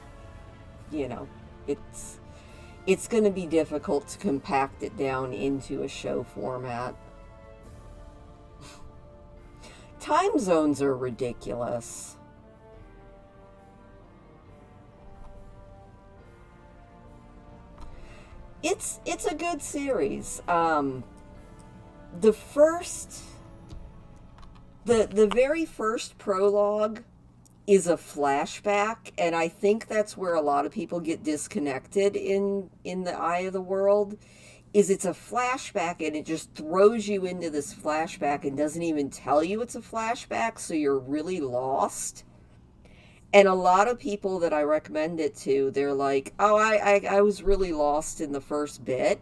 you know, it's going to be difficult to compact it down into a show format. Time zones are ridiculous. It's a good series. The very first prologue is a flashback, and I think that's where a lot of people get disconnected in the Eye of the World. Is it's a flashback and it just throws you into this flashback and doesn't even tell you it's a flashback, so you're really lost. And a lot of people that I recommend it to, they're like, oh, I was really lost in the first bit.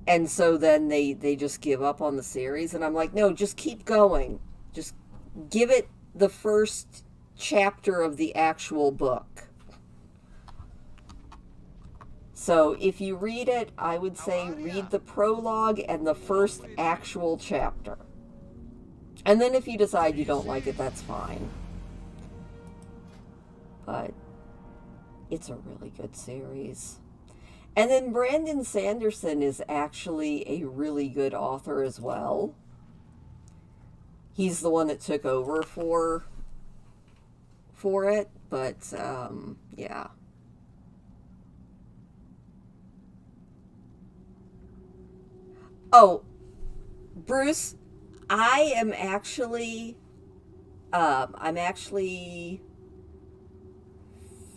And so then they just give up on the series. And I'm like, no, just keep going. Just give it the first chapter of the actual book. So if you read it, I would say read the prologue and the first actual chapter. And then if you decide you don't like it, that's fine. But it's a really good series. And then Brandon Sanderson is actually a really good author as well. He's the one that took over for it, but yeah. Oh, Bruce, I'm actually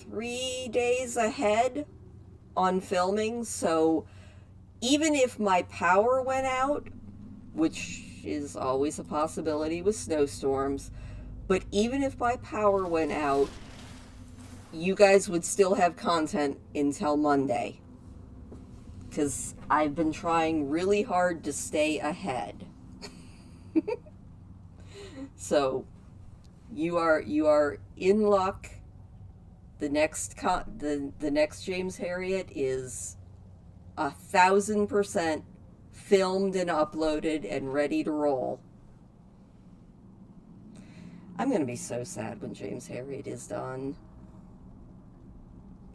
3 days ahead on filming, so even if my power went out, which is always a possibility with snowstorms, but even if my power went out, you guys would still have content until Monday. Because I've been trying really hard to stay ahead. So, you are in luck. The next the next James Harriet is 1,000% filmed and uploaded and ready to roll. I'm gonna be so sad when James Harriet is done.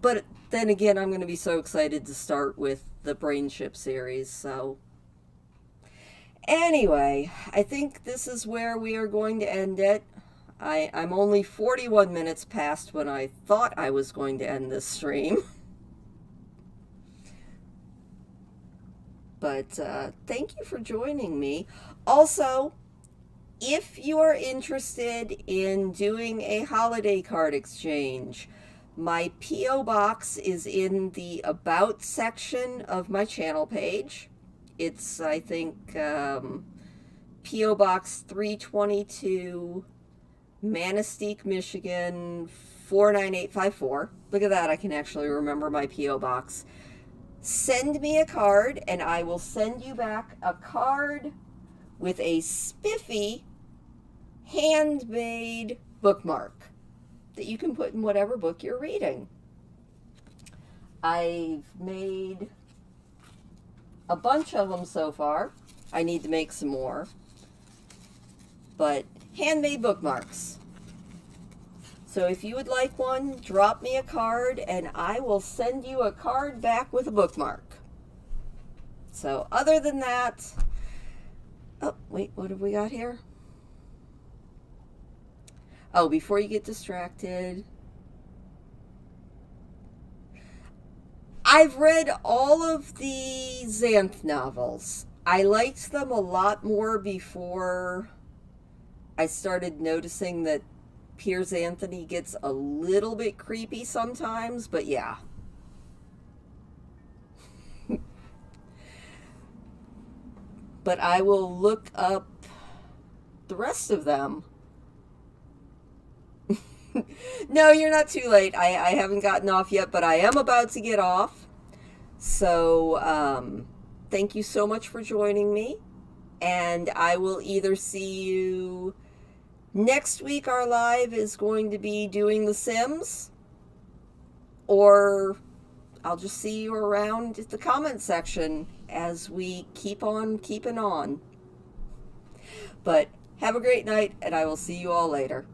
But then again, I'm gonna be so excited to start with the Brain Ship series, so. Anyway, I think this is where we are going to end it. I'm only 41 minutes past when I thought I was going to end this stream. But thank you for joining me. Also, if you are interested in doing a holiday card exchange, my P.O. Box is in the About section of my channel page. It's, I think, P.O. Box 322, Manistee, Michigan, 49854. Look at that, I can actually remember my P.O. Box. Send me a card, and I will send you back a card with a spiffy, handmade bookmark that you can put in whatever book you're reading. I've made a bunch of them so far. I need to make some more. But handmade bookmarks. So if you would like one, drop me a card and I will send you a card back with a bookmark. So other than that, oh, wait, what have we got here? Oh, before you get distracted, I've read all of the Xanth novels. I liked them a lot more before I started noticing that Piers Anthony gets a little bit creepy sometimes, but yeah. But I will look up the rest of them. No, you're not too late. I haven't gotten off yet, but I am about to get off. So, thank you so much for joining me. And I will either see you next week. Our live is going to be doing The Sims, or I'll just see you around the comment section as we keep on keeping on. But have a great night, and I will see you all later.